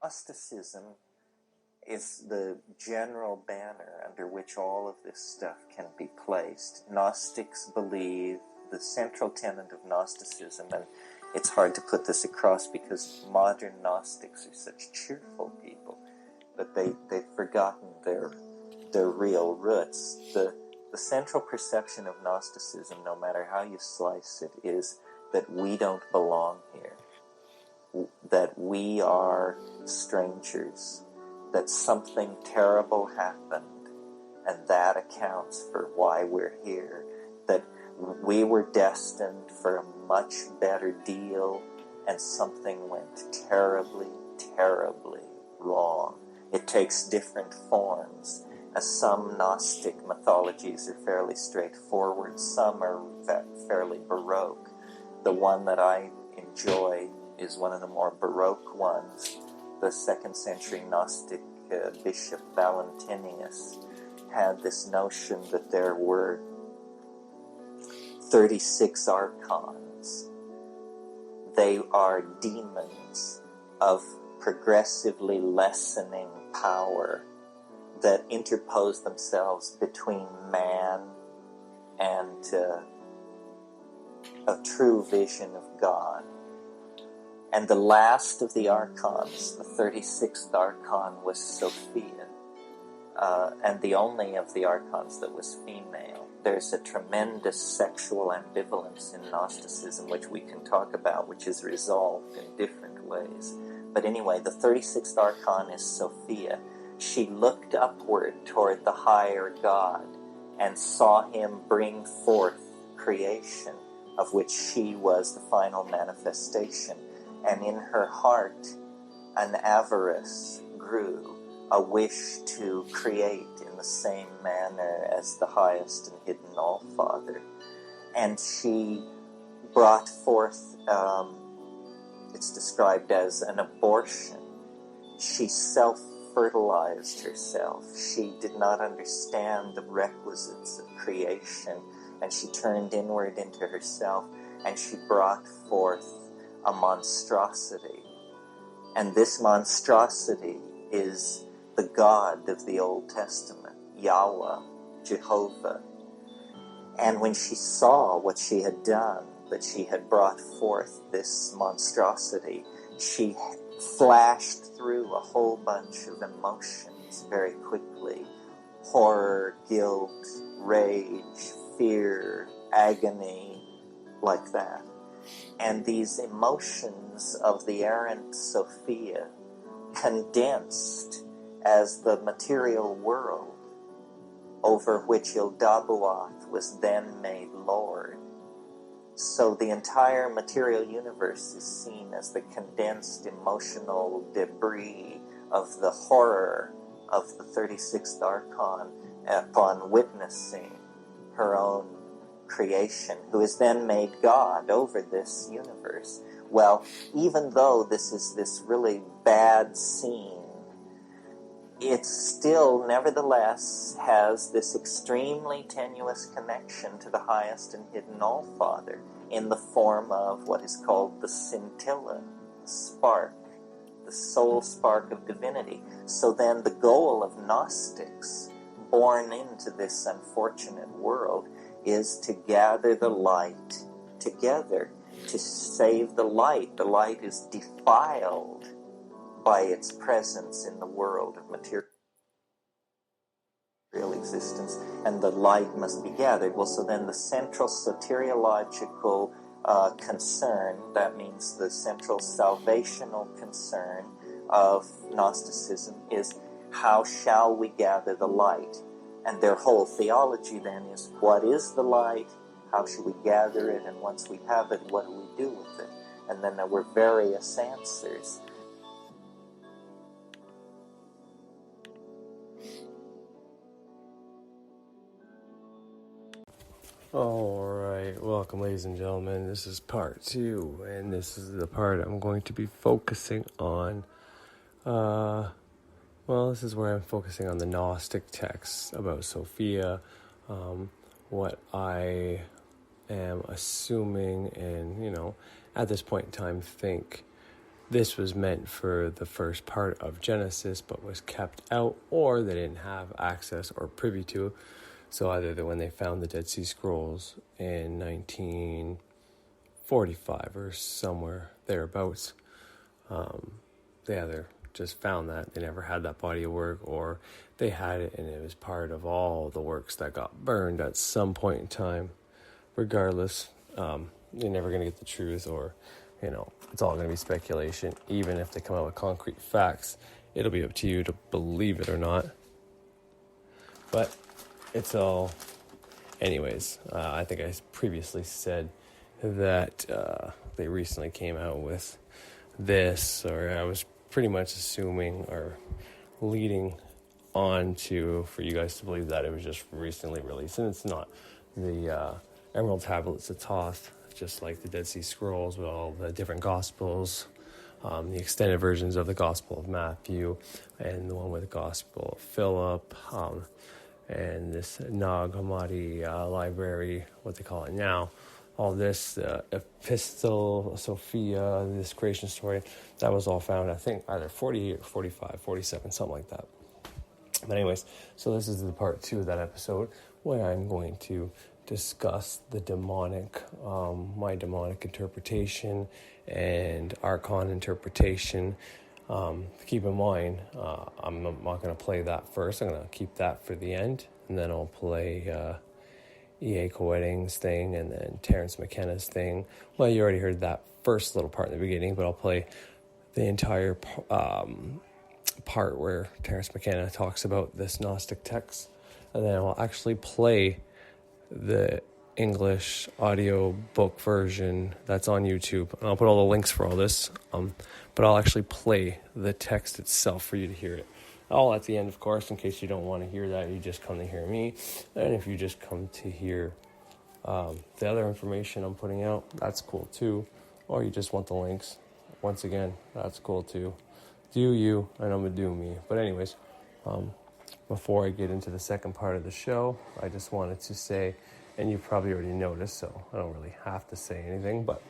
Gnosticism is the general banner under which all of this stuff can be placed. Gnostics believe the central tenet of Gnosticism, and it's hard to put this across because modern Gnostics are such cheerful people, but they've forgotten their real roots. The central perception of Gnosticism, no matter how you slice it, is that we don't belong here, that we are strangers, that something terrible happened, and that accounts for why we're here, that we were destined for a much better deal, and something went terribly, terribly wrong. It takes different forms. Some Gnostic mythologies are fairly straightforward, some are fairly Baroque. The one that I enjoy is one of the more Baroque ones. The 2nd century Gnostic Bishop Valentinius had this notion that there were 36 Archons. They are demons of progressively lessening power that interpose themselves between man and a true vision of God. And the last of the Archons, the 36th Archon, was Sophia, and the only of the Archons that was female. There's a tremendous sexual ambivalence in Gnosticism, which we can talk about, which is resolved in different ways. But anyway, the 36th Archon is Sophia. She looked upward toward the higher God and saw him bring forth creation, of which she was the final manifestation. And in her heart, an avarice grew, a wish to create in the same manner as the highest and hidden All-Father. And she brought forth, it's described as an abortion. She self-fertilized herself. She did not understand the requisites of creation, and she turned inward into herself, and she brought forth a monstrosity. And this monstrosity is the God of the Old Testament, Yahweh, Jehovah. And when she saw what she had done, that she had brought forth this monstrosity, she flashed through a whole bunch of emotions very quickly. Horror, guilt, rage, fear, agony, like that. And these emotions of the errant Sophia condensed as the material world over which Yaldabaoth was then made Lord. So the entire material universe is seen as the condensed emotional debris of the horror of the 36th Archon upon witnessing her own creation, who is then made God over this universe. Well, even though this is this really bad scene, it still, nevertheless, has this extremely tenuous connection to the highest and hidden All-Father in the form of what is called the scintilla, the spark, the soul spark of divinity. So then the goal of Gnostics, born into this unfortunate world, is to gather the light together, to save the light. The light is defiled by its presence in the world of material existence, and the light must be gathered. Well, so then the central soteriological concern, that means the central salvational concern of Gnosticism, is how shall we gather the light? And their whole theology then is, what is the light? How should we gather it? And once we have it, what do we do with it? And then there were various answers. Alright, welcome ladies and gentlemen. This is part 2, and this is the part I'm going to be focusing on. This is where I'm focusing on the Gnostic texts about Sophia, what I am assuming and, at this point in time think this was meant for the first part of Genesis, but was kept out, or they didn't have access or privy to. So either when they found the Dead Sea Scrolls in 1945 or somewhere thereabouts, they either just found that they never had that body of work, or they had it and it was part of all the works that got burned at some point in time. Regardless, you're never going to get the truth, or it's all going to be speculation. Even if they come out with concrete facts, it'll be up to you to believe it or not. But it's all... Anyways, I think I previously said that they recently came out with this, or I was pretty much assuming or leading on to for you guys to believe that it was just recently released. And it's not. The Emerald Tablets of Thoth, just like the Dead Sea Scrolls with all the different Gospels, the extended versions of the Gospel of Matthew, and the one with the Gospel of Philip, and this Nag Hammadi library, what they call it now, all this epistle, Sophia, this creation story, that was all found, I think, either 48 or 45, 47, something like that. But anyways, so this is the part 2 of that episode, where I'm going to discuss the demonic, my demonic interpretation and Archon interpretation. Keep in mind, I'm not going to play that first. I'm going to keep that for the end, and then I'll play ACORDING's thing, and then Terence McKenna's thing. Well, you already heard that first little part in the beginning, but I'll play the entire part where Terence McKenna talks about this Gnostic text, and then I'll actually play the English audio book version that's on YouTube, and I'll put all the links for all this, but I'll actually play the text itself for you to hear it. All at the end, of course, in case you don't want to hear that, you just come to hear me, and if you just come to hear the other information I'm putting out, that's cool too, or you just want the links, once again, that's cool too. Do you, and I'm gonna do me. But anyways, before I get into the second part of the show, I just wanted to say, and you probably already noticed, so I don't really have to say anything, but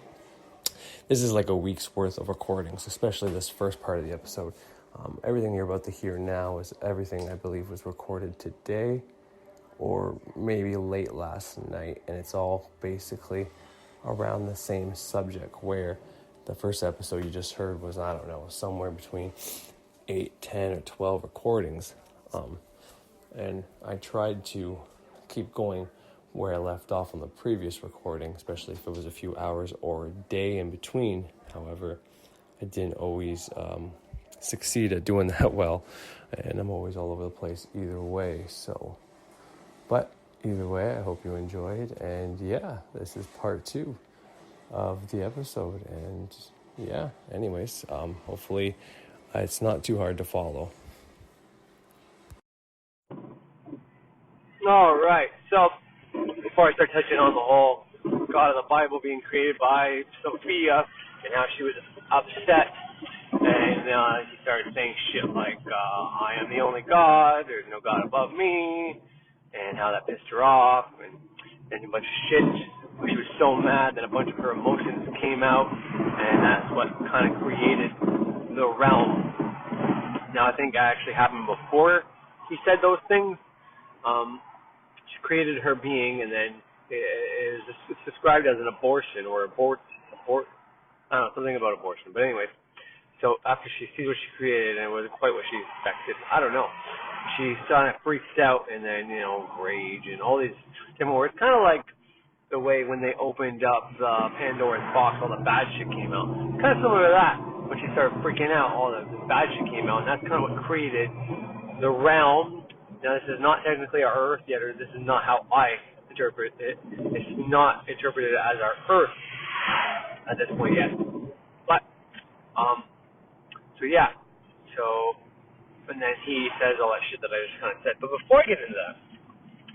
this is like a week's worth of recordings, especially this first part of the episode. Everything you're about to hear now is everything I believe was recorded today or maybe late last night, and it's all basically around the same subject, where the first episode you just heard was, I don't know, somewhere between 8, 10, or 12 recordings. And I tried to keep going where I left off on the previous recording, especially if it was a few hours or a day in between. However, I didn't always succeed at doing that well, and I'm always all over the place either way. But either way, I hope you enjoyed, and yeah, this is part 2 of the episode, and yeah, anyways, hopefully it's not too hard to follow. All right, so before I start touching on the whole God of the Bible being created by Sophia and how she was upset, and she started saying shit like, I am the only God, there's no God above me, and how that pissed her off, and a bunch of shit. She was so mad that a bunch of her emotions came out, and that's what kind of created the realm. Now, I think that actually happened before he said those things. She created her being, and then it's described as an abortion, or I don't know, something about abortion. But anyways, so after she sees what she created, and it wasn't quite what she expected, I don't know, she kind of freaks out, and then, rage, and all these different words. Kind of like the way when they opened up the Pandora's box, all the bad shit came out. Kind of similar to that. When she started freaking out, all the bad shit came out, and that's kind of what created the realm. Now, this is not technically our Earth yet, or this is not how I interpret it. It's not interpreted as our Earth at this point yet. But, and then he says all that shit that I just kind of said. But before I get into that,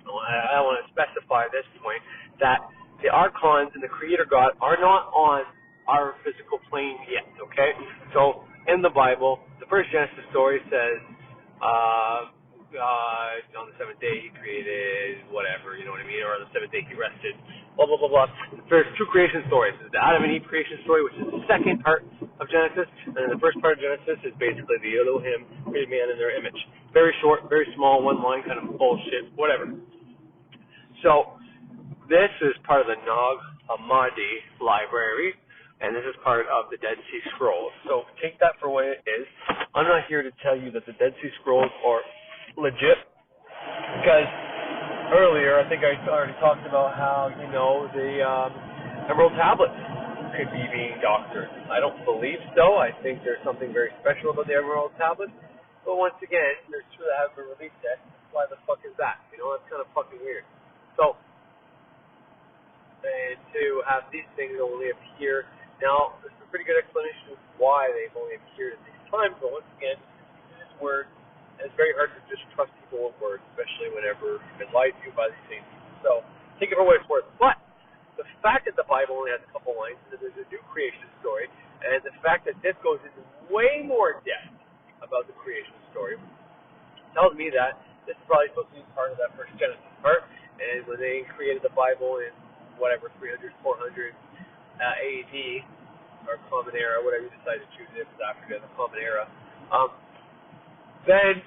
I want to specify at this point that the Archons and the Creator God are not on our physical plane yet, okay? So, in the Bible, the first Genesis story says, on the seventh day he created whatever, you know what I mean? Or on the seventh day he rested, blah, blah, blah, blah. There's 2 creation stories. There's the Adam and Eve creation story, which is the second part of of Genesis, and the first part of Genesis is basically the Elohim created man in their image. Very short, very small, one line kind of bullshit, whatever. So this is part of the Nag Hammadi library, and this is part of the Dead Sea Scrolls. So take that for what it is. I'm not here to tell you that the Dead Sea Scrolls are legit, because earlier I think I already talked about how, the Emerald Tablets could be being doctored. I don't believe so. I think there's something very special about the Emerald Tablets. But once again, there's two that haven't been released yet. Why the fuck is that? That's kind of fucking weird. So, and to have these things only appear, now, there's a pretty good explanation of why they've only appeared at these times, but once again, this word, and it's very hard to just trust people with words, especially whenever you've been lied to by these same people. So, take it for what it's worth. But, the fact that the Bible only has a couple lines, and there's a new creation story, and the fact that this goes into way more depth about the creation story, tells me that this is probably supposed to be part of that first Genesis part, and when they created the Bible in whatever, 300, 400 AD, or Common Era, whatever you decide to choose, if it's after the Common Era, then,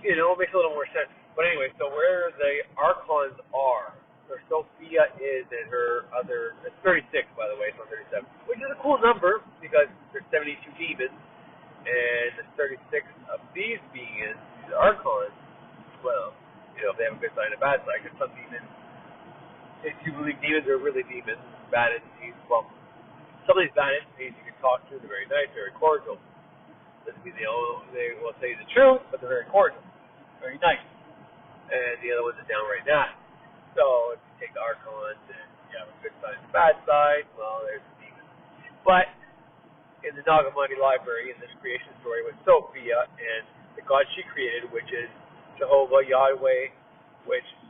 it makes a little more sense. But anyway, so where the Archons are, where Sophia is, and her other, it's 36, by the way, it's not 37, which is a cool number, because there's 72 demons, and there's 36 of these beings, these Archons, well, if they have a good side and a bad side, because some demons, if you believe demons are really demons, bad entities, well, some of these bad entities you can talk to, they're very nice, very cordial. Doesn't mean they will say the truth, but they're very cordial, very nice. And the other ones are downright nasty. So if you take the Archons and you have a good side and a bad side, well, there's the demons. But in the Nag Hammadi library, in this creation story with Sophia and the god she created, which is Jehovah, Yahweh, which is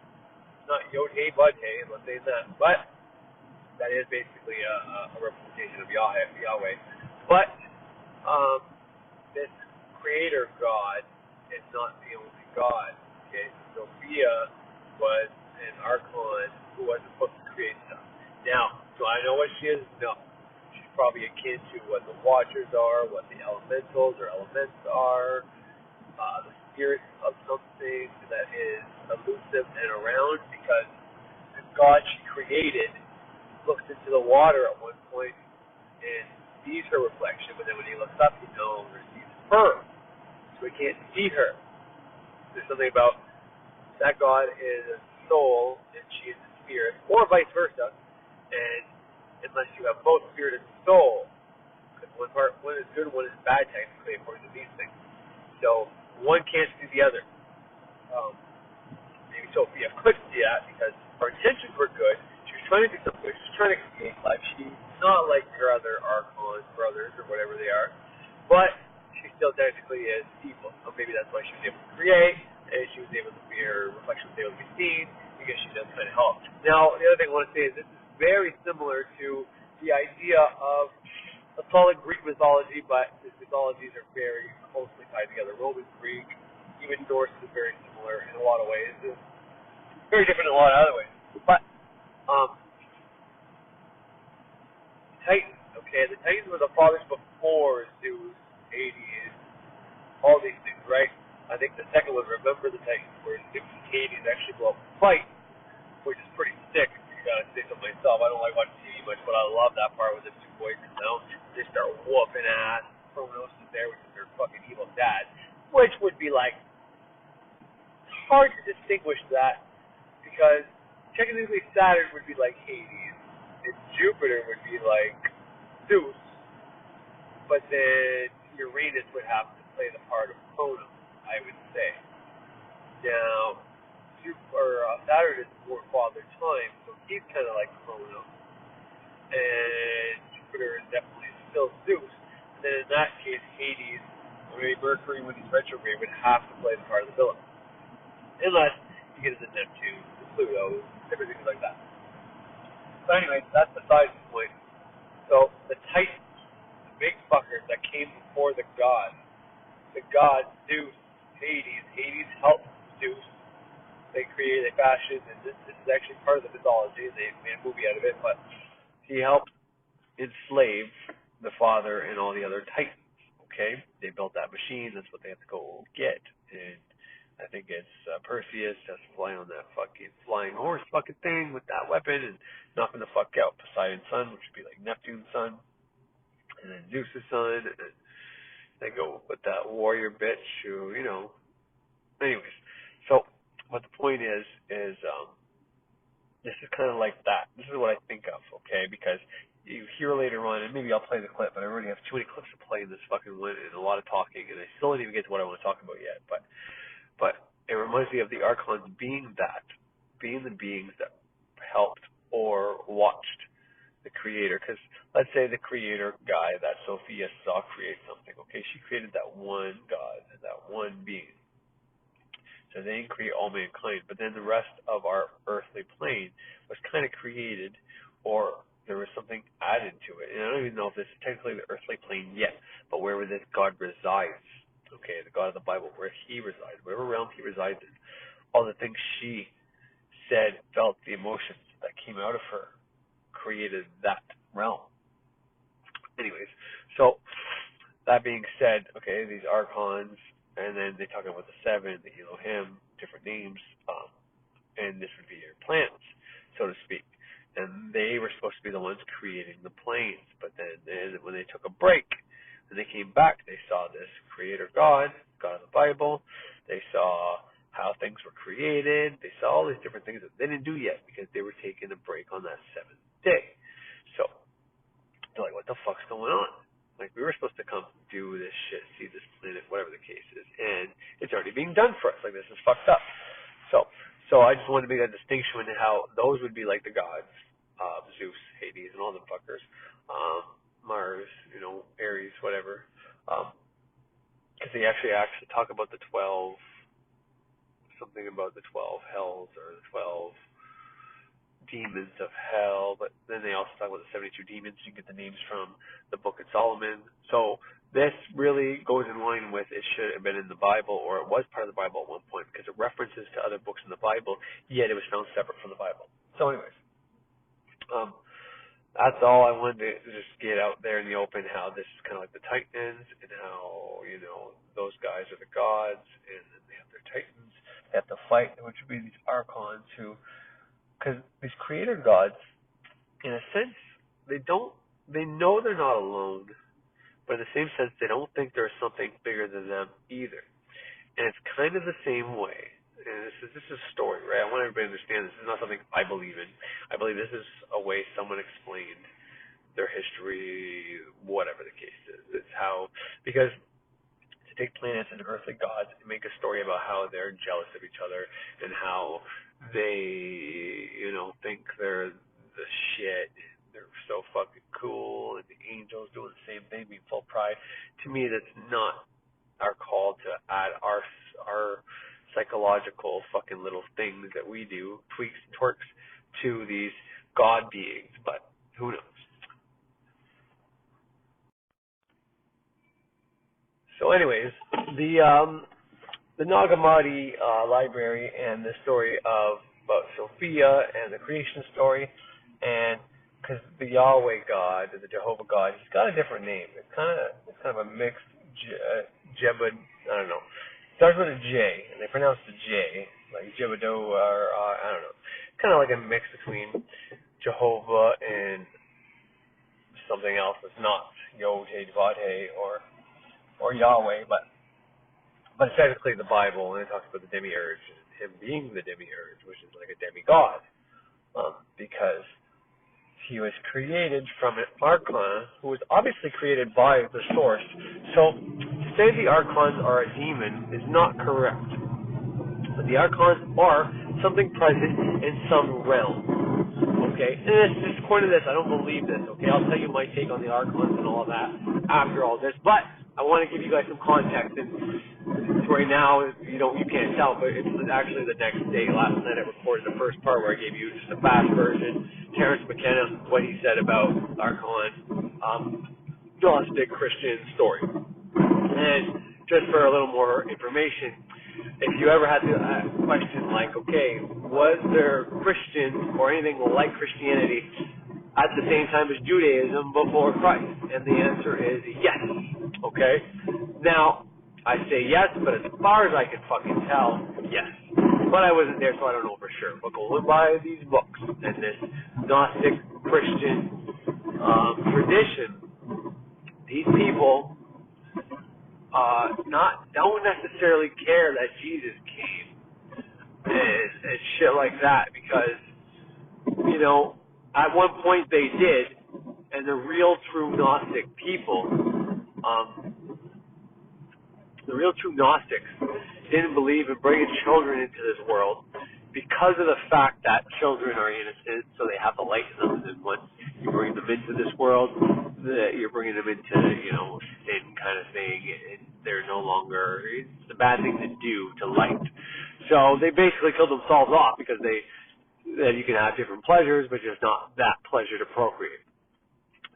not Yod-Heh, Bud-Heh, I'm not saying that, but that is basically a representation of Yahweh. But this creator God is not the only God. Okay, Sophia was an Archon who wasn't supposed to create stuff. Now, do I know what she is? No. She's probably akin to what the Watchers are, what the Elementals or Elements are, the spirit of something that is elusive and around, because the God she created looks into the water at one point and sees her reflection, but then when he looks up, he no longer sees her. So he can't see her. There's something about that God is a soul and she is a spirit, or vice versa, and unless you have both spirit and soul, because one is good, one is bad technically according to these things. So one can't see the other. Maybe Sophia could see that because her intentions were good. She was trying to do something good. She was trying to create life. She's not like her other Archons brothers or whatever they are, but she still technically is evil. So maybe that's why she was able to create, and she was able to be, her reflection was able to be seen, because she does kind of help. Now, the other thing I want to say is this is very similar to the idea of, let's call it Greek mythology, but the mythologies are very closely tied together. Roman, Greek, even Norse is very similar in a lot of ways. It's very different in a lot of other ways. But, Titans, okay? The Titans were the fathers before Zeus, Hades, all these things, right? I think the second one, Remember the Titans, where Zeus and Hades actually go up and fight, which is pretty sick, if you gotta say so myself. I don't like watching TV much, but I love that part with the two boys come out. They start whooping ass. Kronos is there, which is their fucking evil dad, which would be like, hard to distinguish that, because technically Saturn would be like Hades, and Jupiter would be like Zeus, but then Uranus would have to play the part of Kronos, I would say. Now, Saturn is more Father Time, so he's kind of like Kronos, and Jupiter is definitely still Zeus. And then in that case, Hades, or Mercury when he's retrograde, would have to play the part of the villain, unless you get into Neptune, the Pluto, everything like that. So anyway, that's besides the point. So the Titans, the big fuckers that came before the gods Zeus, Hades helped Zeus. They fashioned, and this is actually part of the mythology. They made a movie out of it, but he helped enslave the Father and all the other Titans. Okay, they built that machine. That's what they have to go get. And I think it's Perseus has to fly on that fucking flying horse fucking thing with that weapon and knocking the fuck out Poseidon's son, which would be like Neptune's son, and then Zeus's son, and then they go with that warrior bitch who, anyways. So, what the point is this is kind of like that. This is what I think of, okay? Because you hear later on, and maybe I'll play the clip, but I already have too many clips to play in this fucking one, and a lot of talking, and I still didn't even get to what I want to talk about yet. But it reminds me of the Archons being the beings that helped or watched the Creator. Because let's say the Creator guy that Sophia saw create something, okay? She created that one God, that one being. So they didn't create all mankind, but then the rest of our earthly plane was kind of created, or there was something added to it. And I don't even know if this is technically the earthly plane yet, but wherever this God resides, okay, the God of the Bible, where he resides, whatever realm he resides in, all the things she said, felt, the emotions that came out of her, created that realm. Anyways, so that being said, okay, these Archons, and then they talk about the seven, the Elohim, different names, and this would be your planets, so to speak. And they were supposed to be the ones creating the planes, but then when they took a break, and they came back, they saw this Creator God, God of the Bible. They saw how things were created. They saw all these different things that they didn't do yet because they were taking a break on that seventh day. So they're like, what the fuck's going on? Like, we were supposed to come do this shit, see this planet, whatever the case is, and it's already being done for us. Like, this is fucked up. So I just wanted to make that distinction in how those would be like the gods, Zeus, Hades, and all the fuckers, Mars, Ares, whatever, because they actually talk about the 12, something about the 12 hells or the 12 demons of hell, but then they also talk about the 72 demons. You get the names from the Book of Solomon. So this really goes in line with it should have been in the Bible, or it was part of the Bible at one point, because it references to other books in the Bible, yet it was found separate from the Bible. So anyways, that's all I wanted to just get out there in the open, how this is kind of like the Titans, and how, those guys are the gods, and then they have their Titans. They have to fight, which would be these Archons who, because these Creator gods, in a sense, they know they're not alone, but in the same sense, they don't think there's something bigger than them either. And it's kind of the same way. And this is a story, right? I want everybody to understand this is not something I believe in. I believe this is a way someone explained their history, whatever the case is. It's how, because to take planets and earthly gods and make a story about how they're jealous of each other and how they, think they're the shit, they're so fucking cool, and the angels doing the same thing, being full pride. To me, that's not our call to add our psychological fucking little things that we do, tweaks and twerks, to these god beings, but who knows. So anyways, the Nag Hammadi library and the story about Sophia and the creation story, and because the Yahweh God, the Jehovah God, he's got a different name. It's kind of a mixed Jebud, I don't know. It starts with a J, and they pronounce the J, like Jebudo, or I don't know. Kind of like a mix between Jehovah and something else that's not Yod-Heh, or Yahweh, but it's technically the Bible, and it talks about the demiurge, and him being the demiurge, which is like a demigod, because he was created from an Archon, who was obviously created by the source. So to say the Archons are a demon is not correct. But the Archons are something present in some realm. Okay? And this, according to this, I don't believe this. Okay? I'll tell you my take on the Archons and all of that after all this. But I want to give you guys some context. And right now, you can't tell, but it's actually the next day. Last night I recorded the first part where I gave you just a fast version. Terrence McKenna, what he said about Archon, Gnostic Christian story. And just for a little more information, if you ever had the question like, okay, was there Christians or anything like Christianity at the same time as Judaism before Christ? And the answer is yes. Okay? Now, I say yes, but as far as I can fucking tell, yes. But I wasn't there, so I don't know for sure. But going by these books and this Gnostic Christian tradition, these people don't necessarily care that Jesus came and shit like that, because, you know, at one point they did, and the real true Gnostic people, the real true Gnostics didn't believe in bringing children into this world because of the fact that children are innocent, so they have the light in them, and then once you bring them into this world, you're bringing them into, you know, sin kind of thing, and they're no longer, it's a bad thing to do to light. So they basically killed themselves off because that you can have different pleasures, but just not that pleasure to procreate.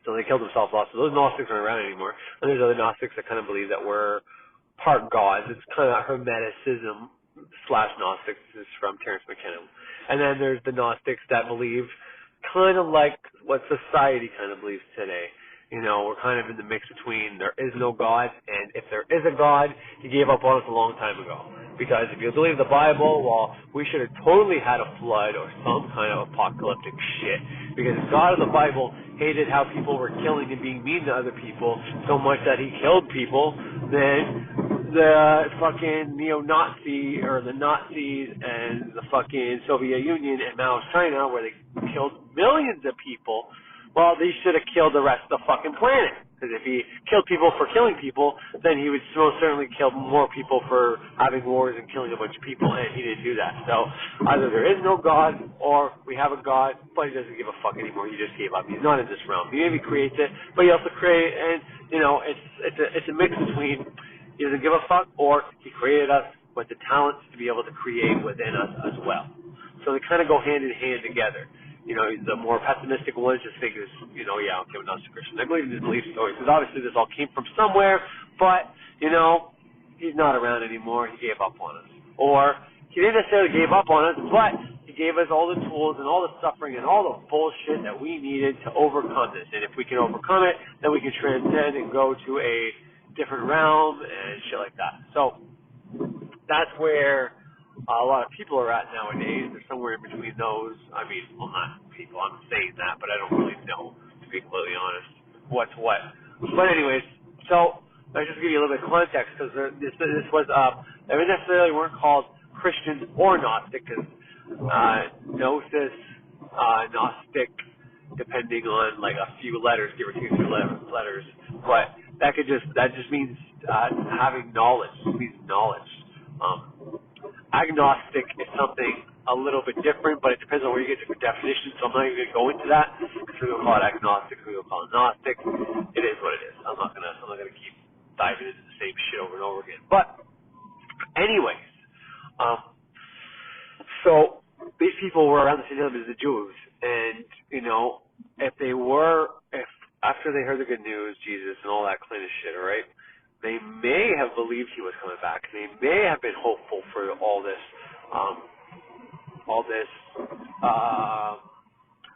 So they killed themselves off. So those Gnostics aren't around anymore. And there's other Gnostics that kind of believe that we're part gods. It's kind of Hermeticism / Gnostics. This is from Terrence McKenna. And then there's the Gnostics that believe kind of like what society kind of believes today. You know, we're kind of in the mix between there is no God, and if there is a God, he gave up on us a long time ago. Because if you believe the Bible, well, we should have totally had a flood or some kind of apocalyptic shit. Because if God of the Bible hated how people were killing and being mean to other people so much that he killed people, then the fucking neo-Nazi or the Nazis and the fucking Soviet Union and Mao's China, where they killed millions of people, well, they should have killed the rest of the fucking planet. Because if he killed people for killing people, then he would most certainly kill more people for having wars and killing a bunch of people, and he didn't do that. So either there is no God, or we have a God, but he doesn't give a fuck anymore. He just gave up. He's not in this realm. He maybe creates it, but he also creates, and, you know, it's a mix between he doesn't give a fuck, or he created us with the talents to be able to create within us as well. So they kind of go hand in hand together. You know, the more pessimistic ones just think is, you know, yeah, okay, we're not Christian. I believe in his belief stories, because obviously this all came from somewhere, but, you know, he's not around anymore. He gave up on us. Or he didn't necessarily give up on us, but he gave us all the tools and all the suffering and all the bullshit that we needed to overcome this. And if we can overcome it, then we can transcend and go to a different realm and shit like that. So that's where a lot of people are at nowadays. They're somewhere in between those. I mean, well, not people. I'm saying that, but I don't really know, to be completely honest, what's what. But anyways, so let's just give you a little bit of context, because this was, they necessarily weren't called Christians or Gnostic, because Gnosis, Gnostic, depending on like a few letters, give or take a few letters, but that just means having knowledge. It means knowledge. Agnostic is something a little bit different, but it depends on where you get different definitions, so I'm not even going to go into that. Because we're going to call it agnostic, we're going to call it Gnostic. It is what it is. I'm not gonna keep diving into the same shit over and over again. But anyways, so these people were around the same time as the Jews, and you know, if after they heard the good news, Jesus and all that kind of shit, all right, they may have believed he was coming back. They may have been hopeful for all this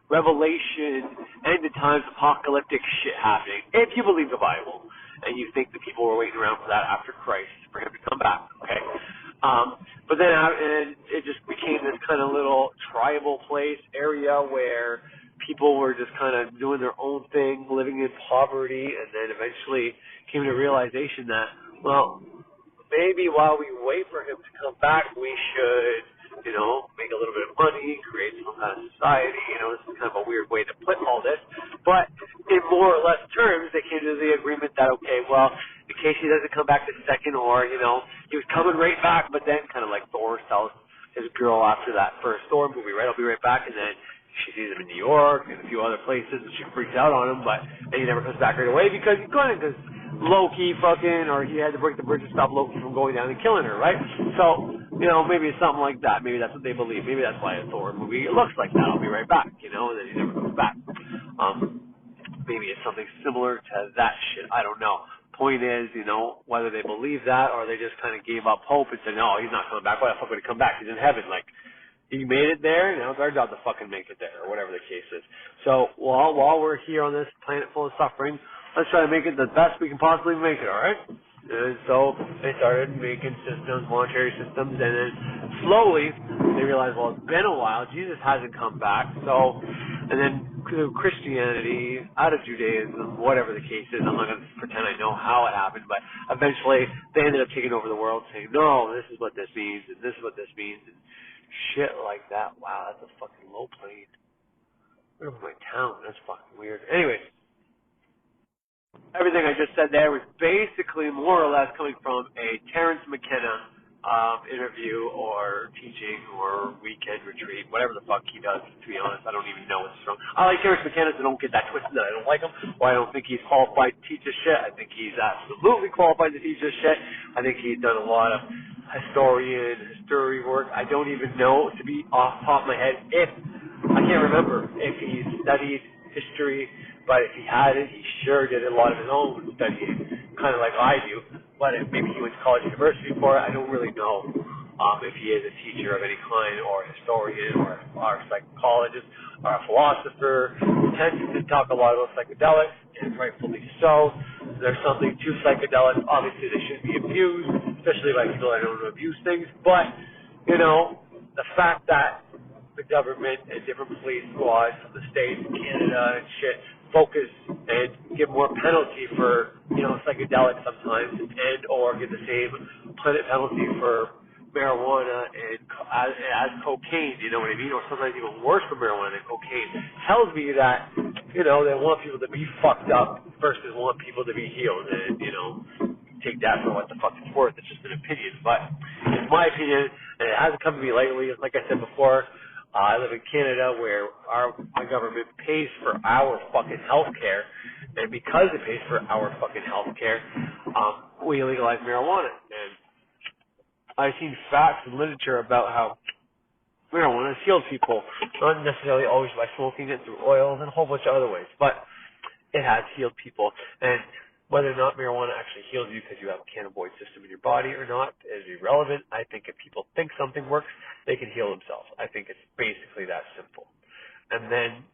revelation, end of times, apocalyptic shit happening. If you believe the Bible, and you think the people were waiting around for that after Christ, for him to come back, okay? But then it just became this kind of little tribal place area where people were just kind of doing their own thing, living in poverty, and then eventually came to the realization that, well, maybe while we wait for him to come back, we should, you know, make a little bit of money, create some kind of society. You know, this is kind of a weird way to put all this. But in more or less terms, they came to the agreement that, okay, well, in case he doesn't come back the second, or, you know, he was coming right back, but then kind of like Thor tells his girl after that first Thor movie, right, I'll be right back, and then she sees him in New York and a few other places, and she freaks out on him, and he never comes back right away because he couldn't, because Loki fucking, or he had to break the bridge to stop Loki from going down and killing her, right? So, you know, maybe it's something like that. Maybe that's what they believe. Maybe that's why a Thor movie looks like that. I'll be right back, you know, and then he never comes back. Maybe it's something similar to that shit. I don't know. Point is, you know, whether they believe that or they just kind of gave up hope and said, no, he's not coming back. Why the fuck would he come back? He's in heaven. Like, He made it there, now it's our job to fucking make it there, or whatever the case is. So while we're here on this planet full of suffering, let's try to make it the best we can possibly make it, alright? And so they started making systems, monetary systems, and then slowly they realized, well, it's been a while, Jesus hasn't come back, so, and then Christianity, out of Judaism, whatever the case is, I'm not going to pretend I know how it happened, but eventually they ended up taking over the world, saying, no, this is what this means, and this is what this means, and shit like that. Wow, that's a fucking low plane. Where was my town? That's fucking weird. Anyways, everything I just said there was basically more or less coming from a Terence McKenna interview or teaching or weekend retreat, whatever the fuck he does, to be honest. I don't even know what's from. I like Terence McKenna, so don't get that twisted that I don't like him, or I don't think he's qualified to teach this shit. I think he's absolutely qualified to teach this shit. I think he's done a lot of history work. I don't even know, to be off the top of my head, I can't remember if he's studied history, but if he hadn't, he sure did a lot of his own studying, kind of like I do. But maybe he went to college university for it. I don't really know if he is a teacher of any kind, or a historian, or a psychologist, or a philosopher. He tends to talk a lot about psychedelics, and rightfully so. There's something to psychedelics. Obviously, they shouldn't be abused, especially by people that don't abuse things. But, you know, the fact that the government and different police squads from the States, Canada, and shit focus and give more penalty for, you know, psychedelics sometimes, and or give the same penalty for marijuana and as cocaine, you know what I mean, or sometimes even worse for marijuana than cocaine, tells me that, you know, they want people to be fucked up versus want people to be healed. And, you know, take that for what the fuck it's worth. It's just an opinion, but it's my opinion, and it hasn't come to me lately. Like I said before, I live in Canada, where my government pays for our fucking health care, and because it pays for our fucking health care, we legalize marijuana. And I've seen facts and literature about how marijuana has healed people, not necessarily always by smoking it through oils and a whole bunch of other ways, but it has healed people. And whether or not marijuana actually heals you because you have a cannabinoid system in your body or not is irrelevant. I think if people think something works, they can heal themselves. I think it's basically that simple. And then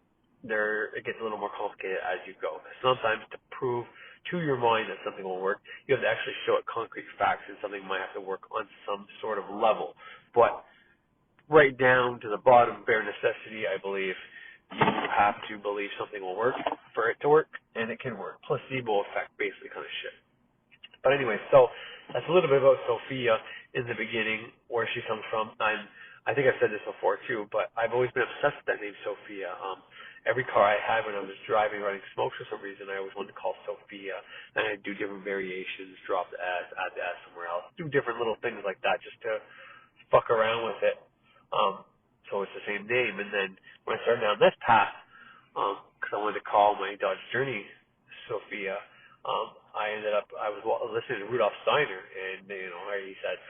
it gets a little more complicated as you go. Sometimes to prove to your mind that something will work, you have to actually show it concrete facts, and something might have to work on some sort of level. But right down to the bottom, bare necessity, I believe you have to believe something will work for it to work, and it can work. Placebo effect, basically, kind of shit. But anyway, so that's a little bit about Sophia in the beginning, where she comes from. I think I've said this before too, but I've always been obsessed with that name, Sophia. Every car I had when I was driving, running smokes for some reason, I always wanted to call Sophia, and I'd do different variations, drop the S, add the S somewhere else, do different little things like that just to fuck around with it. So it's the same name. And then when I started down this path, because I wanted to call my Dodge Journey Sophia, I was listening to Rudolf Steiner, and, you know, he said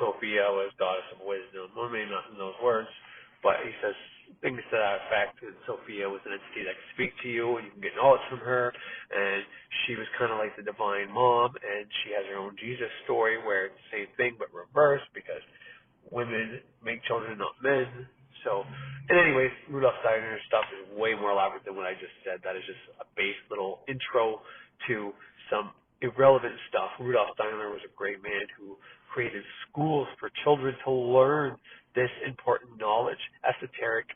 Sophia was goddess of wisdom. Well, maybe not in those words, but he says things to that effect. And Sophia was an entity that could speak to you, and you can get knowledge from her. And she was kind of like the divine mom, and she has her own Jesus story where it's the same thing but reversed, because women make children, not men. So, and anyways, Rudolf Steiner's stuff is way more elaborate than what I just said. That is just a base little intro to some irrelevant stuff. Rudolf Steiner was a great man who created schools for children to learn this important knowledge, esoteric,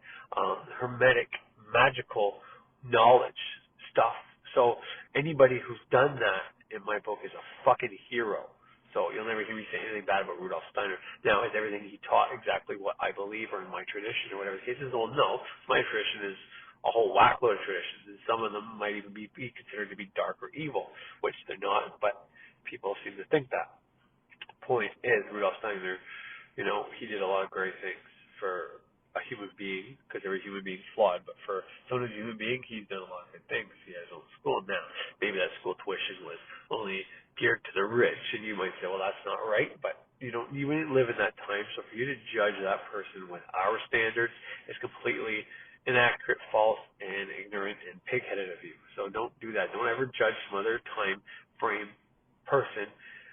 hermetic, magical knowledge stuff. So anybody who's done that, in my book, is a fucking hero. So you'll never hear me say anything bad about Rudolf Steiner. Now, is everything he taught exactly what I believe or in my tradition or whatever the case is? Well, no. My tradition is a whole whackload of traditions, and some of them might even be considered to be dark or evil, which they're not, but people seem to think that. The point is, Rudolf Steiner, you know, he did a lot of great things for a human being, because every human being's flawed, but for someone who's a human being, he's done a lot of good things. He has his own school now. Maybe that school tuition was only geared to the rich, and you might say, well, that's not right, but you didn't live in that time, so for you to judge that person with our standards is completely inaccurate, false, and ignorant, and pig-headed of you. So don't do that. Don't ever judge some other time frame person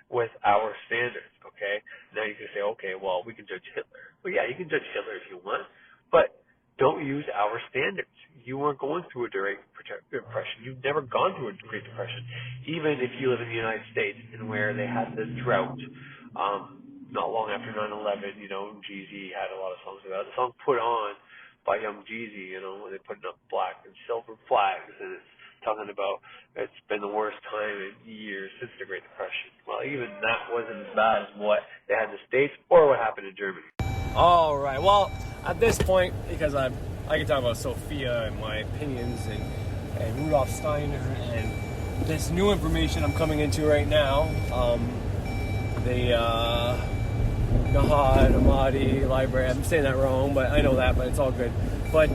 with our standards, okay? Now you can say, okay, well, we can judge Hitler. Well, yeah, you can judge Hitler if you want, but don't use our standards. You weren't going through a Great Depression. You've never gone through a Great Depression. Even if you live in the United States and where they had the drought, not long after 9/11, Jeezy had a lot of songs about it. The song Put On by Young Jeezy, when they're putting up black and silver flags, and it's talking about it's been the worst time in years since the Great Depression. Well, even that wasn't as bad as what they had in the States or what happened in Germany. All right. Well, at this point, because I can talk about Sophia and my opinions and Rudolf Steiner and this new information I'm coming into right now, the Nag Hammadi library. I'm saying that wrong, but I know that, but it's all good. But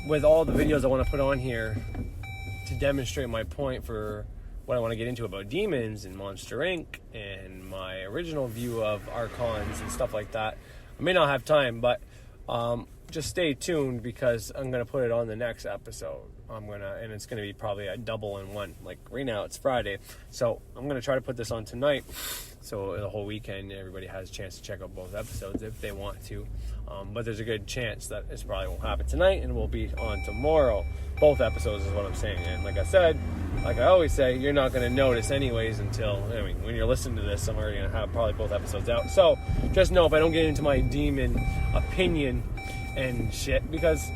with all the videos I want to put on here to demonstrate my point for what I want to get into about demons and Monster Inc. and my original view of Archons and stuff like that, I may not have time, but just stay tuned because I'm going to put it on the next episode. And it's going to be probably a double in one. Like right now it's Friday, so I'm going to try to put this on tonight. So the whole weekend, everybody has a chance to check out both episodes if they want to. But there's a good chance that this probably won't happen tonight and will be on tomorrow. Both episodes is what I'm saying. And like I said, like I always say, you're not going to notice anyways until, when you're listening to this, I'm already going to have probably both episodes out. So just know if I don't get into my demon opinion and shit, because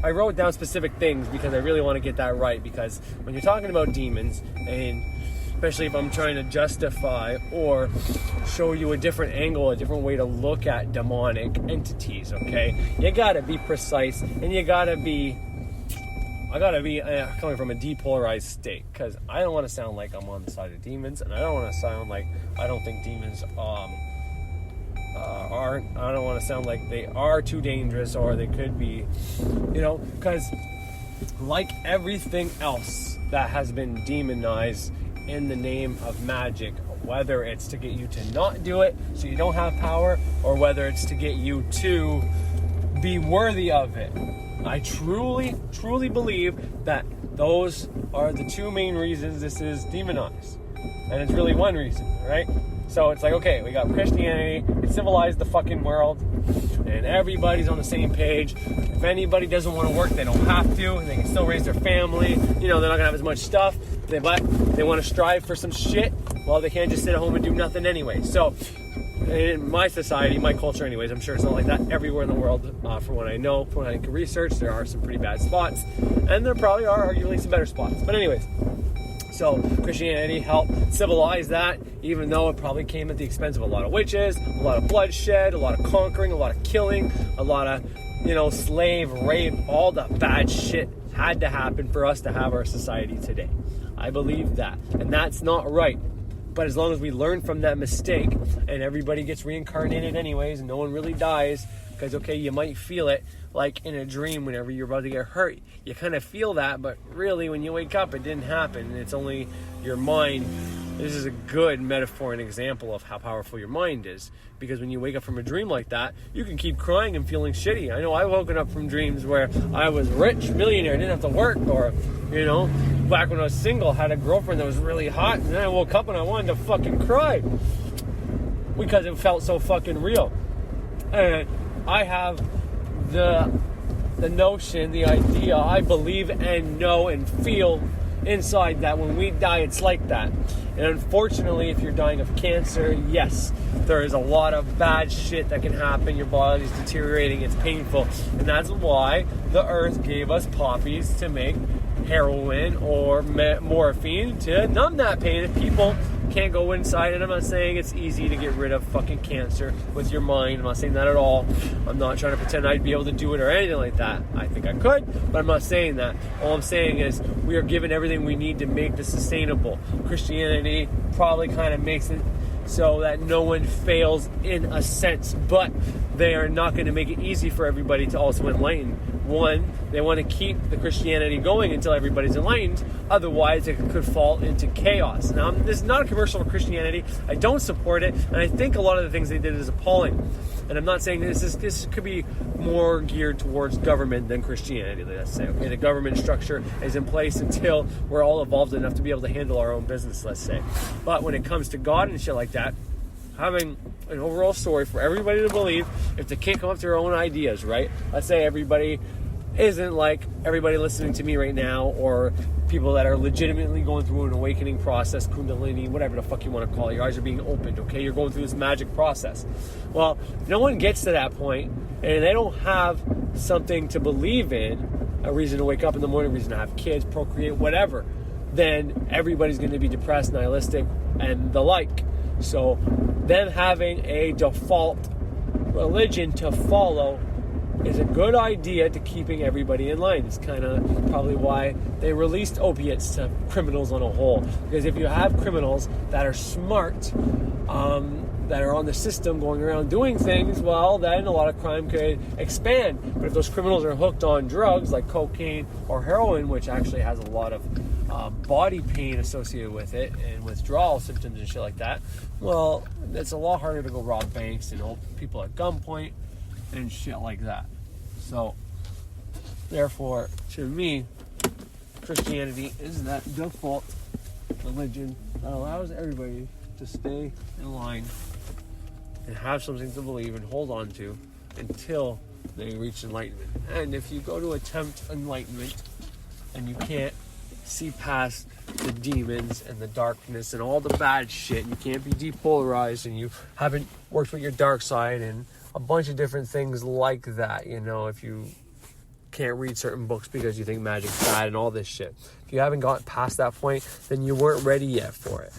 I wrote down specific things because I really want to get that right. Because when you're talking about demons, and especially if I'm trying to justify or show you a different angle, a different way to look at demonic entities, okay? You gotta be precise, and I gotta be coming from a depolarized state, because I don't want to sound like I'm on the side of demons, and I don't want to sound like I don't think demons I don't want to sound like they are too dangerous or they could be, because like everything else that has been demonized in the name of magic, whether it's to get you to not do it so you don't have power, or whether it's to get you to be worthy of it, I truly believe that those are the two main reasons this is demonized. And it's really one reason, right? So it's like, okay, we got Christianity, it civilized the fucking world, and everybody's on the same page. If anybody doesn't want to work, they don't have to, and they can still raise their family. They're not going to have as much stuff, but they want to strive for some shit. Well, they can't just sit at home and do nothing anyway. So in my society, my culture anyways, I'm sure it's not like that everywhere in the world. From what I know, from what I can research, there are some pretty bad spots, and there probably are arguably some better spots. But anyways, so Christianity helped civilize that, even though it probably came at the expense of a lot of witches, a lot of bloodshed, a lot of conquering, a lot of killing, a lot of, slave, rape, all the bad shit had to happen for us to have our society today. I believe that, and that's not right. But as long as we learn from that mistake, and everybody gets reincarnated anyways, and no one really dies, because, okay, you might feel it like in a dream whenever you're about to get hurt. You kind of feel that, but really when you wake up, it didn't happen. It's only your mind. This is a good metaphor and example of how powerful your mind is. Because when you wake up from a dream like that, you can keep crying and feeling shitty. I know I've woken up from dreams where I was rich, millionaire, didn't have to work, or, back when I was single, had a girlfriend that was really hot, and then I woke up and I wanted to fucking cry. Because it felt so fucking real. And I have the notion, the idea, I believe and know and feel inside that when we die, it's like that. And unfortunately, if you're dying of cancer, yes, there is a lot of bad shit that can happen. Your body's deteriorating, it's painful. And that's why the earth gave us poppies to make heroin or morphine to numb that pain. If people can't go inside, and I'm not saying it's easy to get rid of fucking cancer with your mind. I'm not saying that at all. I'm not trying to pretend I'd be able to do it or anything like that. I think I could, but I'm not saying that. All I'm saying is we are given everything we need to make this sustainable. Christianity probably kind of makes it so that no one fails in a sense, but they are not going to make it easy for everybody to also enlighten. One, they want to keep the Christianity going until everybody's enlightened. Otherwise, it could fall into chaos. Now, this is not a commercial for Christianity. I don't support it, and I think a lot of the things they did is appalling. And I'm not saying this could be more geared towards government than Christianity, let's say. Okay, the government structure is in place until we're all evolved enough to be able to handle our own business, let's say. But when it comes to God and shit like that, having an overall story for everybody to believe if they can't come up with their own ideas, right? Let's say everybody isn't like everybody listening to me right now, or people that are legitimately going through an awakening process, kundalini, whatever the fuck you want to call it. Your eyes are being opened, okay? You're going through this magic process. Well, no one gets to that point, and they don't have something to believe in, a reason to wake up in the morning, a reason to have kids, procreate, whatever, then everybody's going to be depressed, nihilistic, and the like. So them having a default religion to follow is a good idea to keeping everybody in line. It's kind of probably why they released opiates to criminals on a whole. Because if you have criminals that are smart, that are on the system going around doing things, well, then a lot of crime could expand. But if those criminals are hooked on drugs like cocaine or heroin, which actually has a lot of body pain associated with it and withdrawal symptoms and shit like that, well, it's a lot harder to go rob banks and hold people at gunpoint and shit like that. So, therefore, to me, Christianity is that default religion that allows everybody to stay in line and have something to believe and hold on to until they reach enlightenment. And if you go to attempt enlightenment and you can't see past the demons and the darkness and all the bad shit, and you can't be depolarized, and you haven't worked with your dark side and a bunch of different things like that, you know, if you can't read certain books because you think magic's bad and all this shit. If you haven't gotten past that point, then you weren't ready yet for it.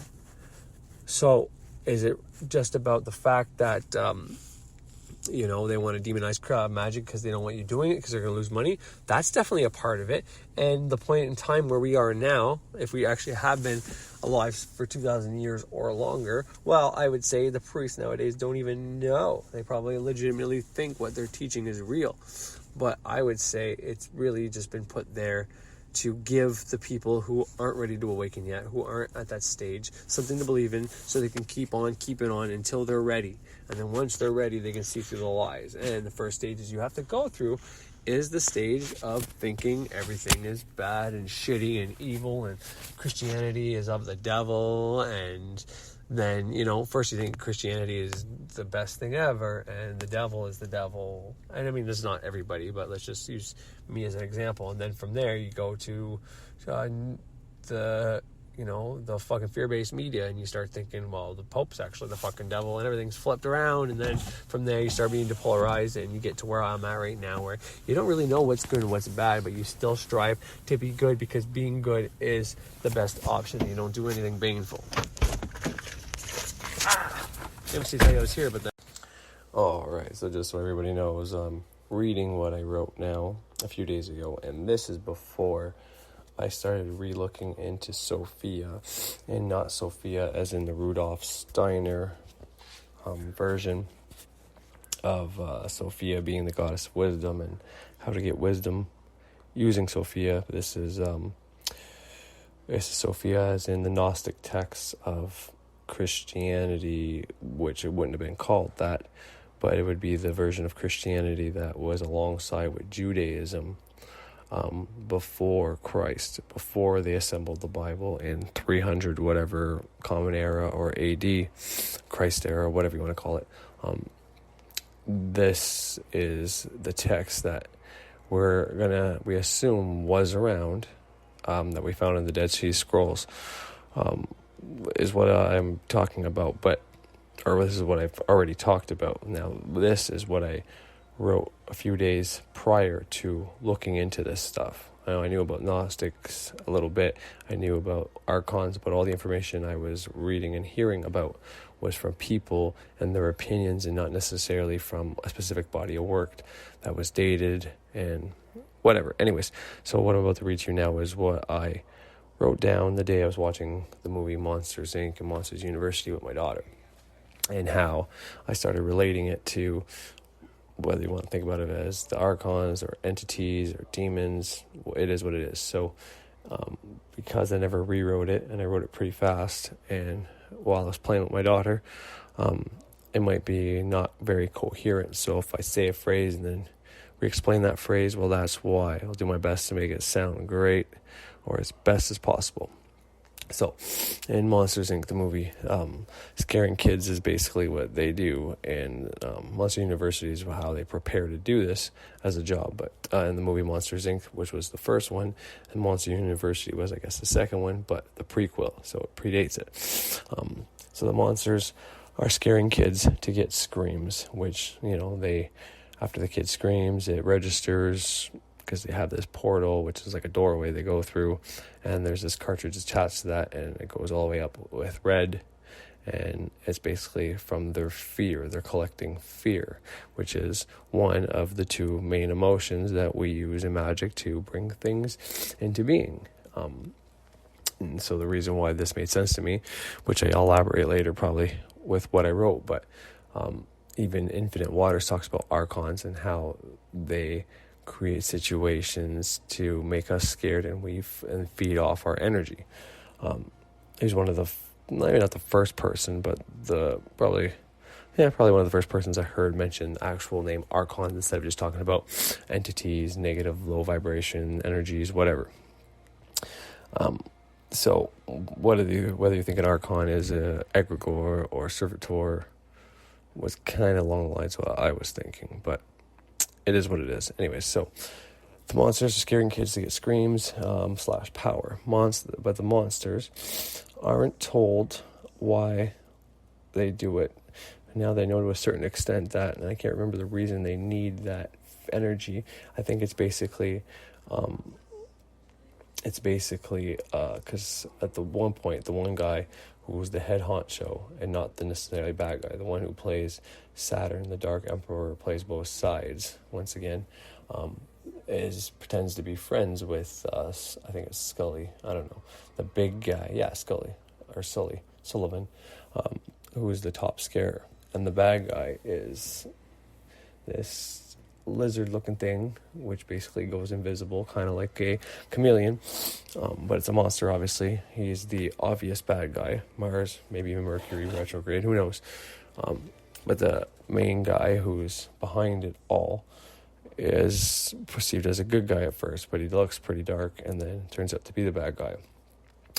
So, is it just about the fact that, you know, they want to demonize magic because they don't want you doing it because they're going to lose money? That's definitely a part of it. And the point in time where we are now, if we actually have been alive for 2,000 years or longer, well, I would say the priests nowadays don't even know. They probably legitimately think what they're teaching is real. But I would say it's really just been put there to give the people who aren't ready to awaken yet, who aren't at that stage, something to believe in so they can keep on keeping on until they're ready. And then once they're ready, they can see through the lies. And the first stages you have to go through is the stage of thinking everything is bad and shitty and evil and Christianity is of the devil. And then, you know, first you think Christianity is the best thing ever and the devil is the devil. And I mean, this is not everybody, but let's just use me as an example. And then from there you go to the fucking fear-based media, and you start thinking, well, the Pope's actually the fucking devil, and everything's flipped around. And then from there you start being depolarized, and you get to where I'm at right now, where you don't really know what's good and what's bad, but you still strive to be good because being good is the best option. You don't do anything baneful. MC tell you I was here, but then... Alright, so just so everybody knows, I'm reading what I wrote now a few days ago, and this is before I started re-looking into Sophia, and not Sophia as in the Rudolf Steiner version of Sophia being the goddess of wisdom and how to get wisdom using Sophia. This is Sophia as in the Gnostic texts of Christianity, which it wouldn't have been called that, but it would be the version of Christianity that was alongside with Judaism before Christ, before they assembled the Bible in 300 whatever Common Era or AD, Christ Era, whatever you want to call it. This is the text that we assume was around, that we found in the Dead Sea Scrolls, is what I'm talking about, or this is what I've already talked about. Now, this is what I wrote a few days prior to looking into this stuff. I knew about Gnostics a little bit. I knew about Archons, but all the information I was reading and hearing about was from people and their opinions, and not necessarily from a specific body of work that was dated and whatever. Anyways, so what I'm about to read to you now is what I wrote down the day I was watching the movie Monsters, Inc. and Monsters University with my daughter, and how I started relating it to whether you want to think about it as the archons or entities or demons. It is what it is. So because I never rewrote it, and I wrote it pretty fast, and while I was playing with my daughter, it might be not very coherent. So if I say a phrase and then re-explain that phrase, well, that's why. I'll do my best to make it sound great or as best as possible. So, in Monsters, Inc., the movie, scaring kids is basically what they do, and Monster University is how they prepare to do this as a job. But in the movie Monsters, Inc., which was the first one, and Monster University was, I guess, the second one, but the prequel, so it predates it. So the monsters are scaring kids to get screams, which, they, after the kid screams, it registers, because they have this portal, which is like a doorway they go through, and there's this cartridge attached to that, and it goes all the way up with red, and it's basically from their fear. They're collecting fear, which is one of the two main emotions that we use in magic to bring things into being. And so the reason why this made sense to me, which I'll elaborate later probably with what I wrote, but even Infinite Waters talks about Archons and how they create situations to make us scared and feed off our energy. He's one of the, maybe not the first person, but probably one of the first persons I heard mention the actual name Archons instead of just talking about entities, negative, low vibration energies, whatever. So whether you think an Archon is a egregore or servitor was kind of along the lines of what I was thinking, but it is what it is. Anyways, so the monsters are scaring kids to get screams / power. But the monsters aren't told why they do it. Now they know to a certain extent that, and I can't remember the reason they need that energy. I think it's basically because at the one point, the one guy who was the head honcho and not the necessarily bad guy, the one who plays Saturn, the Dark Emperor, plays both sides, once again, pretends to be friends with, I think it's Scully, I don't know, the big guy, Sullivan, who is the top scarer. And the bad guy is this lizard-looking thing, which basically goes invisible, kind of like a chameleon, but it's a monster, obviously. He's the obvious bad guy. Mars, maybe even Mercury retrograde, who knows? But the main guy who's behind it all is perceived as a good guy at first, but he looks pretty dark and then turns out to be the bad guy.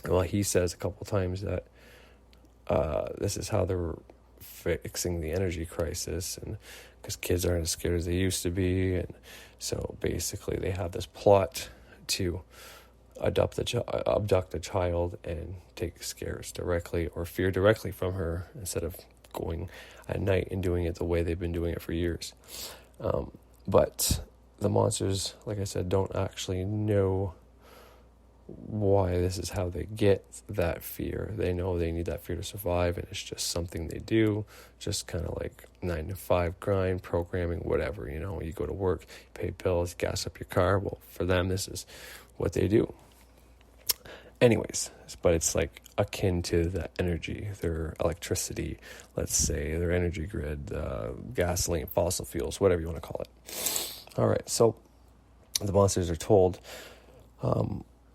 Well, he says a couple times that this is how they're fixing the energy crisis, and because kids aren't as scared as they used to be, and so basically they have this plot to abduct a child and take scares directly or fear directly from her instead of going at night and doing it the way they've been doing it for years. But the monsters, like I said, don't actually know why this is how they get that fear. They know they need that fear to survive, and it's just something they do, just kind of like 9-to-5 grind, programming, whatever. You go to work, you pay bills, gas up your car. Well, for them, this is what they do. Anyways, but it's like akin to the energy, their electricity, let's say, their energy grid, gasoline, fossil fuels, whatever you want to call it. All right, so the monsters are told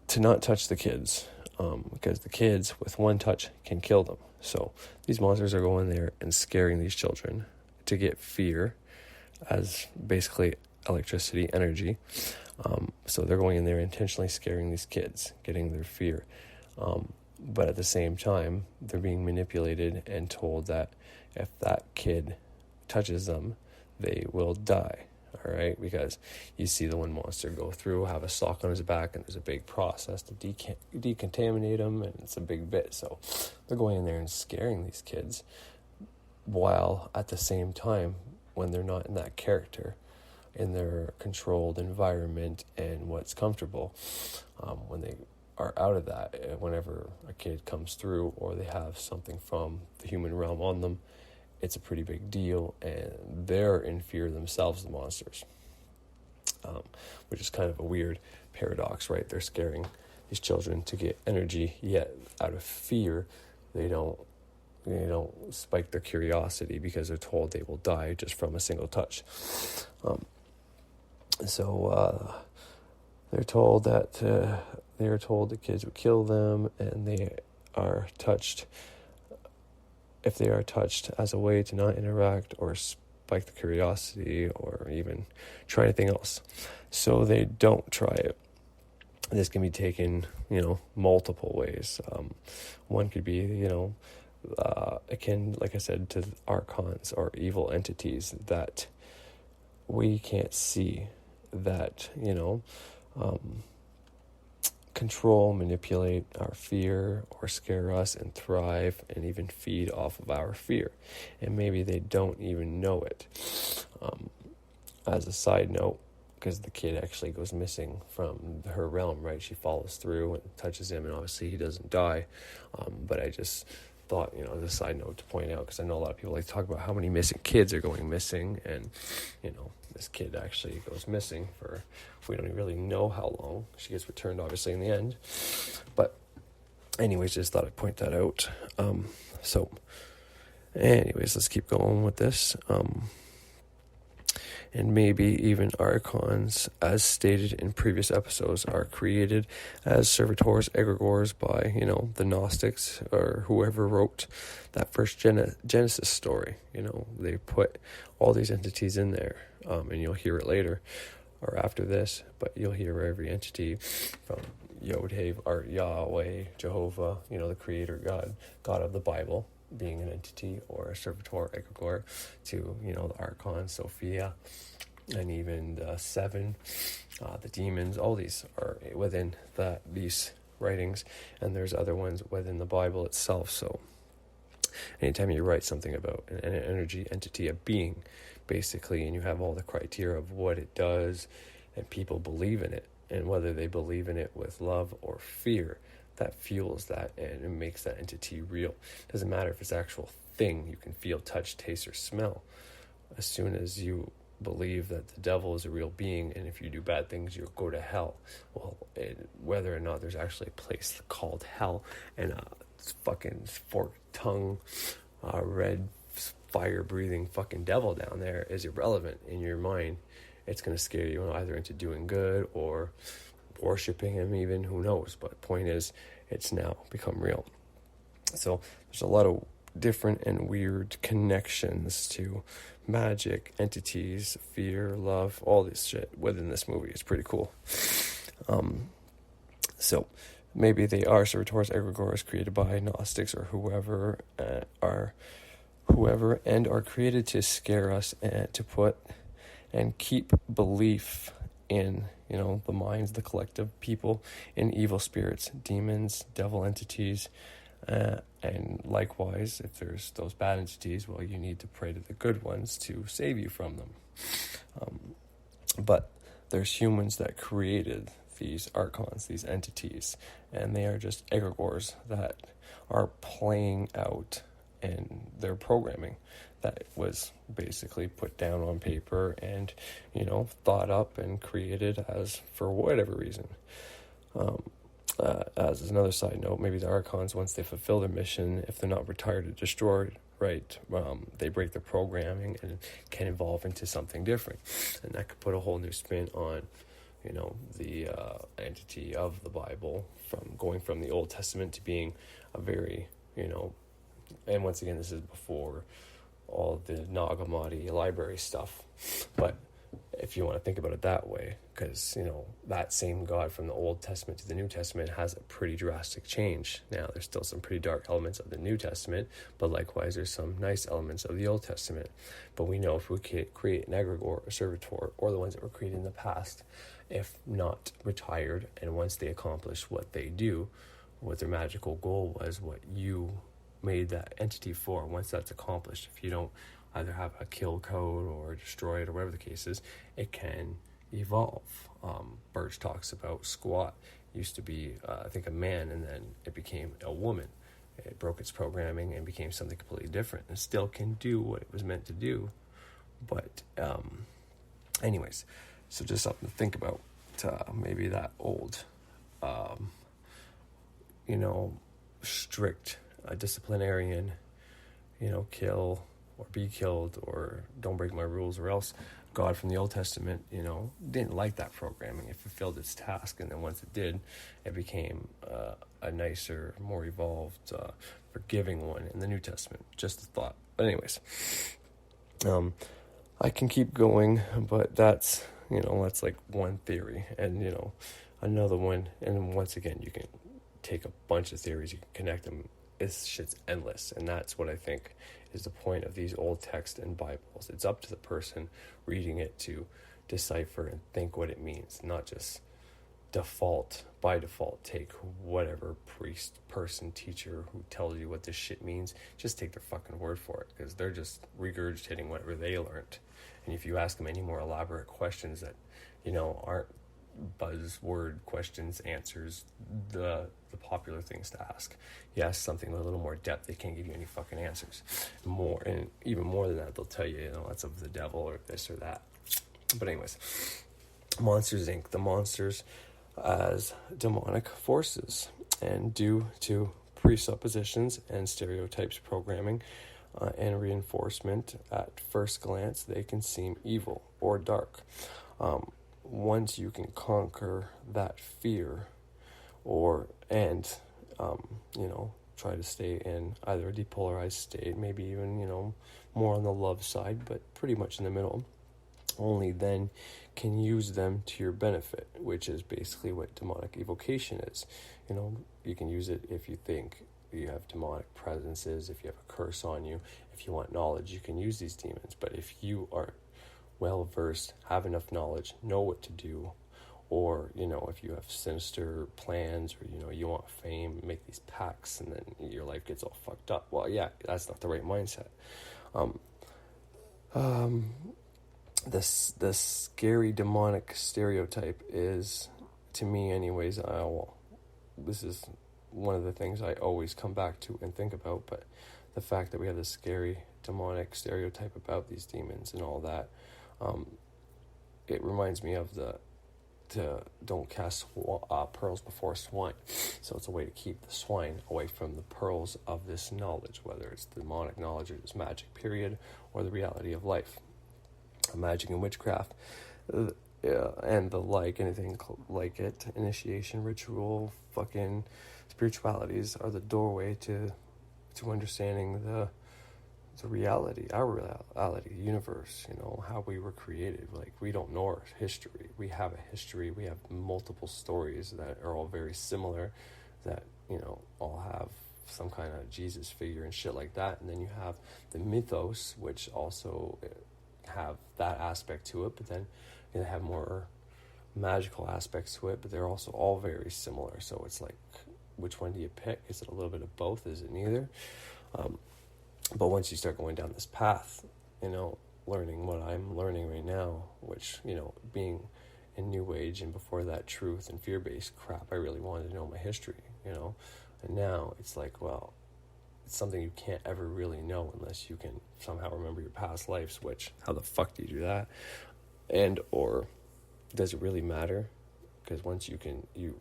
to not touch the kids, because the kids with one touch can kill them. So these monsters are going there and scaring these children to get fear as basically electricity, energy. So they're going in there intentionally scaring these kids, getting their fear. But at the same time, they're being manipulated and told that if that kid touches them, they will die. All right, because you see the one monster go through, have a sock on his back, and there's a big process to decontaminate him, and it's a big bit. So they're going in there and scaring these kids, while at the same time, when they're not in that character, in their controlled environment and what's comfortable, when they are out of that, whenever a kid comes through or they have something from the human realm on them, it's a pretty big deal, and they're in fear themselves, the monsters, which is kind of a weird paradox, right? They're scaring these children to get energy, yet out of fear, they don't spike their curiosity because they're told they will die just from a single touch. So they're told that the kids would kill them, and they are touched. If they are touched as a way to not interact or spike the curiosity or even try anything else. So they don't try it. this can be taken, multiple ways. One could be, akin, like I said, to archons or evil entities that we can't see, that, control, manipulate our fear, or scare us and thrive and even feed off of our fear. And maybe they don't even know it. As a side note, because the kid actually goes missing from her realm, right? She follows through and touches him, and obviously he doesn't die. But I just thought, as a side note to point out, because I know a lot of people like to talk about how many missing kids are going missing, and, this kid actually goes missing for, we don't really know how long. She gets returned, obviously, in the end. But anyways, just thought I'd point that out. So anyways, let's keep going with this. And maybe even archons, as stated in previous episodes, are created as servitors, egregores by, the Gnostics or whoever wrote that first Genesis story. They put all these entities in there, and you'll hear it later or after this, but you'll hear every entity from Yod-Heh, Art, Yahweh, Jehovah, the creator God of the Bible, being an entity or a servitor, egregore, to, the Archons, Sophia, and even the seven, the demons. All these are within these writings, and there's other ones within the Bible itself. So anytime you write something about an energy, entity, a being, basically, and you have all the criteria of what it does, and people believe in it, and whether they believe in it with love or fear, that fuels that, and it makes that entity real. Doesn't matter if it's an actual thing you can feel, touch, taste, or smell. As soon as you believe that the devil is a real being, and if you do bad things, you'll go to hell. Well, whether or not there's actually a place called hell, and a fucking forked tongue, red fire-breathing fucking devil down there is irrelevant in your mind. It's going to scare you either into doing good or worshipping him even, who knows. But point is, it's now become real. So there's a lot of different and weird connections to magic, entities, fear, love, all this shit within this movie. It's pretty cool. So maybe they are servitors, egregores, created by Gnostics or whoever, and are created to scare us and to put and keep belief in, the minds, the collective people, in evil spirits, demons, devil entities, and likewise, if there's those bad entities, well, you need to pray to the good ones to save you from them. But there's humans that created these archons, these entities, and they are just egregores that are playing out in their programming that was basically put down on paper and, thought up and created as for whatever reason. As another side note, maybe the archons, once they fulfill their mission, if they're not retired or destroyed, right, they break their programming and can evolve into something different. And that could put a whole new spin on, the entity of the Bible, from going from the Old Testament to being a very, and once again, this is before all the Nag Hammadi library stuff. But if you want to think about it that way, because, that same God from the Old Testament to the New Testament has a pretty drastic change. Now, there's still some pretty dark elements of the New Testament, but likewise, there's some nice elements of the Old Testament. But we know if we create an egregore, a servitor, or the ones that were created in the past, if not retired, and once they accomplish what they do, what their magical goal was, what you made that entity for, once that's accomplished, if you don't either have a kill code or destroy it or whatever the case is, it can evolve. Birch talks about squat used to be I think a man, and then it became a woman. It broke its programming and became something completely different, and still can do what it was meant to do. But anyways, so just something to think about. Maybe that old strict disciplinarian, kill or be killed, or don't break my rules or else God from the Old Testament, didn't like that programming. It fulfilled its task, and then once it did, it became a nicer, more evolved, forgiving one in the New Testament. Just a thought. But anyways, I can keep going, but that's like one theory, and Another one, and once again, you can take a bunch of theories, you can connect them. This shit's endless, and that's what I think is the point of these old texts and Bibles. It's up to the person reading it to decipher and think what it means, not just by default take whatever priest, person, teacher who tells you what this shit means, just take their fucking word for it, because they're just regurgitating whatever they learned. And if you ask them any more elaborate questions that, aren't buzzword questions, answers, the popular things to ask, you ask something with a little more depth, they can't give you any fucking answers. More, and even more than that, they'll tell you, that's of the devil or this or that. But anyways, Monsters Inc. The monsters as demonic forces, and due to presuppositions and stereotypes programming and reinforcement, at first glance they can seem evil or dark. Once you can conquer that fear try to stay in either a depolarized state, maybe even more on the love side, but pretty much in the middle, only then can use them to your benefit, which is basically what demonic evocation is. You can use it if you think you have demonic presences, if you have a curse on you, if you want knowledge, you can use these demons. But if you are well versed, have enough knowledge, know what to do, or if you have sinister plans, or you want fame, make these pacts, and then your life gets all fucked up, well, yeah, that's not the right mindset. This scary demonic stereotype is, to me anyways, this is one of the things I always come back to and think about, but the fact that we have this scary demonic stereotype about these demons and all that, it reminds me of don't cast pearls before swine. So it's a way to keep the swine away from the pearls of this knowledge, whether it's demonic knowledge or this magic period or the reality of life. Magic and witchcraft and the like, anything like it, initiation, ritual, fucking spiritualities are the doorway to understanding the reality, our reality, universe, how we were created. Like, we don't know our history. We have a history. We have multiple stories that are all very similar, that, all have some kind of Jesus figure and shit like that. And then you have the mythos, which also have that aspect to it, but then they have more magical aspects to it, but they're also all very similar. So it's like, which one do you pick? Is it a little bit of both? Is it neither? But once you start going down this path, learning what I'm learning right now, which, being in New Age and before that truth and fear-based crap, I really wanted to know my history, and now it's like, well, it's something you can't ever really know unless you can somehow remember your past lives, which, how the fuck do you do that? And, or does it really matter? Because once you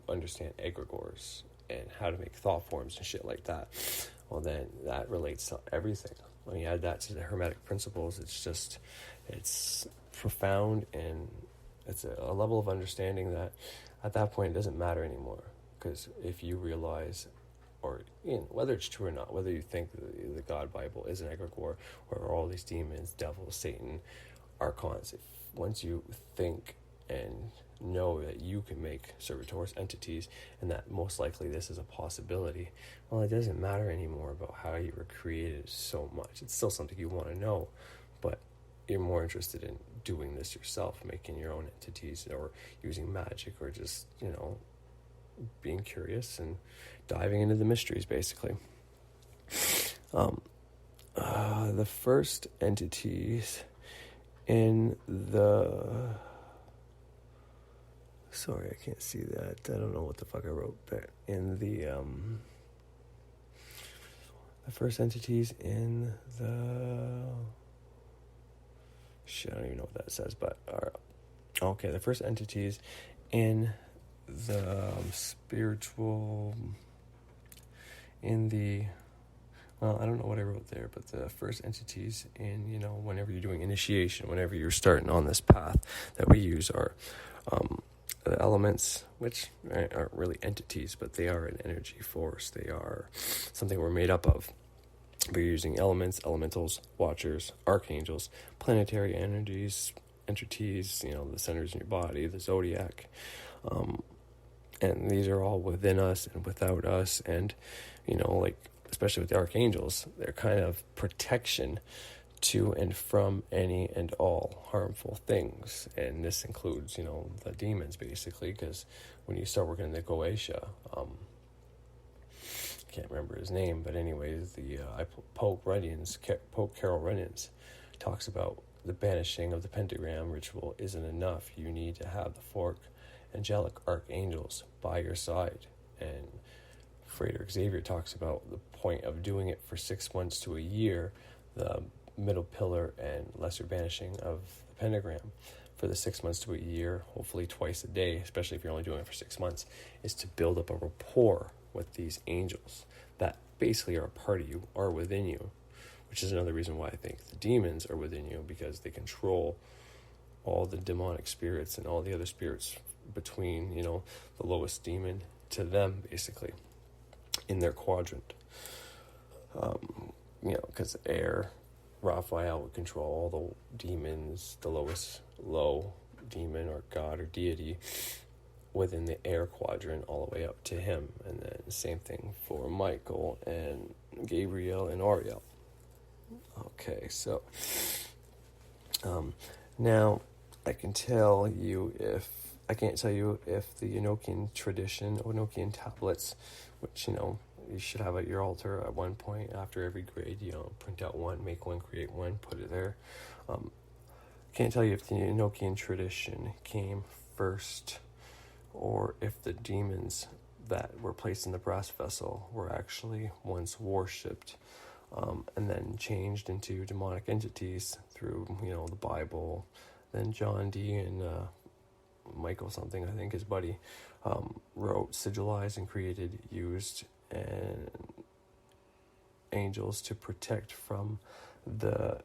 understand egregores and how to make thought forms and shit like that, well, then that relates to everything. When you add that to the Hermetic principles, it's profound, and it's a level of understanding that at that point it doesn't matter anymore. Because if you realize, or whether it's true or not, whether you think the God Bible is an egregore, or all these demons, devils, Satan, Archons, once you think and know that you can make servitors entities, and that most likely this is a possibility, well, it doesn't matter anymore about how you were created so much. It's still something you want to know, but you're more interested in doing this yourself, making your own entities, or using magic, or just, being curious and diving into the mysteries, basically. The first entities in the... Sorry, I can't see that. I don't know what the fuck I wrote there. In the first entities in the... Shit, I don't even know what that says, but... Okay, the first entities in the spiritual... In the... Well, I don't know what I wrote there, but the first entities in, whenever you're doing initiation, whenever you're starting on this path that we use are... the elements, which aren't really entities, but they are an energy force. They are something we're made up of. We're using elements, elementals, watchers, archangels, planetary entities, the centers in your body, the zodiac, And these are all within us and without us. And, like, especially with the archangels, they're kind of protection to and from any and all harmful things. And this includes, the demons, basically, because when you start working in the Goetia, can't remember his name, but anyways, the Pope Carol Renans talks about the banishing of the pentagram ritual isn't enough. You need to have the four angelic archangels by your side. And Frederick Xavier talks about the point of doing it for 6 months to a year, the middle pillar and lesser banishing of the pentagram for the 6 months to a year, hopefully twice a day, especially if you're only doing it for 6 months, is to build up a rapport with these angels that basically are a part of you, are within you, which is another reason why I think the demons are within you, because they control all the demonic spirits and all the other spirits between, the lowest demon to them, basically, in their quadrant. Because air, Raphael would control all the demons, the lowest low demon or god or deity within the air quadrant all the way up to him. And then the same thing for Michael and Gabriel and Ariel. Okay, so now I can't tell you if the Enochian tradition, Enochian tablets, which you should have at your altar at one point after every grade, print out one, make one, create one, put it there. Can't tell you if the Enochian tradition came first, or if the demons that were placed in the brass vessel were actually once worshipped, and then changed into demonic entities through, the Bible. Then John D. and Michael something, I think his buddy, wrote, sigilized, and used and angels to protect from the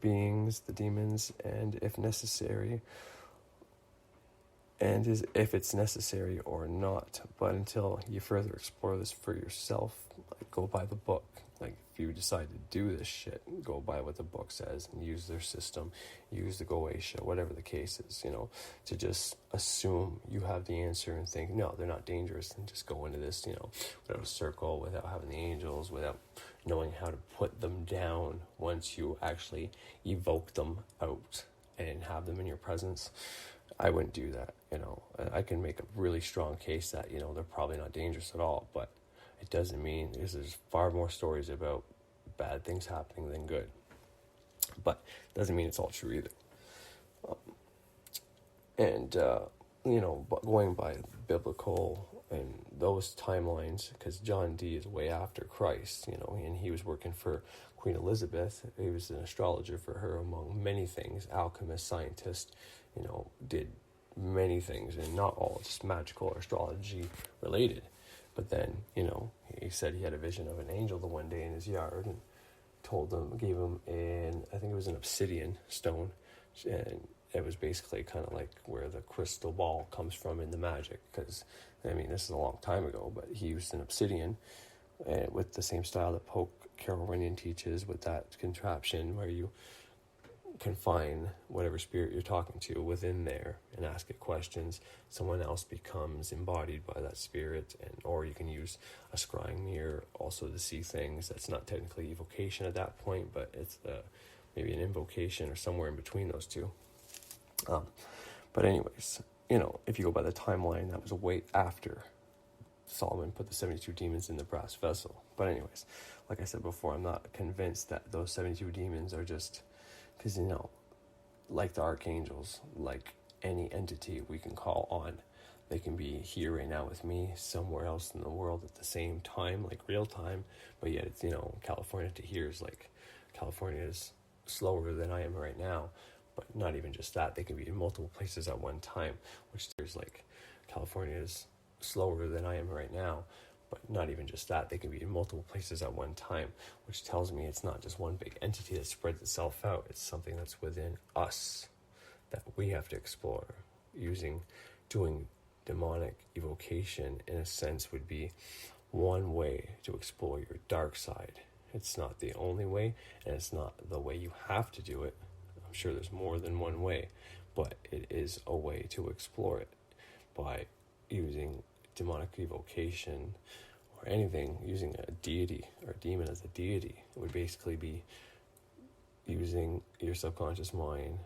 beings, the demons, and if necessary, if it's necessary or not. But until you further explore this for yourself, go by the book. Like, if you decide to do this shit, go by what the book says and use their system, use the Goetia, whatever the case is, to just assume you have the answer and think, no, they're not dangerous, and just go into this, without a circle, without having the angels, without knowing how to put them down once you actually evoke them out and have them in your presence. I wouldn't do that, I can make a really strong case that, they're probably not dangerous at all, but it doesn't mean, because there's far more stories about bad things happening than good. But it doesn't mean it's all true either. But going by biblical and those timelines, because John D. is way after Christ, and he was working for Queen Elizabeth. He was an astrologer for her, among many things, alchemist, scientist, did many things, and not all just magical or astrology related. But then, he said he had a vision of an angel the one day in his yard, and gave him I think it was an obsidian stone, and it was basically kind of like where the crystal ball comes from in the magic, because, this is a long time ago, but he used an obsidian with the same style that Pope Carol Rennan teaches, with that contraption where you confine whatever spirit you're talking to within there and ask it questions. Someone else becomes embodied by that spirit, or you can use a scrying mirror also to see things. That's not technically evocation at that point, but it's maybe an invocation or somewhere in between those two. But anyways, if you go by the timeline, that was way after Solomon put the 72 demons in the brass vessel. But anyways, like I said before, I'm not convinced that those 72 demons are just, because, like the archangels, like any entity we can call on, they can be here right now with me, somewhere else in the world at the same time, like real time, but yet it's, California to here is like, California is slower than I am right now, but not even just that, they can be in multiple places at one time, which there's like, California is slower than I am right now, but not even just that, they can be in multiple places at one time, which tells me it's not just one big entity that spreads itself out. It's something that's within us that we have to explore. Doing demonic evocation, in a sense, would be one way to explore your dark side. It's not the only way, and it's not the way you have to do it. I'm sure there's more than one way, but it is a way to explore it by using demonic evocation or anything using a deity or a demon as a deity. It would basically be using your subconscious mind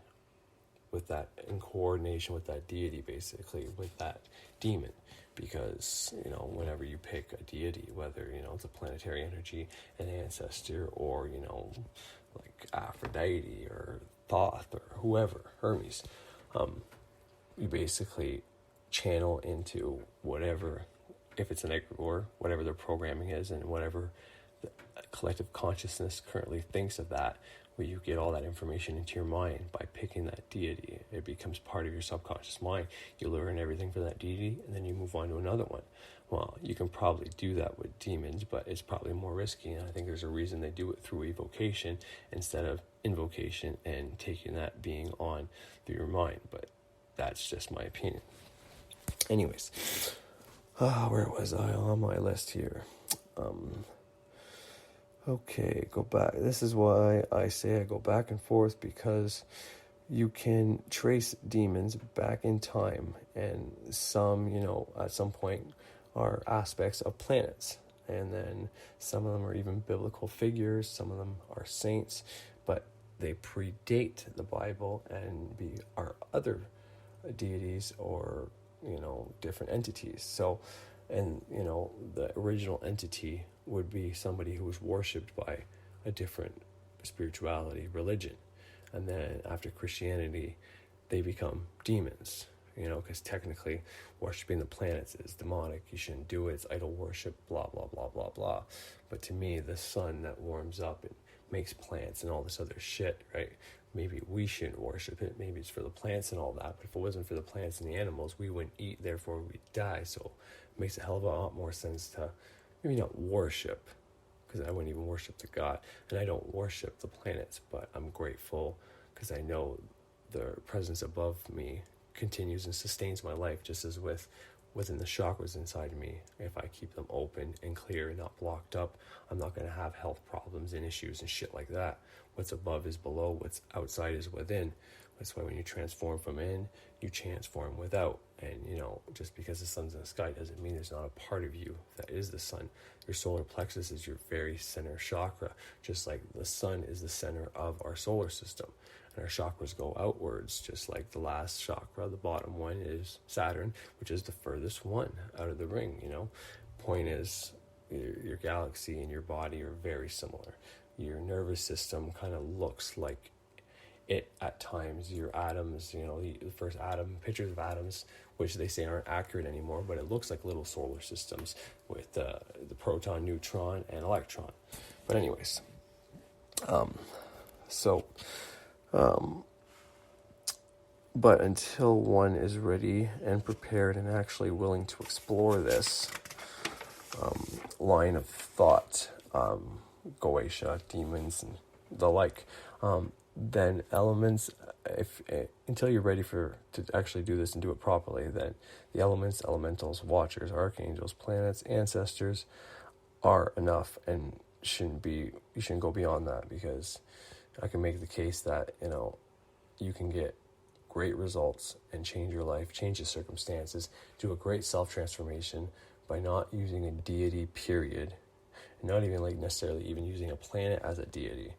with that, in coordination with that deity, basically, with that demon. Because, whenever you pick a deity, whether, it's a planetary energy, an ancestor, or, like Aphrodite or Thoth or whoever, Hermes, you basically channel into whatever, if it's an egregore, whatever their programming is, and whatever the collective consciousness currently thinks of that, where you get all that information into your mind by picking that deity. It becomes part of your subconscious mind. You learn everything from that deity, and then you move on to another one. Well, you can probably do that with demons, but it's probably more risky, and I think there's a reason they do it through evocation instead of invocation and taking that being on through your mind. But that's just my opinion. Anyways, where was I on my list here? Okay, go back. This is why I say I go back and forth, because you can trace demons back in time, and some, at some point are aspects of planets, and then some of them are even biblical figures, some of them are saints, but they predate the Bible and are other deities or, different entities. So, and, the original entity would be somebody who was worshipped by a different spirituality, religion. And then after Christianity, they become demons, because technically worshiping the planets is demonic. You shouldn't do it. It's idol worship, blah, blah, blah, blah, blah. But to me, the sun that warms up and makes plants and all this other shit, right? Maybe we shouldn't worship it. Maybe it's for the plants and all that. But if it wasn't for the plants and the animals, we wouldn't eat, therefore we'd die. So it makes a hell of a lot more sense to maybe not worship, because I wouldn't even worship the God, and I don't worship the planets, but I'm grateful because I know the presence above me continues and sustains my life, just as within the chakras inside me. If I keep them open and clear and not blocked up, I'm not going to have health problems and issues and shit like that. What's above is below, what's outside is within. That's why when you transform from in, you transform without. And, just because the sun's in the sky doesn't mean there's not a part of you that is the sun. Your solar plexus is your very center chakra, just like the sun is the center of our solar system. And our chakras go outwards, just like the last chakra, the bottom one, is Saturn, which is the furthest one out of the ring, Point is, your galaxy and your body are very similar. Your nervous system kind of looks like it at times. Your atoms, the first atom, pictures of atoms, which they say aren't accurate anymore, but it looks like little solar systems with the proton, neutron, and electron. But anyways, but until one is ready and prepared and actually willing to explore this line of thought, Goetia, demons, and the like, then elements, until you're ready to actually do this and do it properly, then the elements, elementals, watchers, archangels, planets, ancestors are enough, and you shouldn't go beyond that, because I can make the case that, you can get great results and change your life, change your circumstances, do a great self-transformation by not using a deity, period, and not even necessarily even using a planet as a deity,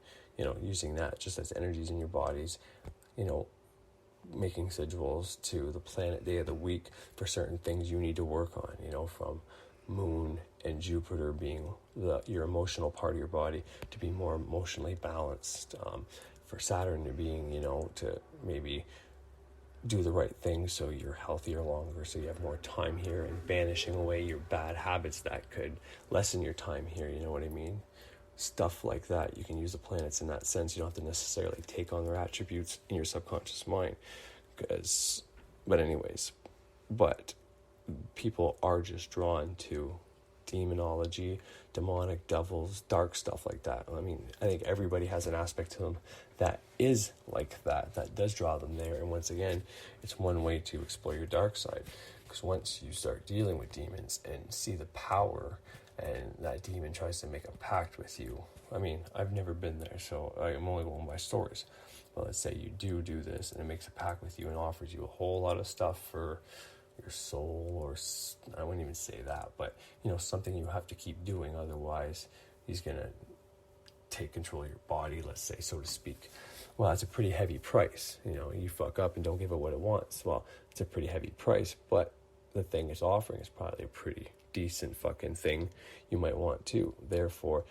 using that just as energies in your bodies, making sigils to the planet day of the week for certain things you need to work on, from Moon and Jupiter being your emotional part of your body to be more emotionally balanced, for Saturn to being, to maybe do the right thing so you're healthier longer, so you have more time here, and banishing away your bad habits that could lessen your time here, you know what I mean? Stuff like that. You can use the planets in that sense. You don't have to necessarily take on their attributes in your subconscious mind. But people are just drawn to demonology, demonic, devils, dark stuff like that. I mean, I think everybody has an aspect to them that is like that does draw them there. And once again, it's one way to explore your dark side, because once you start dealing with demons and see the power, and that demon tries to make a pact with you. I mean, I've never been there, so I'm only going by stories. But let's say you do this, and it makes a pact with you and offers you a whole lot of stuff for, your soul, or I wouldn't even say that, but, something you have to keep doing, otherwise he's going to take control of your body, let's say, so to speak. Well, that's a pretty heavy price. You fuck up and don't give it what it wants. Well, it's a pretty heavy price, but the thing it's offering is probably a pretty decent fucking thing you might want too. Therefore,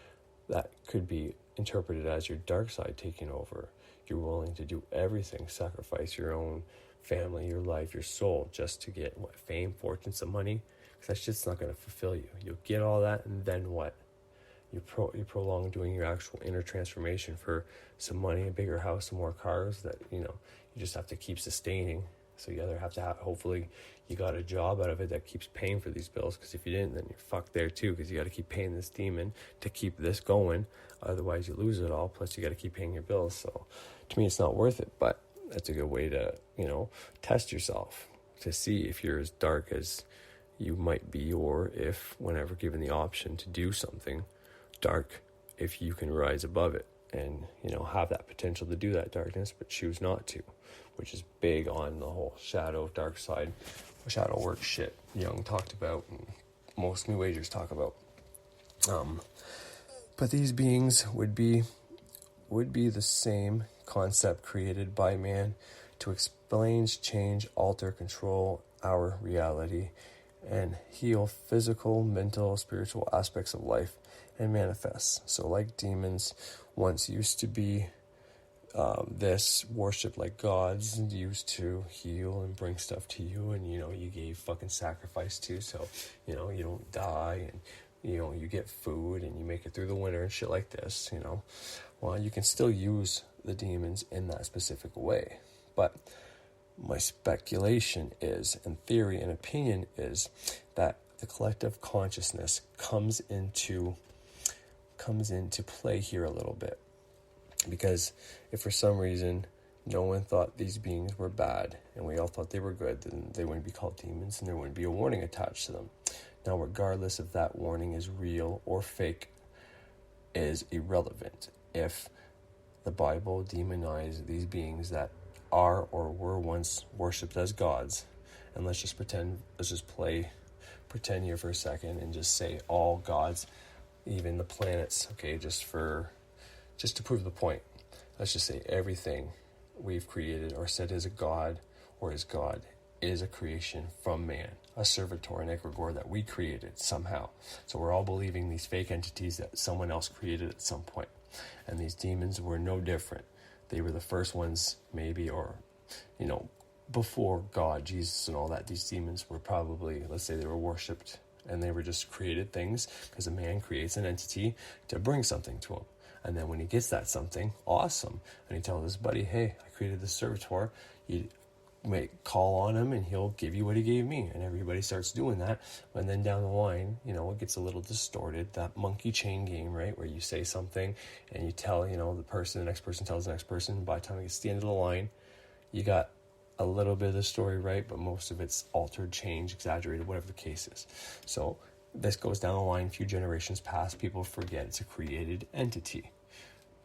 that could be interpreted as your dark side taking over. You're willing to do everything, sacrifice your own family, your life, your soul, just to get fame, fortune, some money. Because that shit's not going to fulfill you. You'll get all that, and then what? You prolong doing your actual inner transformation for some money, a bigger house, some more cars that, you just have to keep sustaining. So you either have to hopefully you got a job out of it that keeps paying for these bills, because if you didn't, then you're fucked there too, because you got to keep paying this demon to keep this going. Otherwise you lose it all, plus you got to keep paying your bills. So to me, it's not worth it, but that's a good way to, test yourself to see if you're as dark as you might be, or if, whenever given the option to do something dark, if you can rise above it and, have that potential to do that darkness, but choose not to, which is big on the whole shadow, dark side, shadow work shit Jung talked about, and most New Agers talk about. But these beings would be the same concept created by man to explain, change, alter, control our reality, and heal physical, mental, spiritual aspects of life, and manifest. So like demons once used to be this worship like gods, used to heal and bring stuff to you, and you gave fucking sacrifice to, so you don't die, and you get food and you make it through the winter and shit like this. Well, you can still use the demons in that specific way, but my speculation is, and theory and opinion is, that the collective consciousness comes into play here a little bit. Because if for some reason no one thought these beings were bad and we all thought they were good, then they wouldn't be called demons and there wouldn't be a warning attached to them. Now, regardless if that warning is real or fake, is irrelevant. If the Bible demonized these beings that are or were once worshipped as gods, and let's just pretend here for a second and just say all gods, even the planets, okay, just to prove the point, let's just say everything we've created or said is a god or is God is a creation from man, a servitor, an egregore that we created somehow. So we're all believing these fake entities that someone else created at some point. And these demons were no different. They were the first ones, maybe, or, before God, Jesus and all that. These demons were probably, let's say they were worshipped, and they were just created things because a man creates an entity to bring something to him. And then when he gets that something, awesome, and he tells his buddy, hey, I created this servitor, you may call on him and he'll give you what he gave me. And everybody starts doing that. And then down the line, it gets a little distorted, that monkey chain game, right? Where you say something and you tell, the next person tells the next person. And by the time it gets to the end of the line, you got a little bit of the story right, but most of it's altered, changed, exaggerated, whatever the case is. So this goes down the line, a few generations pass, people forget it's a created entity.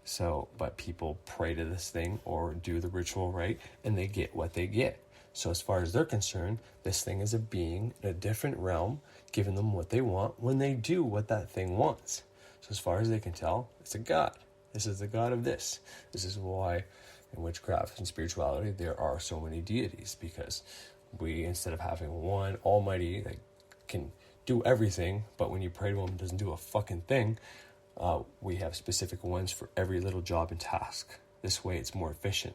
So, but people pray to this thing or do the ritual right, and they get what they get. So as far as they're concerned, this thing is a being in a different realm, giving them what they want when they do what that thing wants. So as far as they can tell, it's a god. This is the god of this. This is why in witchcraft and spirituality there are so many deities, because we, instead of having one almighty that can do everything, but when you pray to him doesn't do a fucking thing, we have specific ones for every little job and task. This way it's more efficient.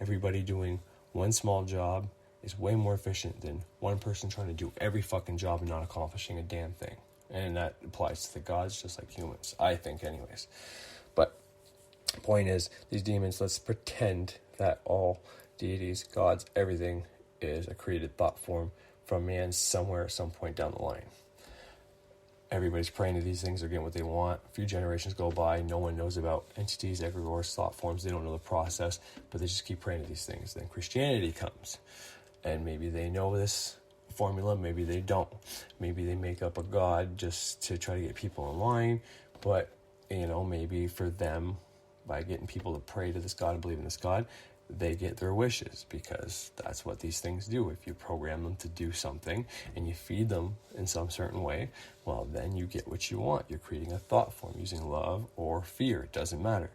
Everybody doing one small job is way more efficient than one person trying to do every fucking job and not accomplishing a damn thing. And that applies to the gods just like humans, I think anyways. But the point is, these demons, let's pretend that all deities, gods, everything is a created thought form from man somewhere at some point down the line. Everybody's praying to these things, they're getting what they want. A few generations go by, no one knows about entities, egregores, thought forms, they don't know the process, but they just keep praying to these things. Then Christianity comes, and maybe they know this formula, maybe they don't. Maybe they make up a god just to try to get people in line, but, maybe for them, by getting people to pray to this god and believe in this god, they get their wishes, because that's what these things do. If you program them to do something and you feed them in some certain way, well, then you get what you want. You're creating a thought form using love or fear. It doesn't matter.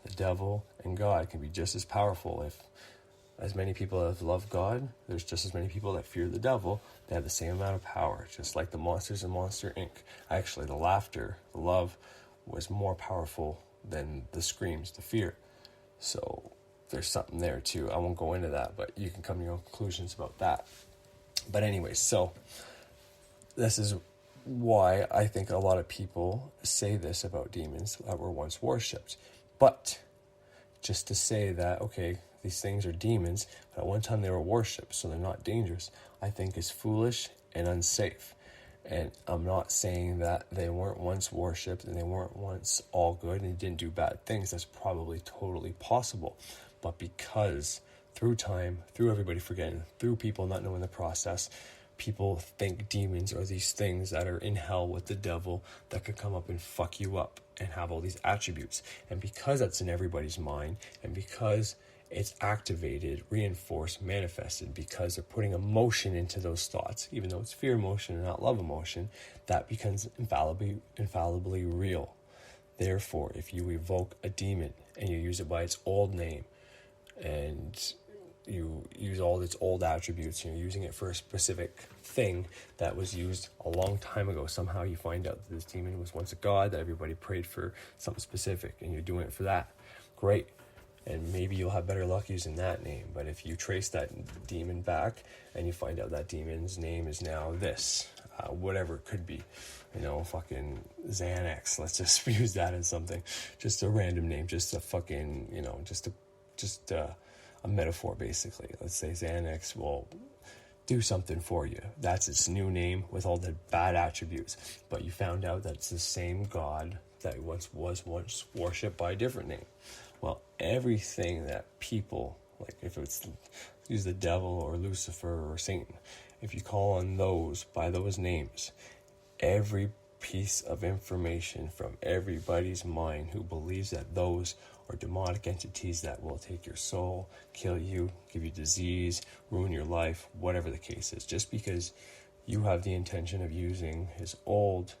The devil and God can be just as powerful. If as many people have loved God, there's just as many people that fear the devil. They have the same amount of power, just like the monsters in Monster Inc. Actually, the laughter, the love was more powerful than the screams, the fear. So there's something there too. I won't go into that, but you can come to your own conclusions about that. But anyways, so this is why I think a lot of people say this about demons that were once worshipped. But just to say that, okay, these things are demons, but at one time they were worshipped, so they're not dangerous, I think is foolish and unsafe. And I'm not saying that they weren't once worshipped and they weren't once all good and didn't do bad things. That's probably totally possible. But because through time, through everybody forgetting, through people not knowing the process, people think demons are these things that are in hell with the devil that could come up and fuck you up and have all these attributes. And because that's in everybody's mind, and because it's activated, reinforced, manifested, because they're putting emotion into those thoughts, even though it's fear emotion and not love emotion, that becomes infallibly real. Therefore, if you evoke a demon and you use it by its old name, and you use all its old attributes, and you're using it for a specific thing that was used a long time ago, somehow you find out that this demon was once a god, that everybody prayed for something specific, and you're doing it for that, great. And maybe you'll have better luck using that name. But if you trace that demon back and you find out that demon's name is now this, whatever it could be, fucking Xanax, let's just use that as something, just a random name, just a fucking, just a metaphor basically. Let's say Xanax will do something for you. That's its new name with all the bad attributes. But you found out that it's the same god that was once worshipped by a different name. Well, everything that people, like if it's use the devil or Lucifer or Satan, if you call on those by those names, every piece of information from everybody's mind who believes that those are demonic entities that will take your soul, kill you, give you disease, ruin your life, whatever the case is, just because you have the intention of using his old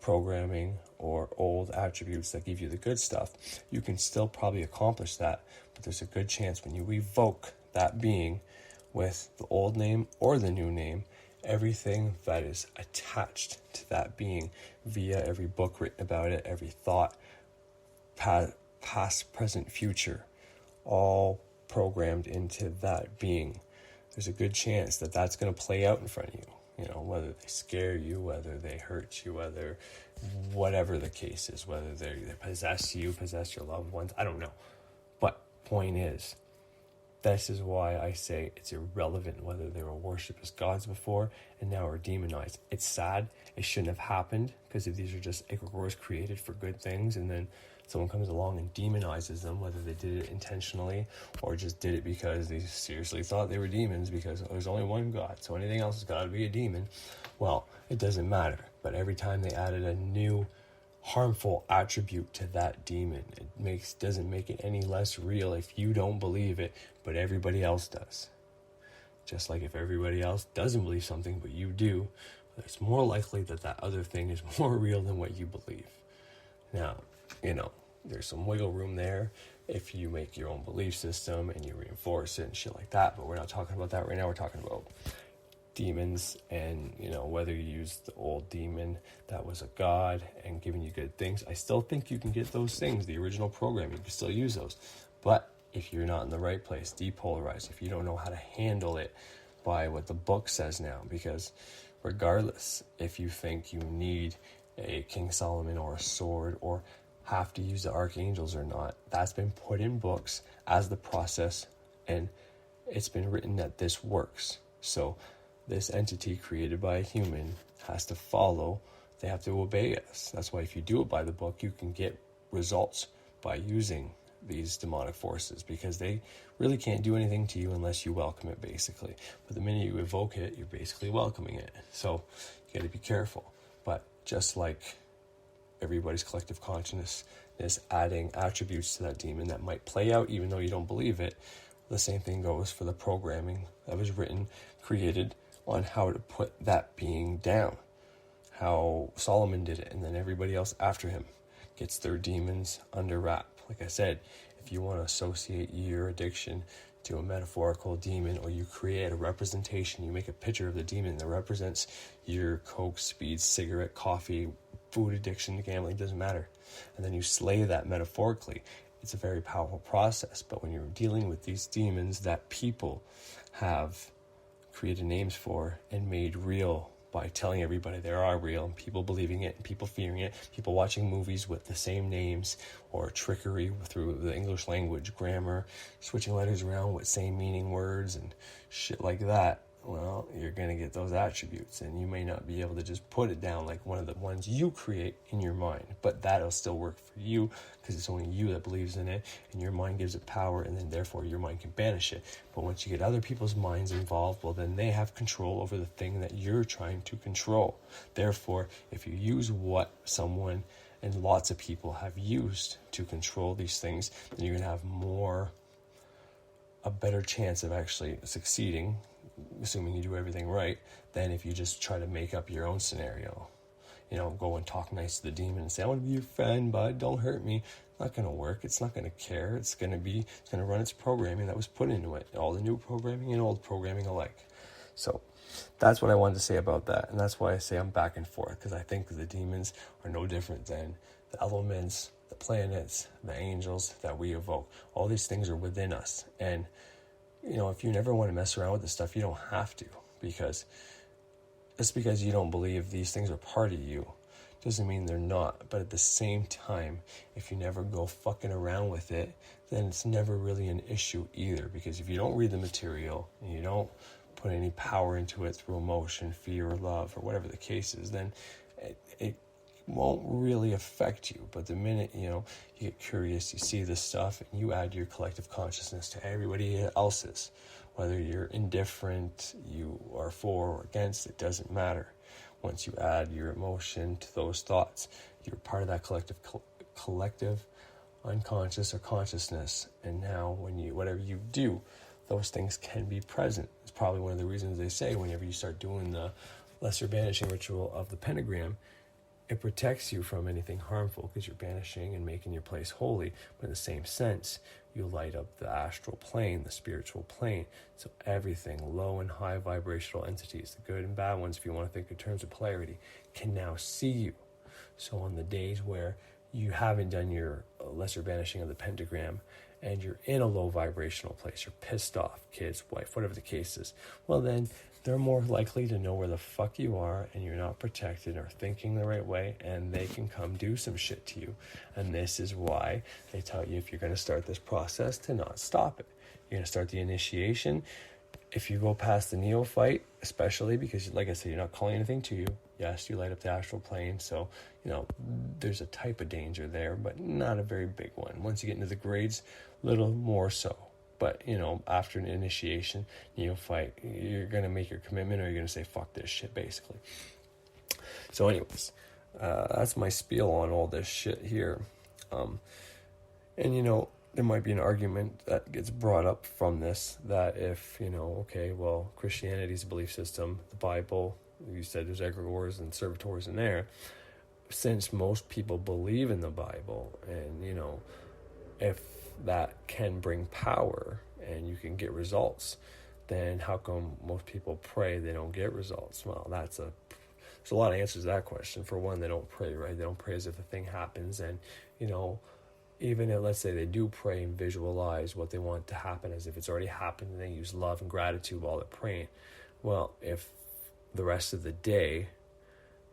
programming or old attributes that give you the good stuff, you can still probably accomplish that. But there's a good chance when you evoke that being with the old name or the new name, everything that is attached to that being via every book written about it, every thought, past, present, future, all programmed into that being, there's a good chance that that's going to play out in front of you. Whether they scare you, whether they hurt you, whatever the case is, whether they possess you, possess your loved ones, I don't know. But point is, this is why I say it's irrelevant whether they were worshipped as gods before and now are demonized. It's sad. It shouldn't have happened, because if these are just egregores created for good things and then someone comes along and demonizes them, whether they did it intentionally or just did it because they seriously thought they were demons because there's only one god, so anything else has got to be a demon, well, it doesn't matter. But every time they added a new harmful attribute to that demon, it doesn't make it any less real if you don't believe it, but everybody else does. Just like if everybody else doesn't believe something but you do, it's more likely that that other thing is more real than what you believe. Now, there's some wiggle room there if you make your own belief system and you reinforce it and shit like that, but we're not talking about that right now. We're talking about demons and, whether you use the old demon that was a god and giving you good things. I still think you can get those things, the original program, you can still use those. But if you're not in the right place, depolarized, if you don't know how to handle it by what the book says now, because regardless if you think you need a King Solomon or a sword or have to use the archangels or not, that's been put in books as the process, and it's been written that this works. So this entity created by a human has to follow, they have to obey us. That's why if you do it by the book, you can get results by using these demonic forces, because they really can't do anything to you unless you welcome it, basically. But the minute you evoke it, you're basically welcoming it. So you got to be careful. But just like everybody's collective consciousness is adding attributes to that demon that might play out even though you don't believe it, the same thing goes for the programming that was written, created on how to put that being down. How Solomon did it, and then everybody else after him gets their demons under wrap. Like I said, if you want to associate your addiction to a metaphorical demon, or you create a representation, you make a picture of the demon that represents your coke, speed, cigarette, coffee, food addiction, gambling, doesn't matter, and then you slay that metaphorically, it's a very powerful process. But when you're dealing with these demons that people have created names for and made real by telling everybody they are real, and people believing it, and people fearing it, people watching movies with the same names, or trickery through the English language, grammar, switching letters around with same meaning words and shit like that, well, you're going to get those attributes, and you may not be able to just put it down like one of the ones you create in your mind, but that'll still work for you, because it's only you that believes in it, and your mind gives it power, and then therefore your mind can banish it. But once you get other people's minds involved, well, then they have control over the thing that you're trying to control. Therefore, if you use what someone and lots of people have used to control these things, then you're going to have a better chance of actually succeeding, assuming you do everything right, than if you just try to make up your own scenario. Go and talk nice to the demon and say, I want to be your friend, bud, don't hurt me. It's not going to work. It's not going to care. It's going to run its programming that was put into it. All the new programming and old programming alike. So that's what I wanted to say about that. And that's why I say I'm back and forth, because I think the demons are no different than the elements, the planets, the angels that we evoke. All these things are within us. And if you never want to mess around with this stuff, you don't have to, because just because you don't believe these things are part of you doesn't mean they're not. But at the same time, if you never go fucking around with it, then it's never really an issue either, because if you don't read the material and you don't put any power into it through emotion, fear, or love, or whatever the case is, then it won't really affect you. But the minute you get curious, you see this stuff, and you add your collective consciousness to everybody else's, whether you're indifferent, you are for or against, it doesn't matter. Once you add your emotion to those thoughts, you're part of that collective unconscious or consciousness. And now whatever you do, those things can be present. It's probably one of the reasons they say whenever you start doing the lesser banishing ritual of the pentagram, it protects you from anything harmful, because you're banishing and making your place holy. But in the same sense, you light up the astral plane, the spiritual plane. So everything, low and high vibrational entities, the good and bad ones, if you want to think in terms of polarity, can now see you. So on the days where you haven't done your lesser banishing of the pentagram, and you're in a low vibrational place, you're pissed off, kids, wife, whatever the case is, well then, they're more likely to know where the fuck you are, and you're not protected or thinking the right way, and they can come do some shit to you. And this is why they tell you, if you're going to start this process, to not stop it. You're going to start the initiation. If you go past the neophyte, especially because, like I said, you're not calling anything to you. Yes, you light up the astral plane, so, there's a type of danger there, but not a very big one. Once you get into the grades, little more so. But, after an initiation, neophyte, you're going to make your commitment, or you're going to say, fuck this shit, basically. So anyways, that's my spiel on all this shit here. And, there might be an argument that gets brought up from this, that if, Christianity's a belief system, the Bible, you said there's egregores and servitors in there, since most people believe in the Bible, and, if that can bring power and you can get results, then how come most people pray, they don't get results? Well, there's a lot of answers to that question. For one, they don't pray, right? They don't pray as if the thing happens. And, even if, let's say, they do pray and visualize what they want to happen as if it's already happened, and they use love and gratitude while they're praying. Well, if the rest of the day,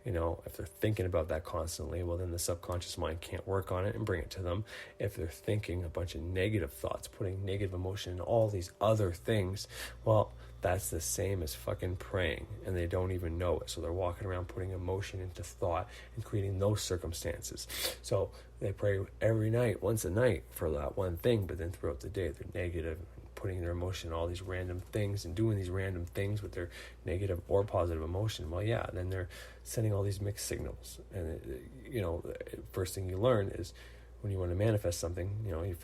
if they're thinking about that constantly, well, then the subconscious mind can't work on it and bring it to them. If they're thinking a bunch of negative thoughts, putting negative emotion in all these other things, well, that's the same as fucking praying, and they don't even know it. So they're walking around putting emotion into thought and creating those circumstances. So they pray every night, once a night, for that one thing, but then throughout the day they're negative, putting their emotion in all these random things and doing these random things with their negative or positive emotion. Well, yeah, then they're sending all these mixed signals. And, first thing you learn is when you want to manifest something, you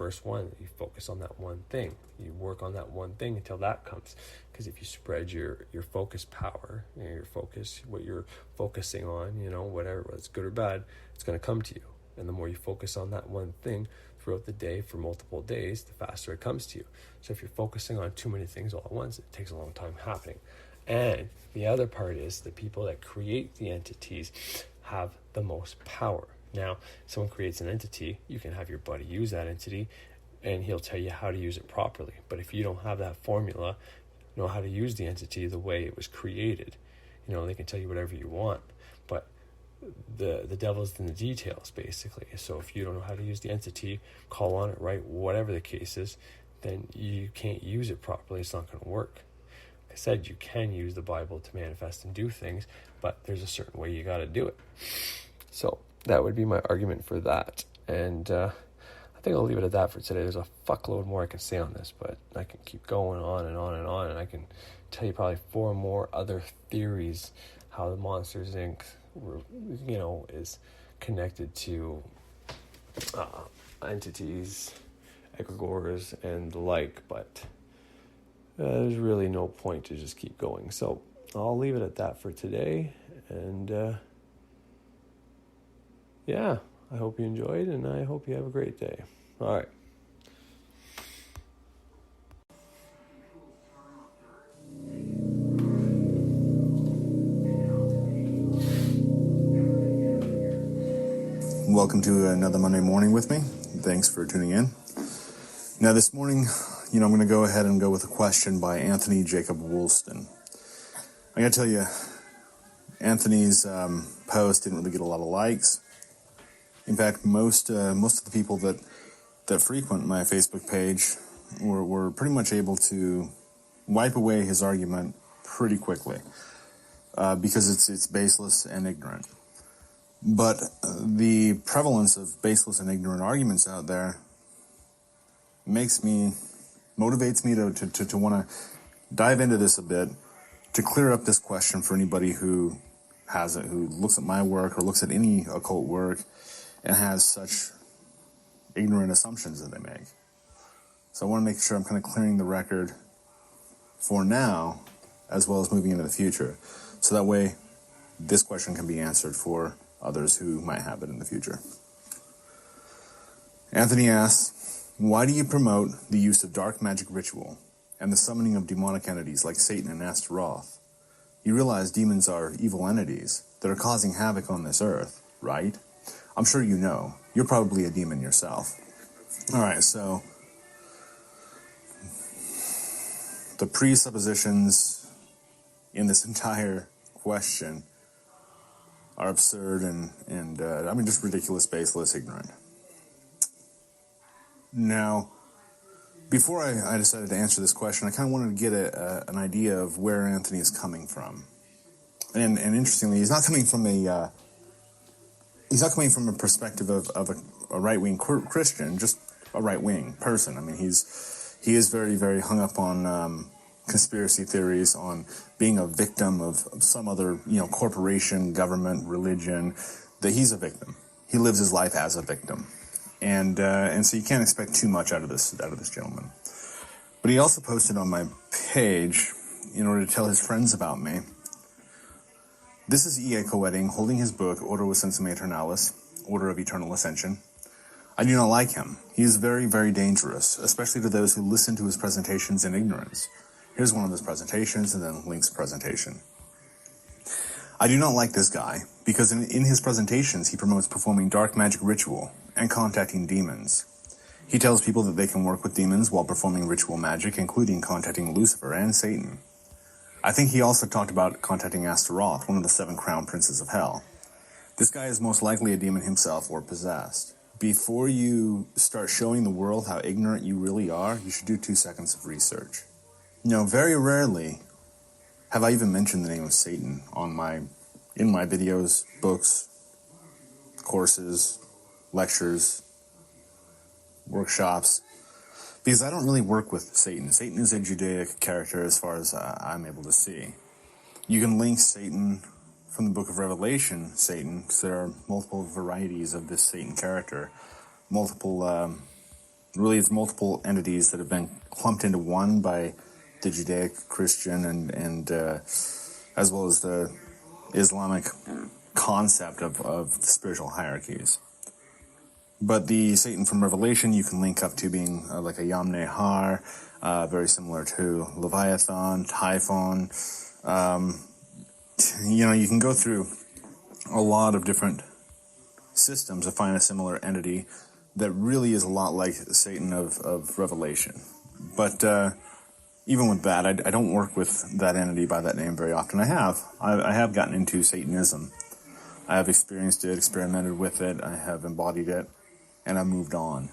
focus on that one thing. You work on that one thing until that comes. Because if you spread your focus power, your focus, what you're focusing on, whatever, whether it's good or bad, it's going to come to you. And the more you focus on that one thing throughout the day for multiple days, the faster it comes to you. So if you're focusing on too many things all at once, it takes a long time happening. And the other part is the people that create the entities have the most power. Now, someone creates an entity, you can have your buddy use that entity, and he'll tell you how to use it properly. But if you don't have that formula, know how to use the entity the way it was created, they can tell you whatever you want. But the devil's in the details, basically. So if you don't know how to use the entity, call on it right, whatever the case is, then you can't use it properly. It's not going to work. Like I said, you can use the Bible to manifest and do things, but there's a certain way you got to do it. So that would be my argument for that. And I think I'll leave it at that for today. There's a fuckload more I can say on this, but I can keep going on and on and on, and I can tell you probably 4 more other theories how the Monsters Inc. is connected to entities, egregores, and the like, but there's really no point to just keep going. So I'll leave it at that for today, and yeah, I hope you enjoyed, and I hope you have a great day. All right. Welcome to another Monday morning with me. Thanks for tuning in. Now this morning, I'm going to go ahead and go with a question by Anthony Jacob Woolston. I got to tell you, Anthony's post didn't really get a lot of likes. In fact, most of the people that frequent my Facebook page were pretty much able to wipe away his argument pretty quickly because it's baseless and ignorant. But the prevalence of baseless and ignorant arguments out there motivates me to want to dive into this a bit, to clear up this question for anybody who looks at my work or looks at any occult work and has such ignorant assumptions that they make. So I want to make sure I'm kind of clearing the record for now, as well as moving into the future. So that way, this question can be answered for others who might have it in the future. Anthony asks, why do you promote the use of dark magic ritual and the summoning of demonic entities like Satan and Astaroth? You realize demons are evil entities that are causing havoc on this earth, right? I'm sure you know. You're probably a demon yourself. All right, so the presuppositions in this entire question are absurd and just ridiculous, baseless, ignorant. Now, before I decided to answer this question, I kind of wanted to get an idea of where Anthony is coming from. And interestingly, he's not coming from a perspective of a right-wing Christian, just a right-wing person. I mean, he is very, very hung up on conspiracy theories, on being a victim of some other, corporation, government, religion, that he's a victim. He lives his life as a victim. And so you can't expect too much out of this gentleman. But he also posted on my page, in order to tell his friends about me, this is E.A. Coetting holding his book, Ordo Ascensum Aeternalis, Order of Eternal Ascension. I do not like him. He is very, very dangerous, especially to those who listen to his presentations in ignorance. Here's one of his presentations, and then Link's presentation. I do not like this guy, because in his presentations he promotes performing dark magic ritual and contacting demons. He tells people that they can work with demons while performing ritual magic, including contacting Lucifer and Satan. I think he also talked about contacting Astaroth, one of the 7 crown princes of hell. This guy is most likely a demon himself or possessed. Before you start showing the world how ignorant you really are, you should do 2 seconds of research. Very rarely have I even mentioned the name of Satan in my videos, books, courses, lectures, workshops, because I don't really work with Satan. Satan is a Judaic character as far as I'm able to see. You can link Satan from the book of Revelation, Satan, because there are multiple varieties of this Satan character. multiple, really it's multiple entities that have been clumped into one by the Judaic, Christian, and as well as the Islamic concept of the spiritual hierarchies. But the Satan from Revelation you can link up to being like a Yam-Nehar, very similar to Leviathan, Typhon. You can go through a lot of different systems to find a similar entity that really is a lot like Satan of Revelation. But even with that, I don't work with that entity by that name very often. I have gotten into Satanism. I have experienced it, experimented with it, I have embodied it, and I moved on.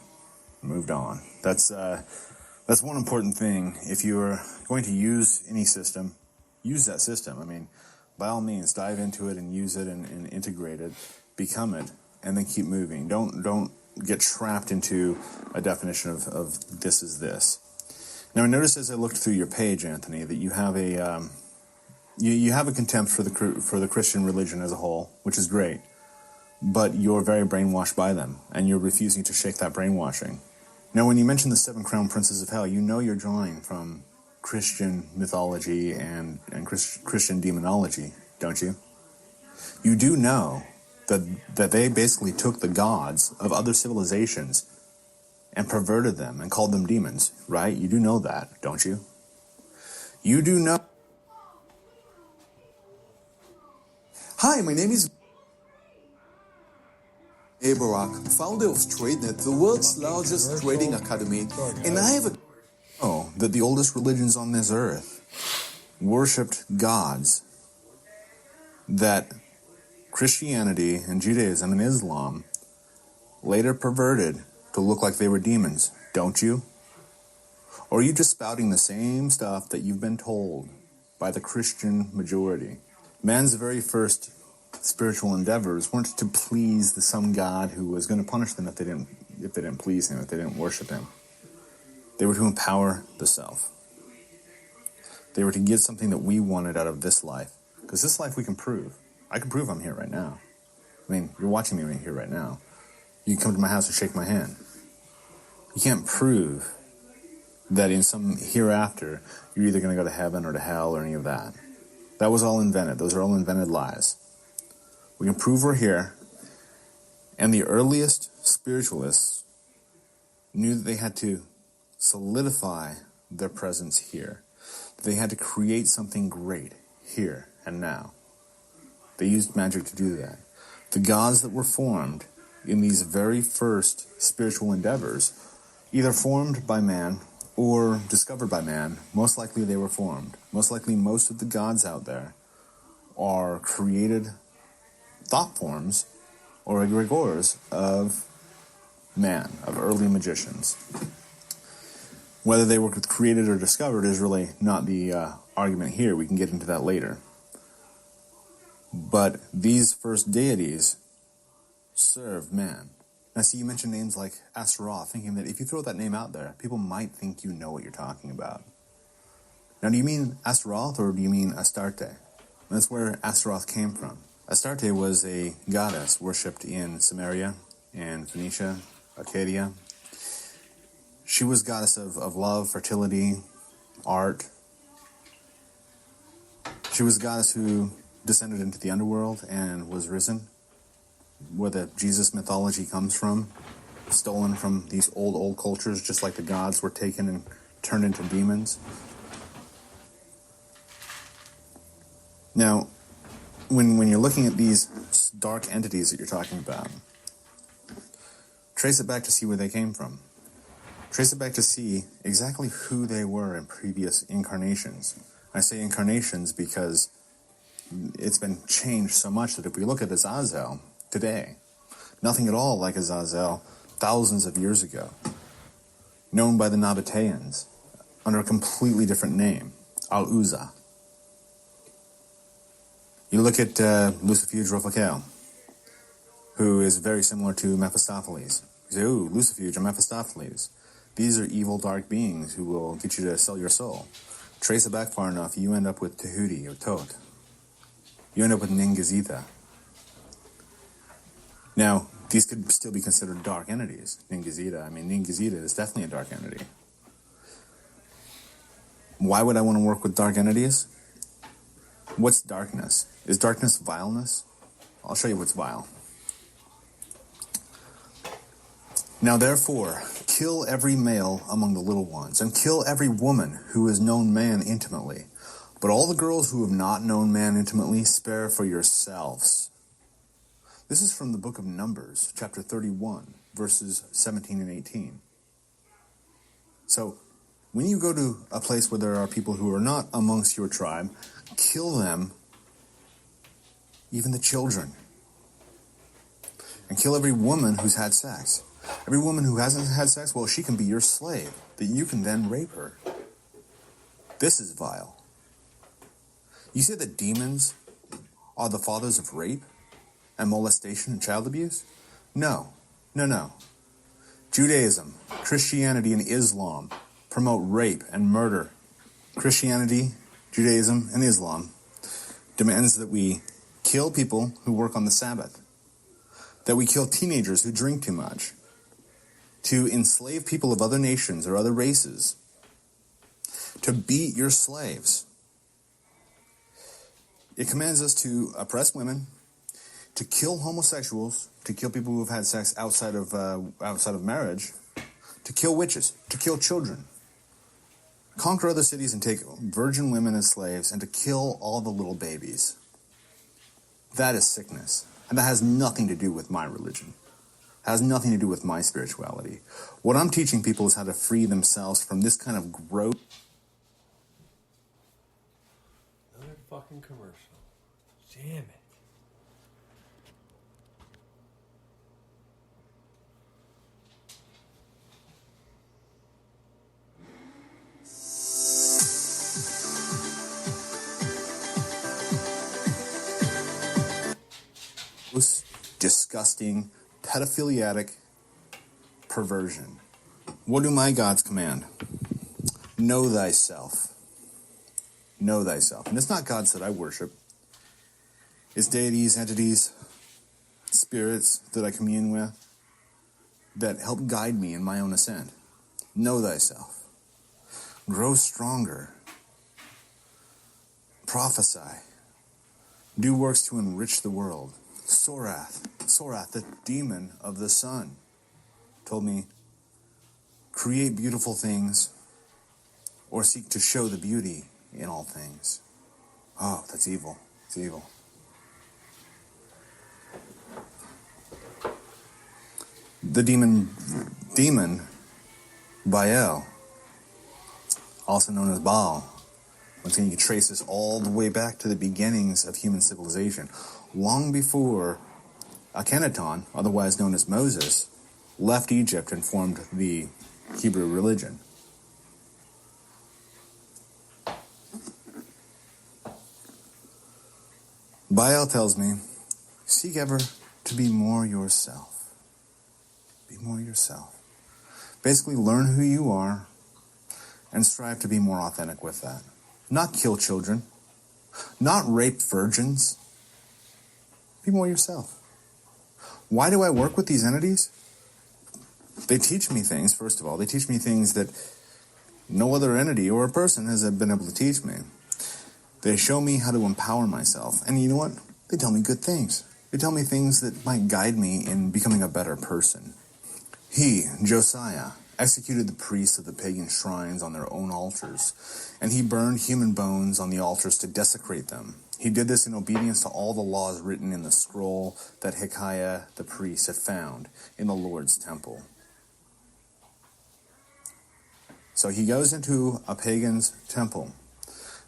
That's one important thing. If you're going to use any system, use that system. I mean, by all means, dive into it and use it and integrate it, become it, and then keep moving. Don't get trapped into a definition of this is this. Now, I noticed as I looked through your page, Anthony, that you have a you have a contempt for the Christian religion as a whole, which is great. But you're very brainwashed by them, and you're refusing to shake that brainwashing. Now, when you mention the 7 crown princes of hell, you know you're drawing from Christian mythology and Christian demonology, don't you? You do know that they basically took the gods of other civilizations and perverted them and called them demons, right? You do know that, don't you? You do know. Hi, my name is Barak, founder of TradeNet, the world's largest trading academy, and I have that the oldest religions on this earth worshipped gods that Christianity and Judaism and Islam later perverted to look like they were demons, don't you? Or are you just spouting the same stuff that you've been told by the Christian majority? Man's very first spiritual endeavors weren't to please some god who was going to punish them if they didn't please him, if they didn't worship him. They were to empower the self. They were to get something that we wanted out of this life. Because this life we can prove. I can prove I'm here right now. I mean, you're watching me right here right now. You can come to my house and shake my hand. You can't prove that in some hereafter you're either going to go to heaven or to hell or any of that. That was all invented. Those are all invented lies. We can prove we're here, and the earliest spiritualists knew that they had to solidify their presence here. They had to create something great here and now. They used magic to do that. The gods that were formed in these very first spiritual endeavors, either formed by man or discovered by man, most likely they were formed. Most likely most of the gods out there are created thought forms or egregores of man, of early magicians. Whether they were created or discovered is really not the argument here. We can get into that later. But these first deities served man. Now, see, you mentioned names like Astaroth, thinking that if you throw that name out there, people might think you know what you're talking about. Now, do you mean Astaroth or do you mean Astarte? That's where Astaroth came from. Astarte was a goddess worshipped in Samaria and Phoenicia, Arcadia. She was goddess of love, fertility, art. She was a goddess who descended into the underworld and was risen, where the Jesus mythology comes from, stolen from these old cultures, just like the gods were taken and turned into demons. Now, when you're looking at these dark entities that you're talking about, trace it back to see where they came from. Trace it back to see exactly who they were in previous incarnations. I say incarnations because it's been changed so much that if we look at Azazel today, nothing at all like Azazel thousands of years ago, known by the Nabateans under a completely different name, Al-Uzza. You look at Lucifuge Rofakel, who is very similar to Mephistopheles. You say, ooh, Lucifuge and Mephistopheles. These are evil, dark beings who will get you to sell your soul. Trace it back far enough, you end up with Tahuti or Tot. You end up with Ningizitha. Now, these could still be considered dark entities. Ningizida, Ningizida is definitely a dark entity. Why would I want to work with dark entities? What's darkness? Is darkness vileness? I'll show you what's vile. Now therefore, kill every male among the little ones, and kill every woman who has known man intimately. But all the girls who have not known man intimately, spare for yourselves. This is from the book of Numbers, chapter 31, verses 17 and 18. So, when you go to a place where there are people who are not amongst your tribe, kill them, even the children. And kill every woman who's had sex. Every woman who hasn't had sex, well, she can be your slave, that you can then rape her. This is vile. You say that demons are the fathers of rape and molestation and child abuse? No. Judaism, Christianity, and Islam promote rape and murder. Christianity, Judaism, and Islam demands that we kill people who work on the Sabbath, that we kill teenagers who drink too much, to enslave people of other nations or other races, to beat your slaves. It commands us to oppress women, to kill homosexuals, to kill people who have had sex outside of marriage, to kill witches, to kill children, conquer other cities and take virgin women as slaves, and to kill all the little babies. That is sickness. And that has nothing to do with my religion. It has nothing to do with my spirituality. What I'm teaching people is how to free themselves from this kind of growth. Another fucking commercial. Damn it. Disgusting, pedophiliatic perversion. What do my gods command? Know thyself. Know thyself. And it's not gods that I worship. It's deities, entities, spirits that I commune with that help guide me in my own ascent. Know thyself. Grow stronger. Prophesy. Do works to enrich the world. Sorath, the demon of the sun, told me, create beautiful things or seek to show the beauty in all things. Oh, that's evil. It's evil. The demon Baal, also known as Baal. Once again, you can trace this all the way back to the beginnings of human civilization. Long before Akhenaton, otherwise known as Moses, left Egypt and formed the Hebrew religion. Baal tells me, seek ever to be more yourself. Be more yourself. Basically, learn who you are and strive to be more authentic with that. Not kill children. Not rape virgins. Be more yourself. Why do I work with these entities? They teach me things, first of all. They teach me things that no other entity or a person has been able to teach me. They show me how to empower myself. And you know what? They tell me good things. They tell me things that might guide me in becoming a better person. He, Josiah, executed the priests of the pagan shrines on their own altars, and he burned human bones on the altars to desecrate them. He did this in obedience to all the laws written in the scroll that Hilkiah the priest had found in the Lord's temple. So he goes into a pagan's temple,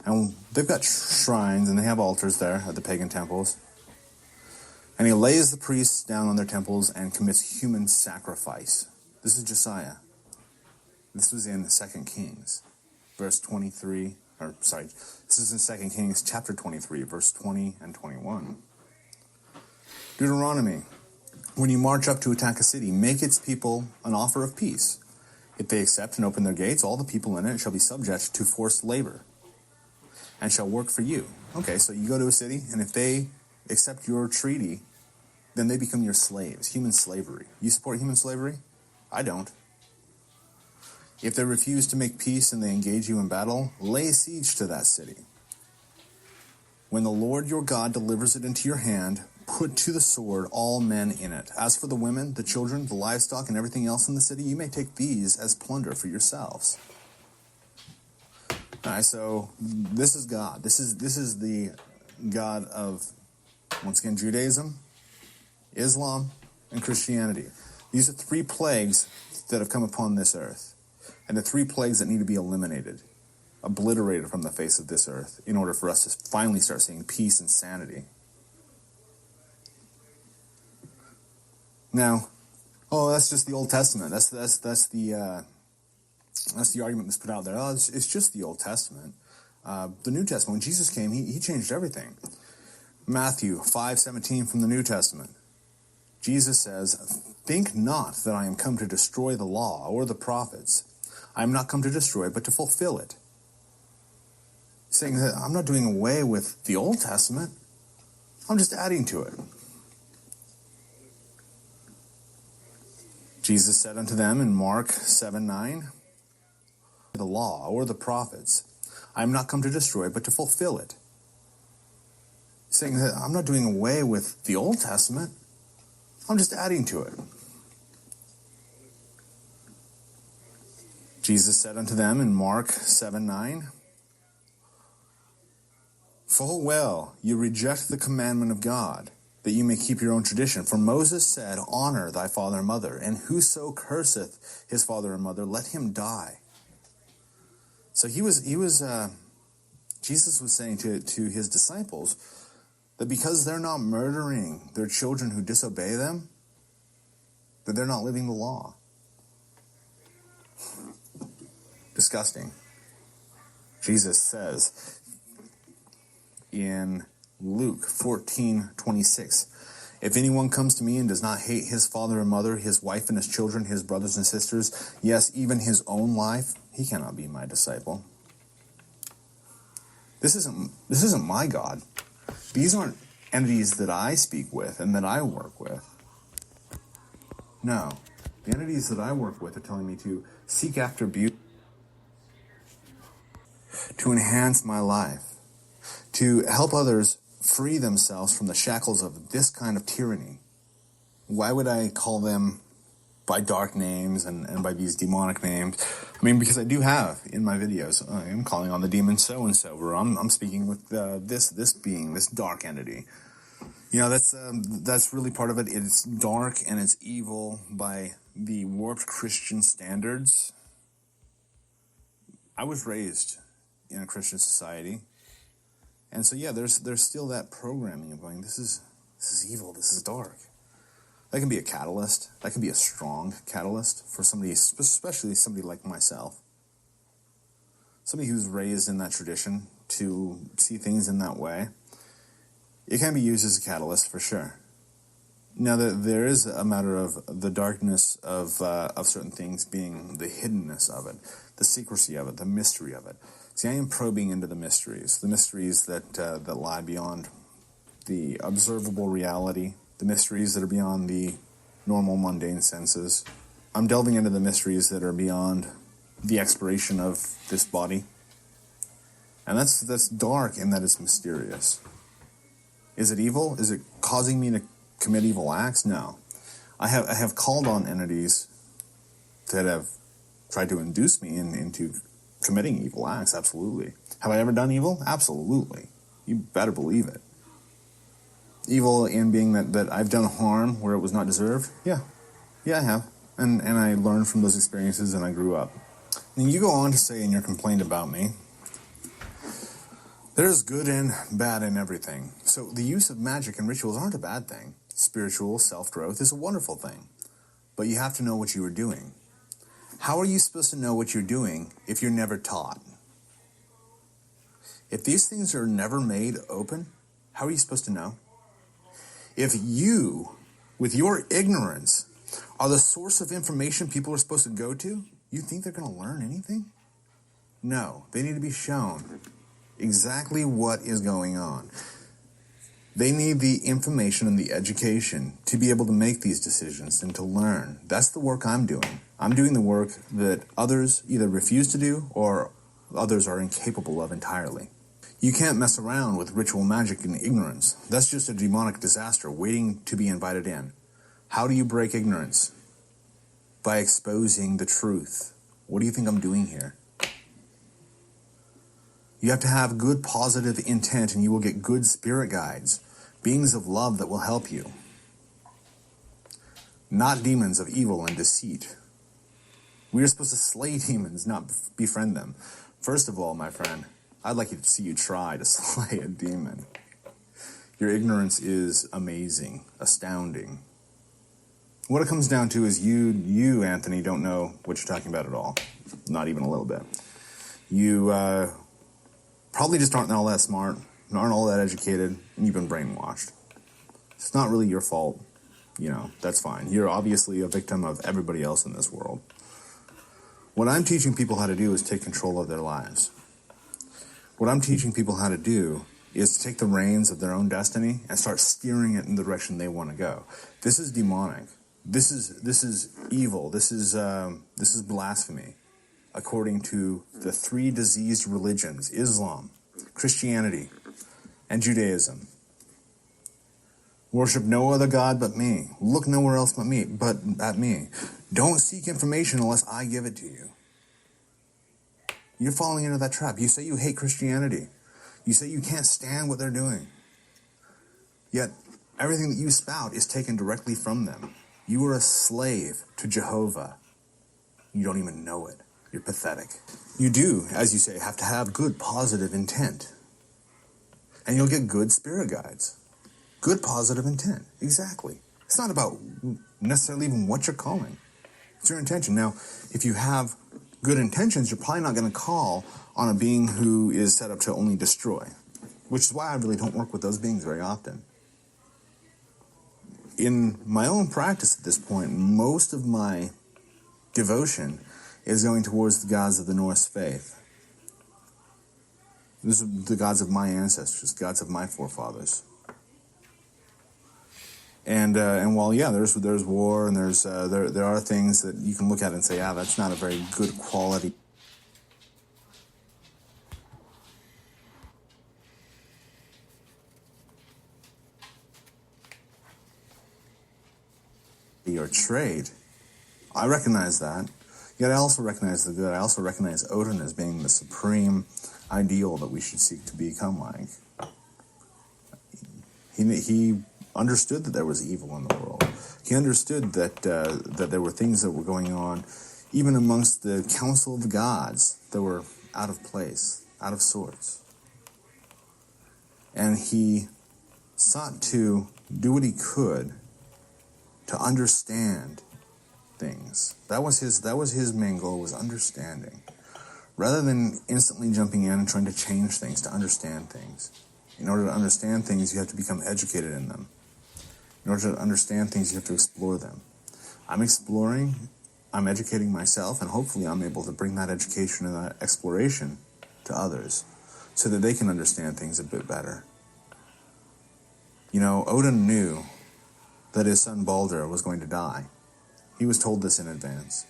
and they've got shrines and they have altars there at the pagan temples. And he lays the priests down on their temples and commits human sacrifice. This is Josiah. This was in 2 Kings, verse 23. This is in 2 Kings chapter 23, verse 20 and 21. Deuteronomy. When you march up to attack a city, make its people an offer of peace. If they accept and open their gates, all the people in it shall be subject to forced labor and shall work for you. Okay, so you go to a city, and if they accept your treaty, then they become your slaves. Human slavery. You support human slavery? I don't. If they refuse to make peace and they engage you in battle, lay siege to that city. When the Lord your God delivers it into your hand, put to the sword all men in it. As for the women, the children, the livestock, and everything else in the city, you may take these as plunder for yourselves. All right, so this is God. This is the God of, once again, Judaism, Islam, and Christianity. These are 3 plagues that have come upon this earth. And the 3 plagues that need to be eliminated, obliterated from the face of this earth, in order for us to finally start seeing peace and sanity. Now, that's just the Old Testament. That's the argument that's put out there. It's just the Old Testament. The New Testament, when Jesus came, he changed everything. Matthew 5:17 from the New Testament. Jesus says, "Think not that I am come to destroy the law or the prophets. I am not come to destroy, but to fulfill it." Saying that I'm not doing away with the Old Testament. I'm just adding to it. Jesus said unto them in Mark 7:9, "The law or the prophets. I am not come to destroy, but to fulfill it." Saying that I'm not doing away with the Old Testament. I'm just adding to it. Jesus said unto them in Mark 7:9, "Full well you reject the commandment of God, that you may keep your own tradition. For Moses said, Honor thy father and mother, and whoso curseth his father and mother, let him die." So Jesus was saying to his disciples that because they're not murdering their children who disobey them, that they're not living the law. Disgusting. Jesus says in Luke 14:26, "If anyone comes to me and does not hate his father and mother, his wife and his children, his brothers and sisters, yes, even his own life, he cannot be my disciple." This isn't my God. These aren't entities that I speak with and that I work with. No, the entities that I work with are telling me to seek after beauty, to enhance my life, to help others free themselves from the shackles of this kind of tyranny. Why would I call them by dark names and by these demonic names? I mean, because I do have in my videos, I'm calling on the demon so-and-so, or I'm speaking with this being, this dark entity. You know, that's really part of it. It's dark and it's evil by the warped Christian standards. I was raised in a Christian society. And so, yeah, there's still that programming of going, this is evil, this is dark. That can be a catalyst. That can be a strong catalyst for somebody, especially somebody like myself. Somebody who's raised in that tradition to see things in that way. It can be used as a catalyst for sure. Now, there is a matter of the darkness of certain things being the hiddenness of it, the secrecy of it, the mystery of it. See, I am probing into the mysteries that lie beyond the observable reality, the mysteries that are beyond the normal mundane senses. I'm delving into the mysteries that are beyond the expiration of this body. And that's dark in that it's mysterious. Is it evil? Is it causing me to commit evil acts? No. I have called on entities that have tried to induce me into committing evil acts, absolutely. Have I ever done evil? Absolutely. You better believe it. Evil in being that I've done harm where it was not deserved? Yeah, I have. And I learned from those experiences and I grew up. And you go on to say in your complaint about me, there's good and bad in everything. So the use of magic and rituals aren't a bad thing. Spiritual self-growth is a wonderful thing. But you have to know what you are doing. How are you supposed to know what you're doing if you're never taught? If these things are never made open, how are you supposed to know? If you, with your ignorance, are the source of information people are supposed to go to, you think they're going to learn anything? No, they need to be shown exactly what is going on. They need the information and the education to be able to make these decisions and to learn. That's the work I'm doing. I'm doing the work that others either refuse to do or others are incapable of entirely. You can't mess around with ritual magic and ignorance. That's just a demonic disaster waiting to be invited in. How do you break ignorance? By exposing the truth. What do you think I'm doing here? You have to have good positive intent and you will get good spirit guides, beings of love that will help you. Not demons of evil and deceit. We are supposed to slay demons, not befriend them. First of all, my friend, I'd like to see you try to slay a demon. Your ignorance is amazing, astounding. What it comes down to is you, Anthony, don't know what you're talking about at all. Not even a little bit. You probably just aren't all that smart, aren't all that educated, and you've been brainwashed. It's not really your fault. You know, that's fine. You're obviously a victim of everybody else in this world. What I'm teaching people how to do is take control of their lives. What I'm teaching people how to do is to take the reins of their own destiny and start steering it in the direction they want to go. This is demonic. This is evil. This is blasphemy, according to the three diseased religions: Islam, Christianity, and Judaism. Worship no other God but me. Look nowhere else but at me. Don't seek information unless I give it to you. You're falling into that trap. You say you hate Christianity. You say you can't stand what they're doing. Yet, everything that you spout is taken directly from them. You are a slave to Jehovah. You don't even know it. You're pathetic. You do, as you say, have to have good, positive intent. And you'll get good spirit guides. Good, positive intent. Exactly. It's not about necessarily even what you're calling. It's your intention. Now, if you have good intentions, you're probably not going to call on a being who is set up to only destroy, which is why I really don't work with those beings very often. In my own practice at this point, most of my devotion is going towards the gods of the Norse faith. These are the gods of my ancestors, gods of my forefathers. And while there's war and there are things that you can look at and say, that's not a very good quality or trait. I recognize that. Yet I also recognize the good. I also recognize Odin as being the supreme ideal that we should seek to become like. He understood that there was evil in the world. He understood that there were things that were going on, even amongst the council of the gods, that were out of place, out of sorts. And he sought to do what he could to understand things. That was his main goal, was understanding. Rather than instantly jumping in and trying to change things, to understand things. In order to understand things, you have to become educated in them. In order to understand things, you have to explore them. I'm exploring, I'm educating myself, and hopefully I'm able to bring that education and that exploration to others so that they can understand things a bit better. You know, Odin knew that his son Baldur was going to die. He was told this in advance.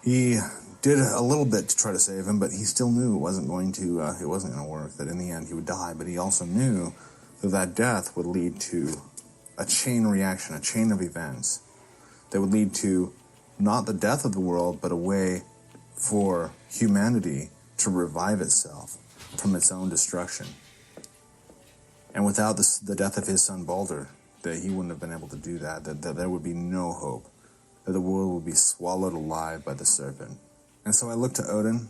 He did a little bit to try to save him, but he still knew it wasn't going to work, that in the end he would die. But he also knew that death would lead to a chain reaction, a chain of events that would lead to not the death of the world, but a way for humanity to revive itself from its own destruction. And without the death of his son Baldur, that he wouldn't have been able to do that there would be no hope, that the world would be swallowed alive by the serpent. And so I look to Odin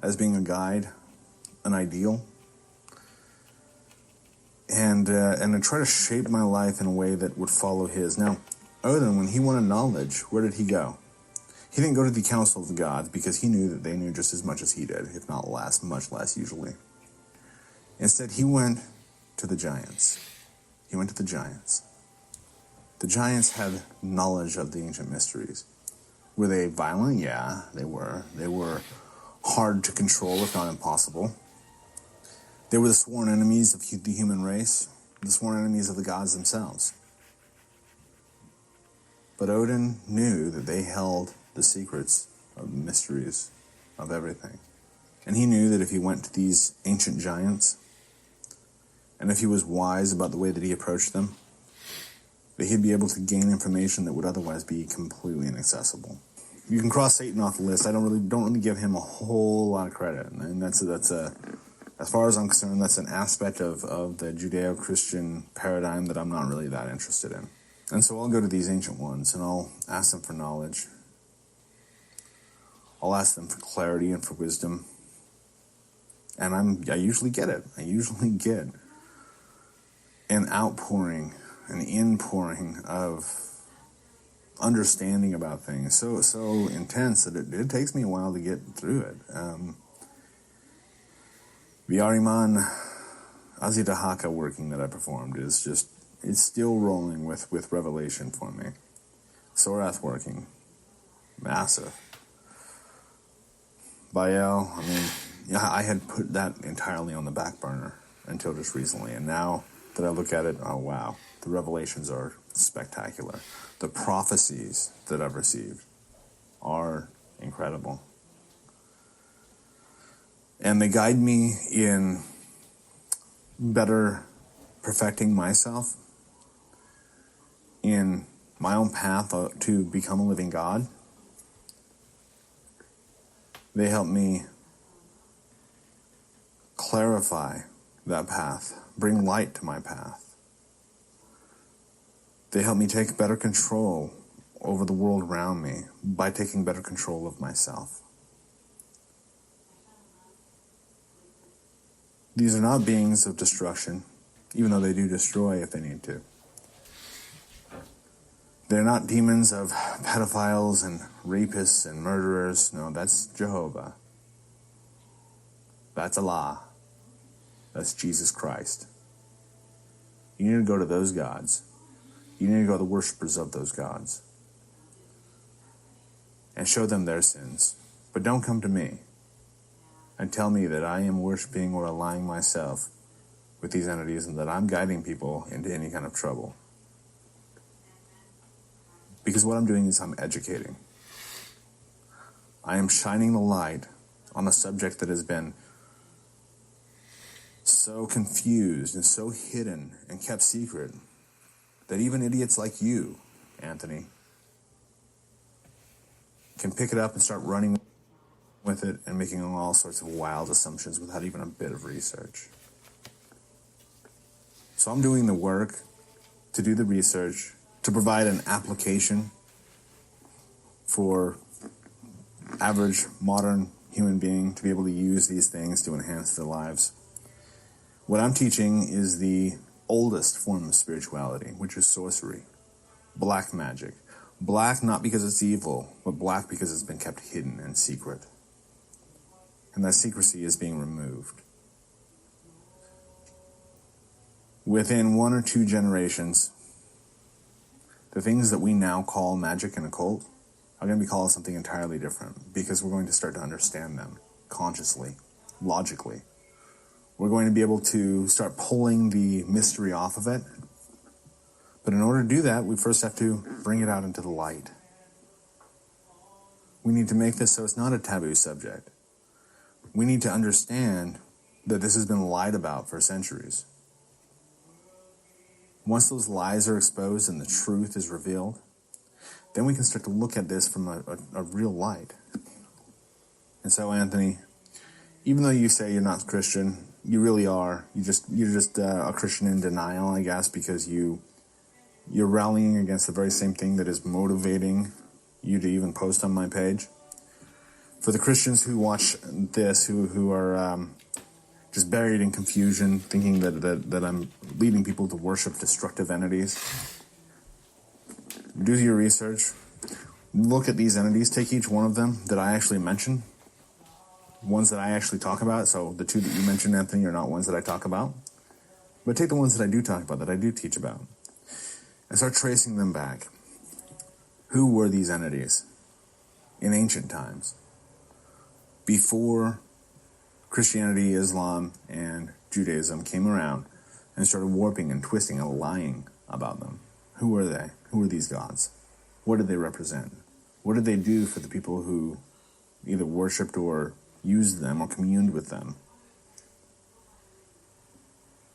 as being a guide, an ideal, and I try to shape my life in a way that would follow his. Now, Odin, when he wanted knowledge, where did he go? He didn't go to the council of the gods because he knew that they knew just as much as he did, if not less, much less usually. Instead, he went to the giants. He went to the giants. The giants had knowledge of the ancient mysteries. Were they violent? Yeah, they were. They were hard to control, if not impossible. They were the sworn enemies of the human race, the sworn enemies of the gods themselves. But Odin knew that they held the secrets of the mysteries of everything. And he knew that if he went to these ancient giants, and if he was wise about the way that he approached them, that he'd be able to gain information that would otherwise be completely inaccessible. You can cross Satan off the list. I don't really give him a whole lot of credit, and that's as far as I'm concerned, that's an aspect of the Judeo-Christian paradigm that I'm not really that interested in. And so I'll go to these ancient ones, and I'll ask them for knowledge. I'll ask them for clarity and for wisdom. And I usually get it. I usually get an outpouring, an inpouring of understanding about things so intense that it takes me a while to get through it. The Ahriman Azidahaka working that I performed is just, it's still rolling with revelation for me. Sorath working, massive. Baal, I had put that entirely on the back burner until just recently, and now that I look at it, oh wow, the revelations are spectacular. The prophecies that I've received are incredible. And they guide me in better perfecting myself in my own path to become a living God. They help me clarify that path, bring light to my path. They help me take better control over the world around me by taking better control of myself. These are not beings of destruction, even though they do destroy if they need to. They're not demons of pedophiles and rapists and murderers. No, that's Jehovah. That's Allah. That's Jesus Christ. You need to go to those gods. You need to go to the worshipers of those gods and show them their sins. But don't come to me and tell me that I am worshiping or aligning myself with these entities and that I'm guiding people into any kind of trouble. Because what I'm doing is I'm educating. I am shining the light on a subject that has been so confused and so hidden and kept secret that even idiots like you, Anthony, can pick it up and start running with it and making all sorts of wild assumptions without even a bit of research. So I'm doing the work to do the research, to provide an application for average modern human being to be able to use these things to enhance their lives. What I'm teaching is the oldest form of spirituality, which is sorcery, black magic. Black not because it's evil, but black because it's been kept hidden and secret. And that secrecy is being removed. Within 1 or 2 generations, the things that we now call magic and occult are going to be called something entirely different because we're going to start to understand them consciously, logically. We're going to be able to start pulling the mystery off of it. But in order to do that, we first have to bring it out into the light. We need to make this so it's not a taboo subject. We need to understand that this has been lied about for centuries. Once those lies are exposed and the truth is revealed, then we can start to look at this from a real light. And so, Anthony, even though you say you're not Christian, you really are. You're just a Christian in denial, I guess, because you're rallying against the very same thing that is motivating you to even post on my page. For the Christians who watch this, who are just buried in confusion, thinking that I'm leading people to worship destructive entities, do your research. Look at these entities. Take each one of them that I actually mention. Ones that I actually talk about. So the 2 that you mentioned, Anthony, are not ones that I talk about. But take the ones that I do talk about, that I do teach about, and start tracing them back. Who were these entities in ancient times? Before Christianity, Islam, and Judaism came around and started warping and twisting and lying about them. Who were they? Who were these gods? What did they represent? What did they do for the people who either worshipped or used them or communed with them?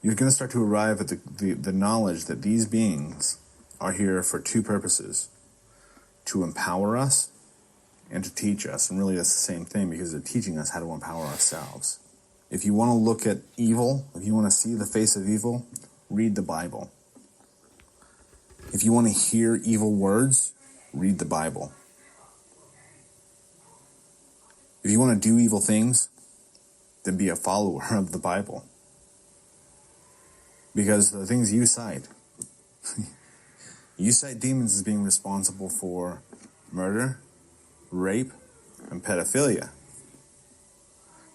You're going to start to arrive at the knowledge that these beings are here for two purposes: to empower us and to teach us. And really that's the same thing, because they're teaching us how to empower ourselves. If you want to look at evil, if you want to see the face of evil, read the Bible. If you want to hear evil words, read the Bible. If you want to do evil things, then be a follower of the Bible. Because the things you cite, you cite demons as being responsible for murder, rape, and pedophilia.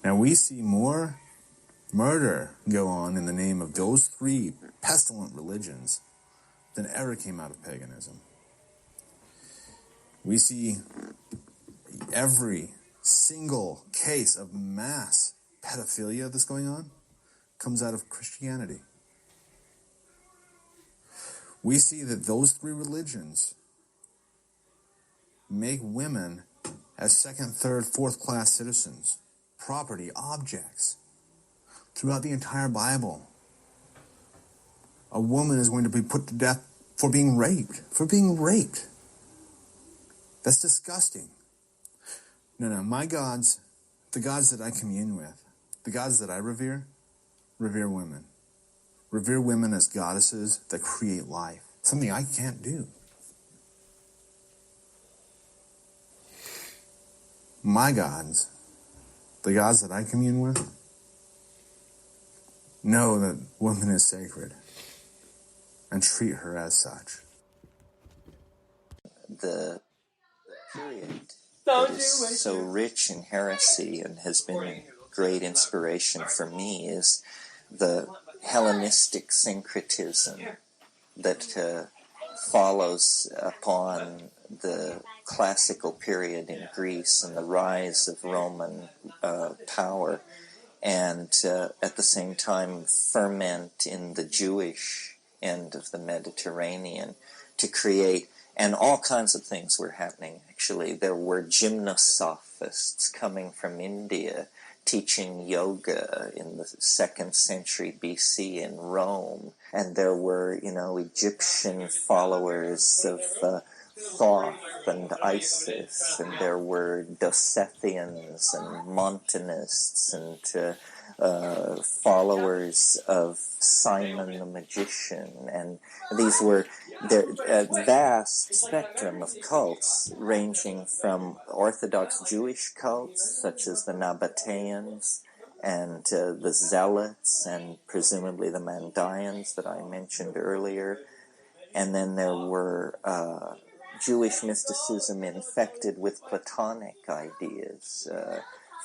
Now we see more murder go on in the name of those three pestilent religions than ever came out of paganism. We see every single case of mass pedophilia that's going on comes out of Christianity. We see that those three religions make women as second, third, fourth class citizens, property, objects. Throughout the entire Bible, a woman is going to be put to death for being raped. That's disgusting. No, my gods, the gods that I commune with, the gods that I revere women. Revere women as goddesses that create life. Something I can't do. My gods, the gods that I commune with, know that woman is sacred and treat her as such. The period that is so rich in heresy and has been a great inspiration for me is the Hellenistic syncretism that follows upon the classical period in Greece and the rise of Roman power, and at the same time ferment in the Jewish end of the Mediterranean to create, and all kinds of things were happening, actually. There were gymnosophists coming from India teaching yoga in the 2nd century BC in Rome, and there were, Egyptian followers of Thoth and Isis, and there were Dosethians and Montanists and followers of Simon the Magician, and these were a vast spectrum of cults, ranging from Orthodox Jewish cults, such as the Nabateans, and the Zealots, and presumably the Mandaeans that I mentioned earlier. And then there were Jewish mysticism infected with Platonic ideas,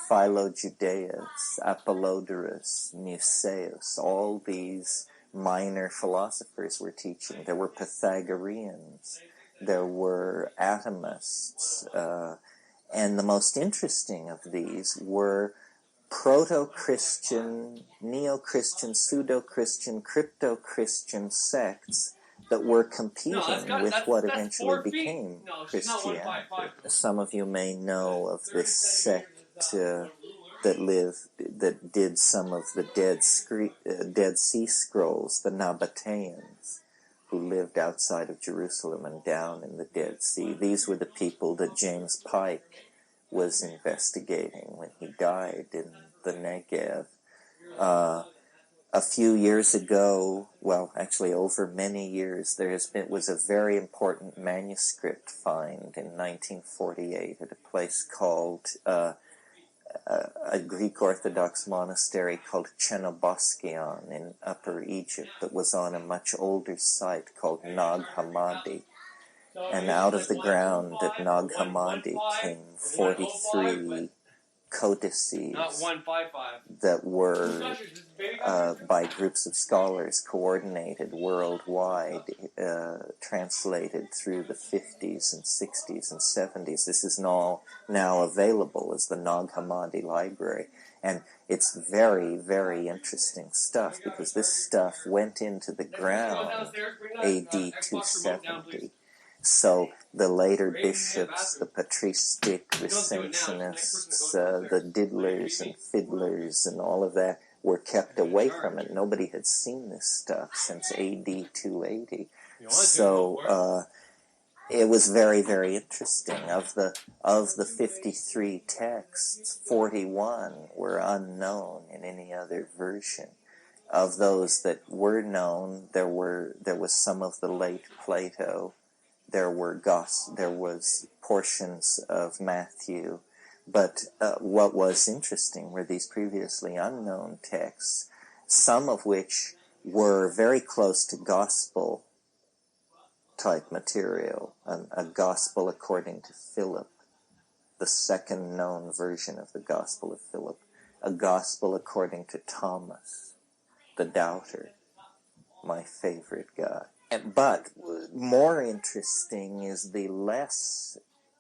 Philo-Judaeus, Apollodorus, Musaeus, all these minor philosophers were teaching. There were Pythagoreans, there were atomists, and the most interesting of these were proto-Christian, neo-Christian, pseudo-Christian, crypto-Christian sects that were competing with what eventually became Christianity. Some of you may know of this sect that did some of the Dead Sea Scrolls, the Nabateans, who lived outside of Jerusalem and down in the Dead Sea. These were the people that James Pike was investigating when he died in the Negev. A few years ago, well, actually over many years, was a very important manuscript find in 1948 at a place called a Greek Orthodox monastery called Chenoboskion in Upper Egypt that was on a much older site called Nag Hammadi. And out of the ground at Nag Hammadi came 43 codices that were by groups of scholars coordinated worldwide, translated through the 50s and 60s and 70s. This is now available as the Nag Hammadi Library. And it's very, very interesting stuff, because this stuff went into the ground AD 270. So the later bishops, the patristic recensionists, the diddlers and fiddlers and all of that were kept away from it. Nobody had seen this stuff since AD 280. So it was very, very interesting. Of the 53 texts, 41 were unknown in any other version. Of those that were known, there was some of the late Plato. There was portions of Matthew, but what was interesting were these previously unknown texts, some of which were very close to gospel type material, a gospel according to Philip, the second known version of the Gospel of Philip, a gospel according to Thomas, the doubter, my favorite guy. But more interesting is the less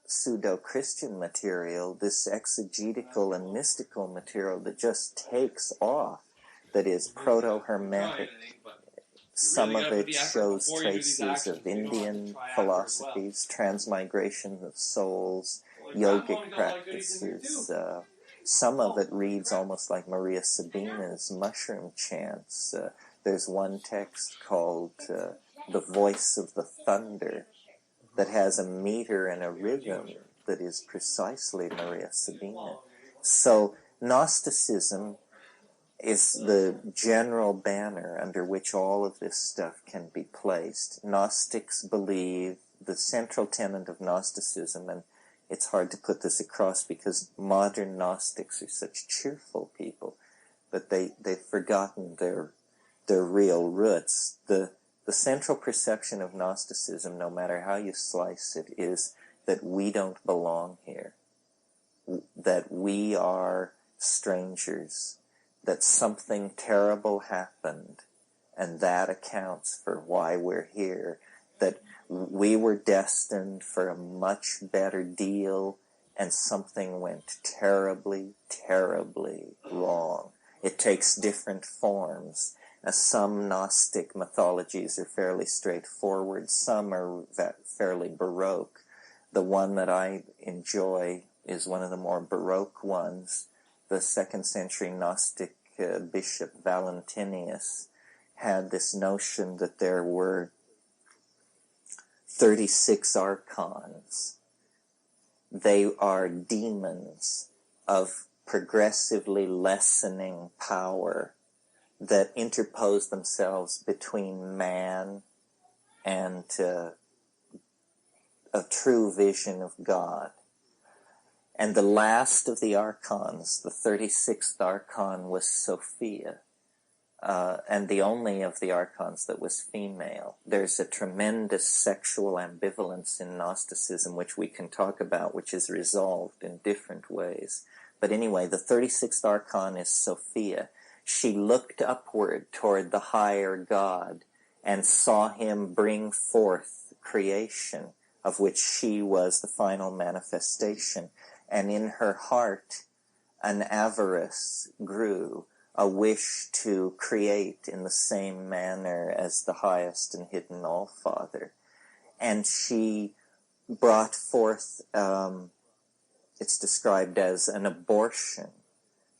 pseudo-Christian material, this exegetical and mystical material that just takes off, that is proto-Hermetic. Some of it shows traces of Indian philosophies, transmigration of souls, yogic practices. Some of it reads almost like Maria Sabina's mushroom chants. There's one text called The Voice of the Thunder that has a meter and a rhythm that is precisely Maria Sabina. So Gnosticism is the general banner under which all of this stuff can be placed. Gnostics believe the central tenet of Gnosticism, and it's hard to put this across because modern Gnostics are such cheerful people, but they've forgotten their real roots. The central perception of Gnosticism, no matter how you slice it, is that we don't belong here, that we are strangers, that something terrible happened, and that accounts for why we're here, that we were destined for a much better deal, and something went terribly, terribly wrong. It takes different forms. Some Gnostic mythologies are fairly straightforward. Some are fairly Baroque. The one that I enjoy is one of the more Baroque ones. The 2nd century Gnostic bishop Valentinius had this notion that there were 36 archons. They are demons of progressively lessening power that interpose themselves between man and a true vision of God. And the last of the archons, the 36th archon, was Sophia, and the only of the archons that was female. There's a tremendous sexual ambivalence in Gnosticism, which we can talk about, which is resolved in different ways. But anyway, the 36th archon is Sophia. She looked upward toward the higher God and saw him bring forth creation, of which she was the final manifestation. And in her heart, an avarice grew, a wish to create in the same manner as the highest and hidden All-Father. And she brought forth, it's described as an abortion.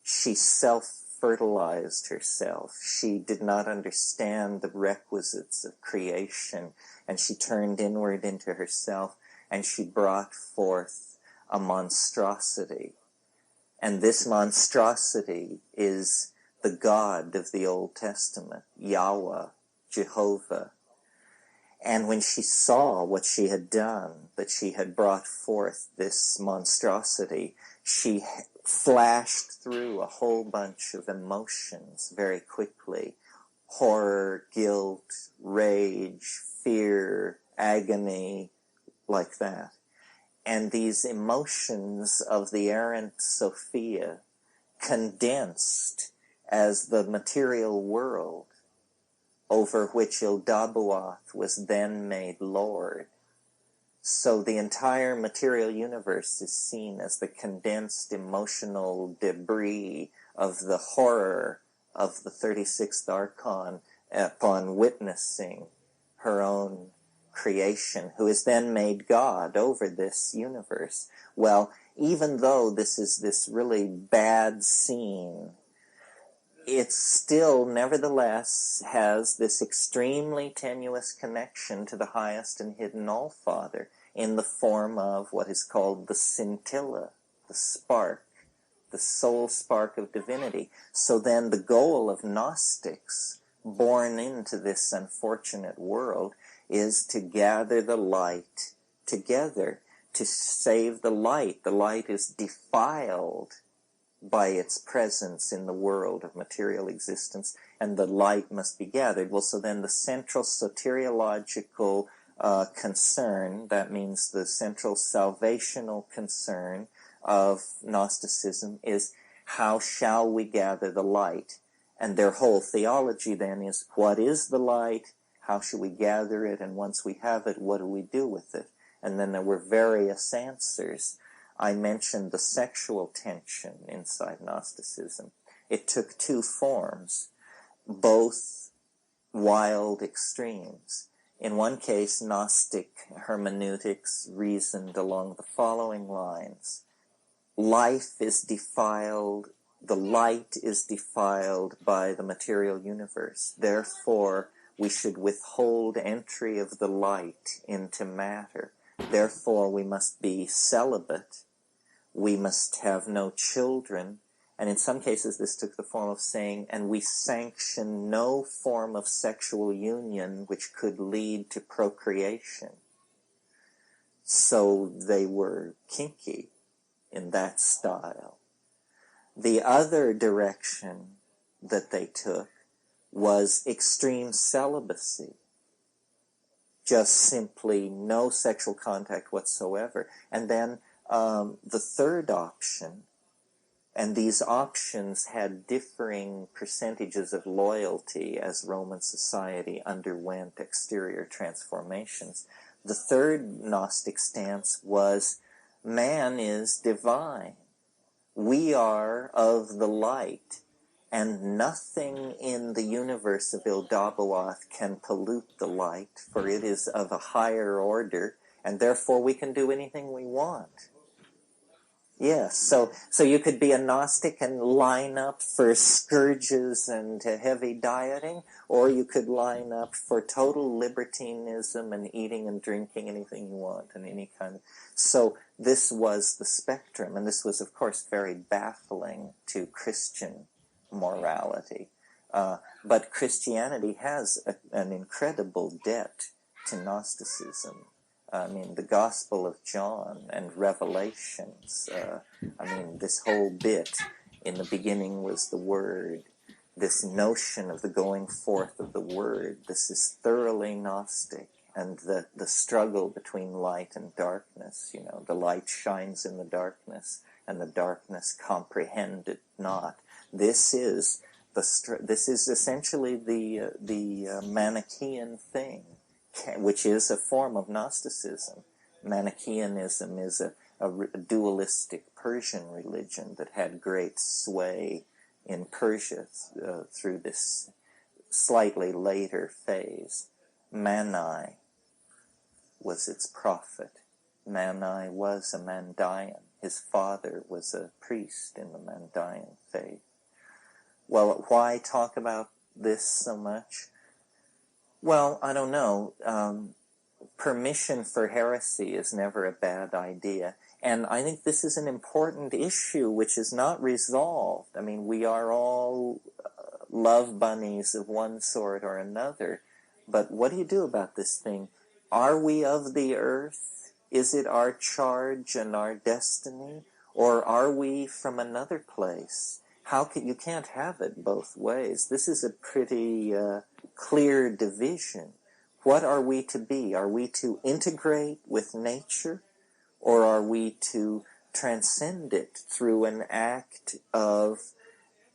She self-fertilized herself. She did not understand the requisites of creation, and she turned inward into herself, and she brought forth a monstrosity. And this monstrosity is the God of the Old Testament, Yahweh, Jehovah. And when she saw what she had done, that she had brought forth this monstrosity, she flashed through a whole bunch of emotions very quickly. Horror, guilt, rage, fear, agony, like that. and these emotions of the errant Sophia condensed as the material world over which Yaldabaoth was then made Lord. So the entire material universe is seen as the condensed emotional debris of the horror of the 36th Archon upon witnessing her own creation, who is then made God over this universe. Well, even though this is this really bad scene, it still nevertheless has this extremely tenuous connection to the highest and hidden All-Father in the form of what is called the scintilla, the spark, the soul spark of divinity. So then the goal of Gnostics, born into this unfortunate world, is to gather the light together, to save the light. The light is defiled by its presence in the world of material existence, and the light must be gathered. Well, so then the central soteriological concern, that means the central salvational concern of Gnosticism, is how shall we gather the light? And their whole theology then is, what is the light? How should we gather it? And once we have it, what do we do with it? And then there were various answers. I mentioned the sexual tension inside Gnosticism. It took two forms, both wild extremes. In one case, Gnostic hermeneutics reasoned along the following lines. Life is defiled, the light is defiled by the material universe. Therefore, we should withhold entry of the light into matter. Therefore, we must be celibate. We must have no children. And in some cases, this took the form of saying, and we sanction no form of sexual union which could lead to procreation. So they were kinky in that style. The other direction that they took was extreme celibacy. Just simply no sexual contact whatsoever. And then the third option, and these options had differing percentages of loyalty as Roman society underwent exterior transformations. The third Gnostic stance was, man is divine. We are of the light, and nothing in the universe of Yaldabaoth can pollute the light, for it is of a higher order, and therefore we can do anything we want. Yes, so you could be a Gnostic and line up for scourges and heavy dieting, or you could line up for total libertinism and eating and drinking anything you want and any kind of... So this was the spectrum, and this was, of course, very baffling to Christian morality. But Christianity has an incredible debt to Gnosticism. I mean, the Gospel of John and Revelations, this whole bit, in the beginning was the Word, this notion of the going forth of the Word, this is thoroughly Gnostic, and the struggle between light and darkness, the light shines in the darkness, and the darkness comprehended not. This is essentially the Manichaean thing, which is a form of Gnosticism. Manichaeanism is a dualistic Persian religion that had great sway in Persia through this slightly later phase. Mani was its prophet. Mani was a Mandaean. His father was a priest in the Mandaean faith. Well, why talk about this so much? Well, I don't know. Permission for heresy is never a bad idea. And I think this is an important issue which is not resolved. I mean, we are all love bunnies of one sort or another. But what do you do about this thing? Are we of the earth? Is it our charge and our destiny? Or are we from another place? You can't have it both ways. This is a pretty clear division. What are we to be? Are we to integrate with nature? Or are we to transcend it through an act of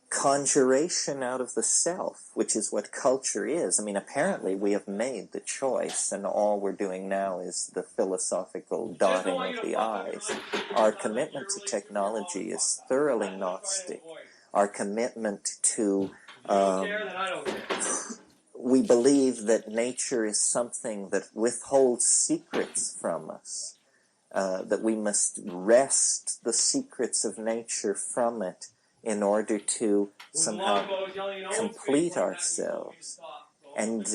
conjuration out of the self, which is what culture is? I mean, apparently we have made the choice, and all we're doing now is the philosophical dotting of the I's. Our commitment to technology is thoroughly Gnostic. Our commitment to... we believe that nature is something that withholds secrets from us, that we must wrest the secrets of nature from it in order to somehow complete ourselves. And,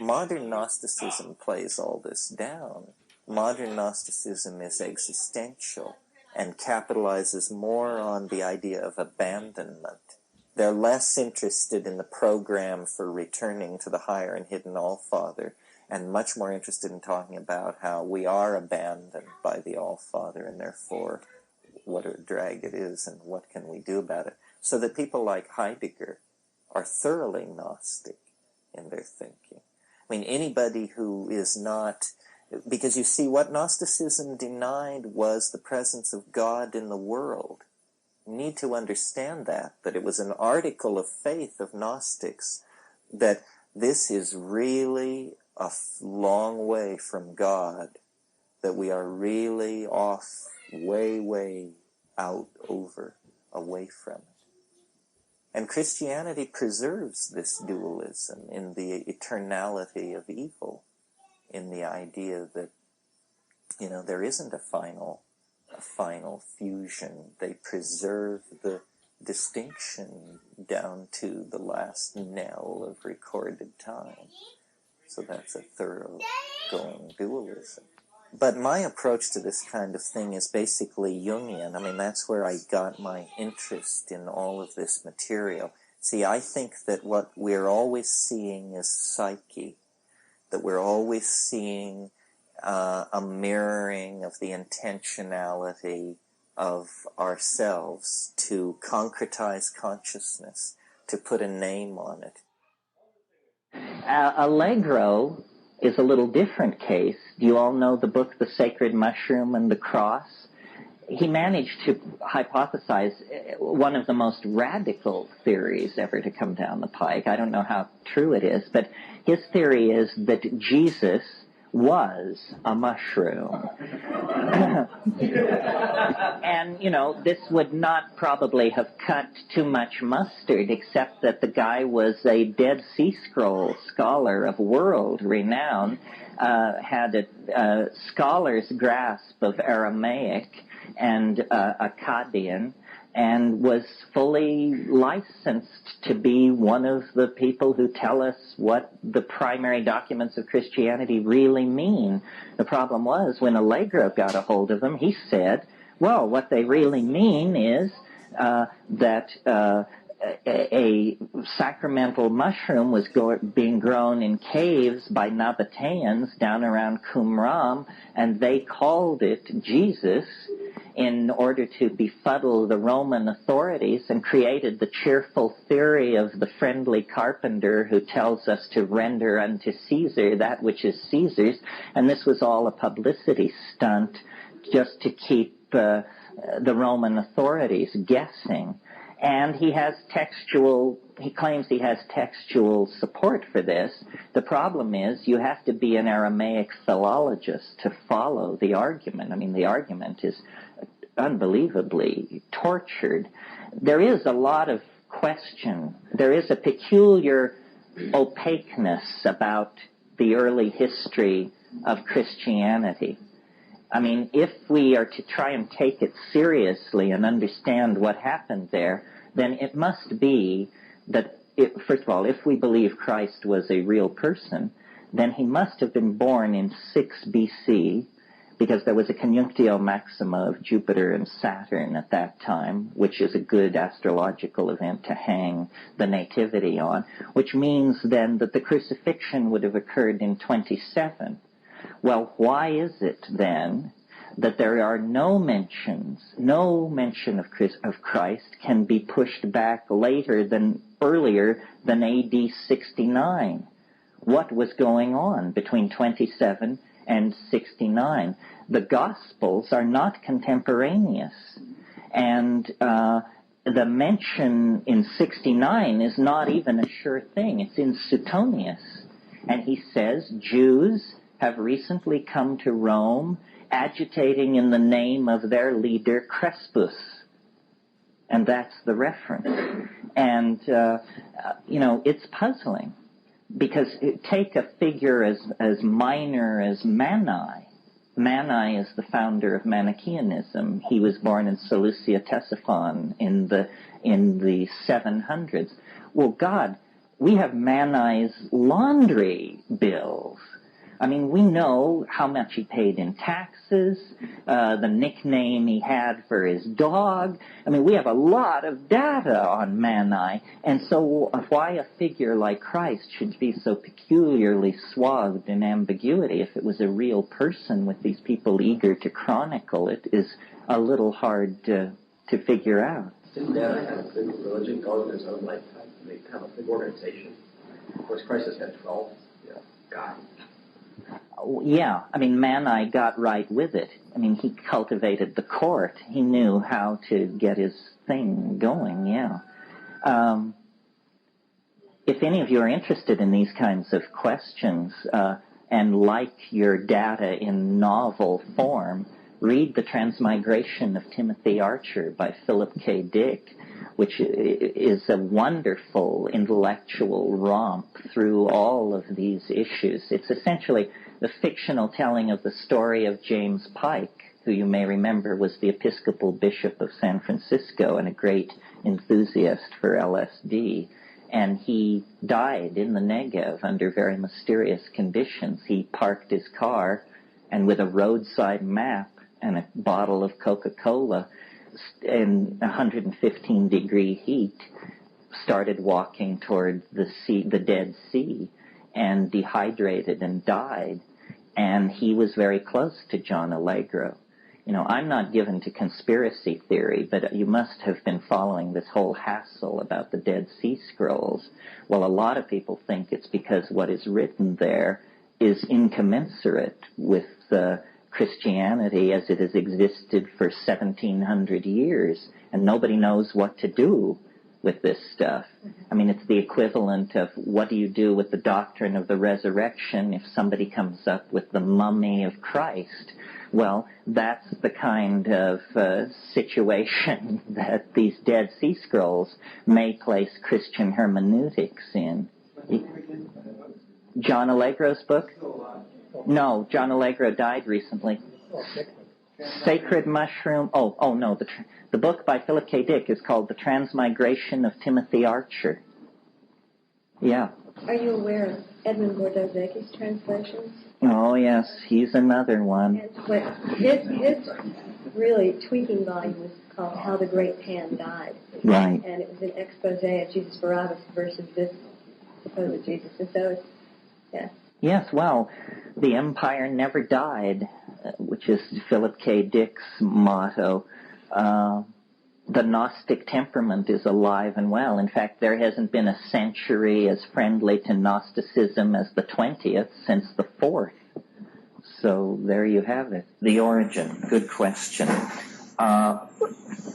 modern Gnosticism plays all this down. Modern Gnosticism is existential and capitalizes more on the idea of abandonment. They're less interested in the program for returning to the higher and hidden All-Father, and much more interested in talking about how we are abandoned by the All-Father, and therefore what a drag it is and what can we do about it. So that people like Heidegger are thoroughly Gnostic in their thinking. I mean, anybody who is not... Because you see, what Gnosticism denied was the presence of God in the world. You need to understand that it was an article of faith of Gnostics, that this is really a long way from God, that we are really off, way out, over, away from it. And Christianity preserves this dualism in the eternality of evil, in the idea that, there isn't a final fusion. They preserve the distinction down to the last knell of recorded time. So that's a thoroughgoing dualism. But my approach to this kind of thing is basically Jungian. I mean, that's where I got my interest in all of this material. See, I think that what we're always seeing is psyche, that we're always seeing a mirroring of the intentionality of ourselves to concretize consciousness, to put a name on it. Allegro is a little different case. Do you all know the book, The Sacred Mushroom and the Cross? He managed to hypothesize one of the most radical theories ever to come down the pike. I don't know how true it is, but his theory is that Jesus was a mushroom. And, this would not probably have cut too much mustard, except that the guy was a Dead Sea Scroll scholar of world renown, had a scholar's grasp of Aramaic and Akkadian, and was fully licensed to be one of the people who tell us what the primary documents of Christianity really mean. The problem was, when Allegro got a hold of them, he said, well, what they really mean is that a sacramental mushroom was being grown in caves by Nabateans down around Qumran, and they called it Jesus in order to befuddle the Roman authorities, and created the cheerful theory of the friendly carpenter who tells us to render unto Caesar that which is Caesar's. And this was all a publicity stunt just to keep the Roman authorities guessing. And he claims he has textual support for this. The problem is you have to be an Aramaic philologist to follow the argument. I mean, the argument is unbelievably tortured. There is a lot of question. There is a peculiar opaqueness about the early history of Christianity. I mean, if we are to try and take it seriously and understand what happened there, then it must be that, first of all, if we believe Christ was a real person, then he must have been born in 6 BC, because there was a conjunctio maxima of Jupiter and Saturn at that time, which is a good astrological event to hang the nativity on, which means then that the crucifixion would have occurred in 27. Well, why is it then that there are no mention of Christ can be pushed back earlier than AD 69? What was going on between 27 and 69? the Gospels are not contemporaneous. And the mention in 69 is not even a sure thing. It's in Suetonius. And he says, Jews have recently come to Rome agitating in the name of their leader Crispus. And that's the reference. And, it's puzzling. Because take a figure as minor as Mani. Mani is the founder of Manichaeanism. He was born in Seleucia Ctesiphon in the 700s. Well, God, we have Mani's laundry bills. I mean, we know how much he paid in taxes, the nickname he had for his dog. I mean, we have a lot of data on Mani, and so why a figure like Christ should be so peculiarly swathed in ambiguity if it was a real person with these people eager to chronicle it is a little hard to figure out. Didn't Mani have a big religion going in his own lifetime? They have a big organization. Of course, Christ has had 12 guys. Yeah, I mean, Mani got right with it. I mean, he cultivated the court. He knew how to get his thing going, yeah. If any of you are interested in these kinds of questions and like your data in novel form, read The Transmigration of Timothy Archer by Philip K. Dick, which is a wonderful intellectual romp through all of these issues. It's essentially the fictional telling of the story of James Pike, who you may remember was the Episcopal Bishop of San Francisco and a great enthusiast for LSD. And he died in the Negev under very mysterious conditions. He parked his car and with a roadside map and a bottle of Coca-Cola in 115-degree heat, started walking toward the Dead Sea, and dehydrated and died. And he was very close to John Allegro. You know, I'm not given to conspiracy theory, but you must have been following this whole hassle about the Dead Sea Scrolls. Well, a lot of people think it's because what is written there is incommensurate with Christianity as it has existed for 1,700 years, and nobody knows what to do with this stuff. I mean, it's the equivalent of what do you do with the doctrine of the resurrection if somebody comes up with the mummy of Christ? Well, that's the kind of situation that these Dead Sea Scrolls may place Christian hermeneutics in. John Allegro's book? No, John Allegro died recently. Sacred Mushroom. Oh no, the book by Philip K. Dick is called The Transmigration of Timothy Archer. Yeah. Are you aware of Edmund Gordozecki's translations? Oh yes, he's another one. And his really tweaking volume was called How the Great Pan Died. Right. And it was an expose of Jesus Barabbas versus this supposed Jesus. And so it's, yeah. Yes, well, the empire never died, which is Philip K. Dick's motto. The Gnostic temperament is alive and well. In fact, there hasn't been a century as friendly to Gnosticism as the 20th since the 4th. So there you have it. The origin. Good question.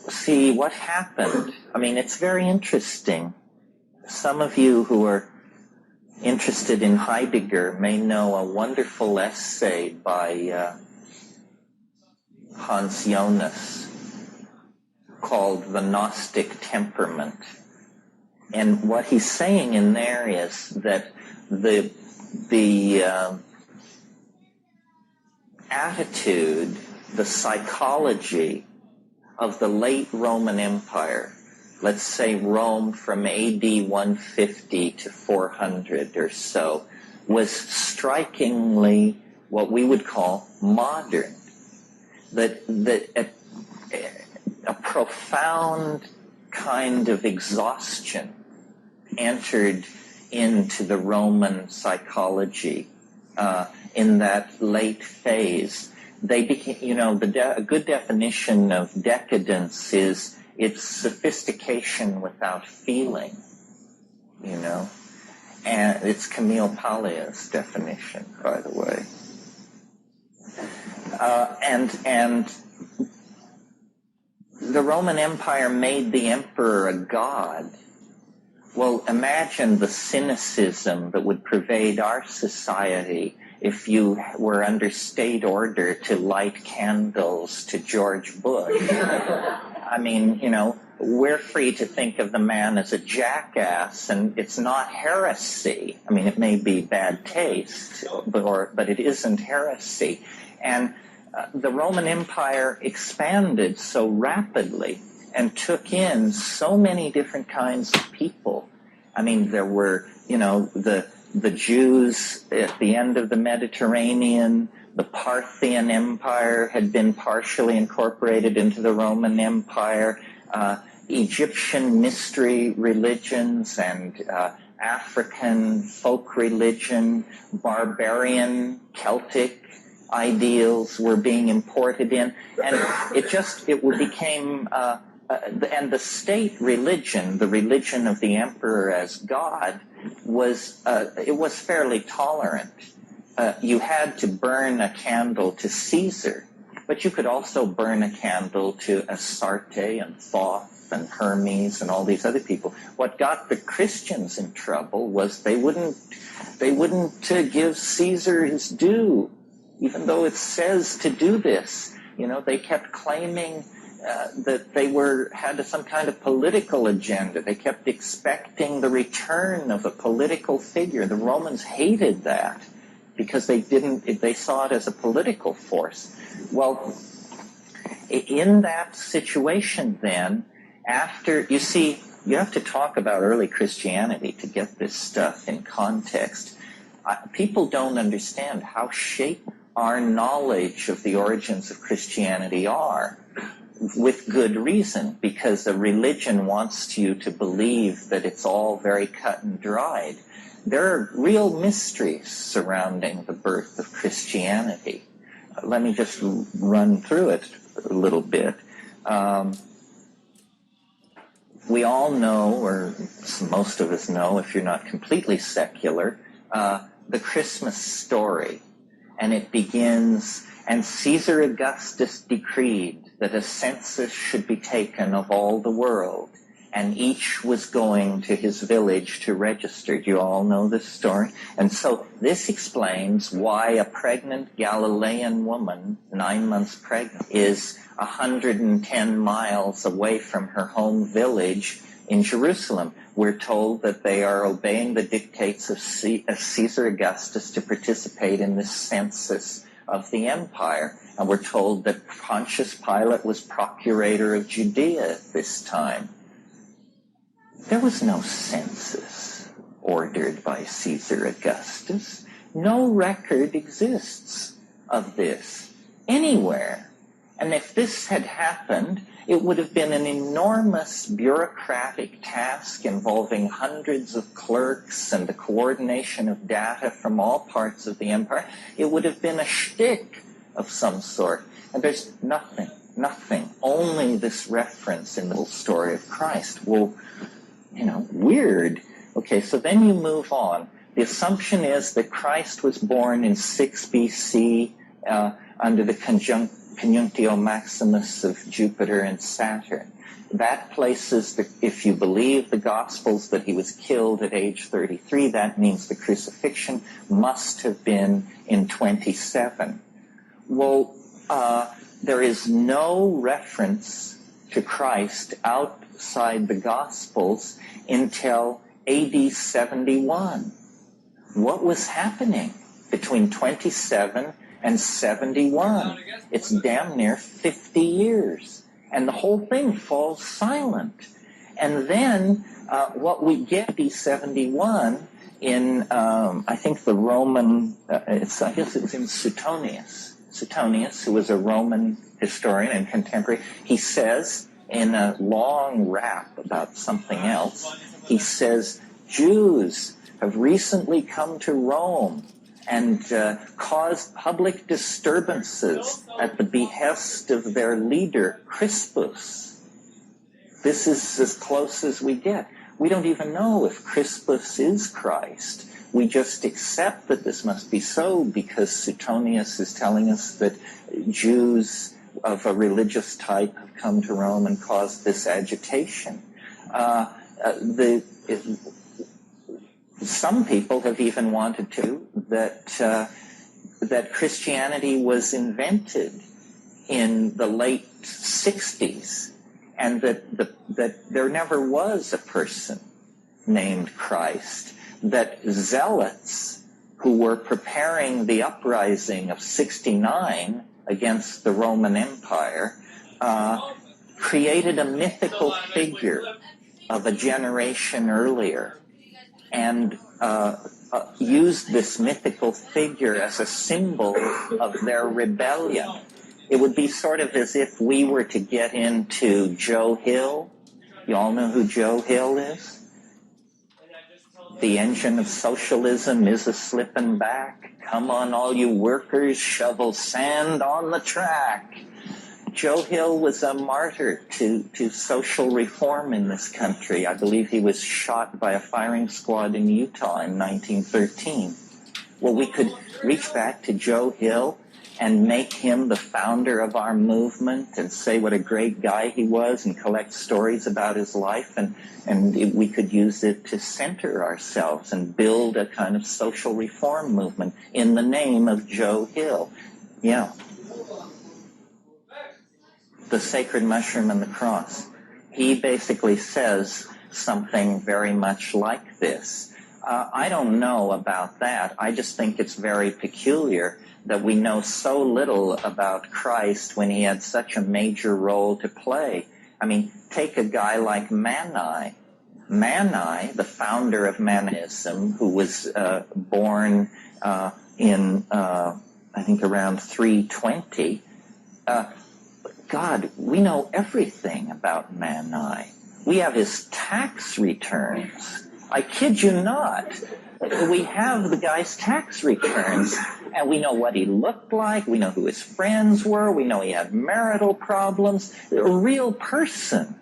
See, what happened? I mean, it's very interesting. Some of you who are interested in Heidegger may know a wonderful essay by Hans Jonas called The Gnostic Temperament. And what he's saying in there is that the attitude, the psychology of the late Roman Empire, let's say Rome from AD 150 to 400 or so, was strikingly what we would call modern. That a profound kind of exhaustion entered into the Roman psychology in that late phase. They became, a good definition of decadence is it's sophistication without feeling, and it's Camille Pallia's definition, by the way. And the Roman Empire made the emperor a god. Well, imagine the cynicism that would pervade our society if you were under state order to light candles to George Bush. I mean, you know, we're free to think of the man as a jackass, and it's not heresy. I mean, it may be bad taste, but it isn't heresy. And the Roman Empire expanded so rapidly and took in so many different kinds of people. I mean, there were, you know, the Jews at the end of the Mediterranean. The Parthian Empire had been partially incorporated into the Roman Empire. Egyptian mystery religions and African folk religion, barbarian Celtic ideals were being imported in, and it became and the state religion, the religion of the emperor as God, was fairly tolerant. You had to burn a candle to Caesar, but you could also burn a candle to Astarte and Thoth and Hermes and all these other people. What got the Christians in trouble was they wouldn't give Caesar his due, even though it says to do this. You know, they kept claiming that they had some kind of political agenda. They kept expecting the return of a political figure. The Romans hated that because they saw it as a political force. Well, in that situation then, you have to talk about early Christianity to get this stuff in context. People don't understand how shaped our knowledge of the origins of Christianity are, with good reason, because the religion wants you to believe that it's all very cut and dried. There are real mysteries surrounding the birth of Christianity. Let me just run through it a little bit. We all know, or most of us know, if you're not completely secular, the Christmas story. And it begins, and Caesar Augustus decreed that a census should be taken of all the world, and each was going to his village to register. Do you all know this story? And so this explains why a pregnant Galilean woman, 9 months pregnant, is 110 miles away from her home village in Jerusalem. We're told that they are obeying the dictates of Caesar Augustus to participate in this census of the empire. And we're told that Pontius Pilate was procurator of Judea at this time. There was no census ordered by Caesar Augustus. No record exists of this anywhere. And if this had happened, it would have been an enormous bureaucratic task involving hundreds of clerks and the coordination of data from all parts of the empire. It would have been a shtick of some sort. And there's nothing, only this reference in the story of Christ. Well, you know, weird. Okay, so then you move on. The assumption is that Christ was born in 6 BC under the conjunctio maximus of Jupiter and Saturn. That places, if you believe the Gospels, that he was killed at age 33. That means the crucifixion must have been in 27. Well, there is no reference to Christ outside the Gospels until AD 71. What was happening between 27 and 71? It's damn near 50 years. And the whole thing falls silent. And then what we get AD 71 in, I think the Roman, I guess it's in Suetonius, who was a Roman historian and contemporary, he says in a long rap about something else, he says, Jews have recently come to Rome and caused public disturbances at the behest of their leader, Crispus. This is as close as we get. We don't even know if Crispus is Christ. We just accept that this must be so because Suetonius is telling us that Jews of a religious type have come to Rome and caused this agitation. Some people have even wanted that Christianity was invented in the late 60s, and that there never was a person named Christ, that zealots who were preparing the uprising of 69 against the Roman Empire created a mythical figure of a generation earlier and used this mythical figure as a symbol of their rebellion. It would be sort of as if we were to get into Joe Hill. You all know who Joe Hill is? The engine of socialism is a-slippin' back. Come on, all you workers, shovel sand on the track. Joe Hill was a martyr to social reform in this country. I believe he was shot by a firing squad in Utah in 1913. Well, we could reach back to Joe Hill and make him the founder of our movement and say what a great guy he was and collect stories about his life, and we could use it to center ourselves and build a kind of social reform movement in the name of Joe Hill. Yeah. The Sacred Mushroom and the Cross. He basically says something very much like this. I don't know about that. I just think it's very peculiar that we know so little about Christ when he had such a major role to play. I mean, take a guy like Mani. Mani, the founder of Manism, who was born in, I think, around 320. God, we know everything about Mani. We have his tax returns. I kid you not. We have the guy's tax returns, and we know what he looked like. We know who his friends were. We know he had marital problems. A real person,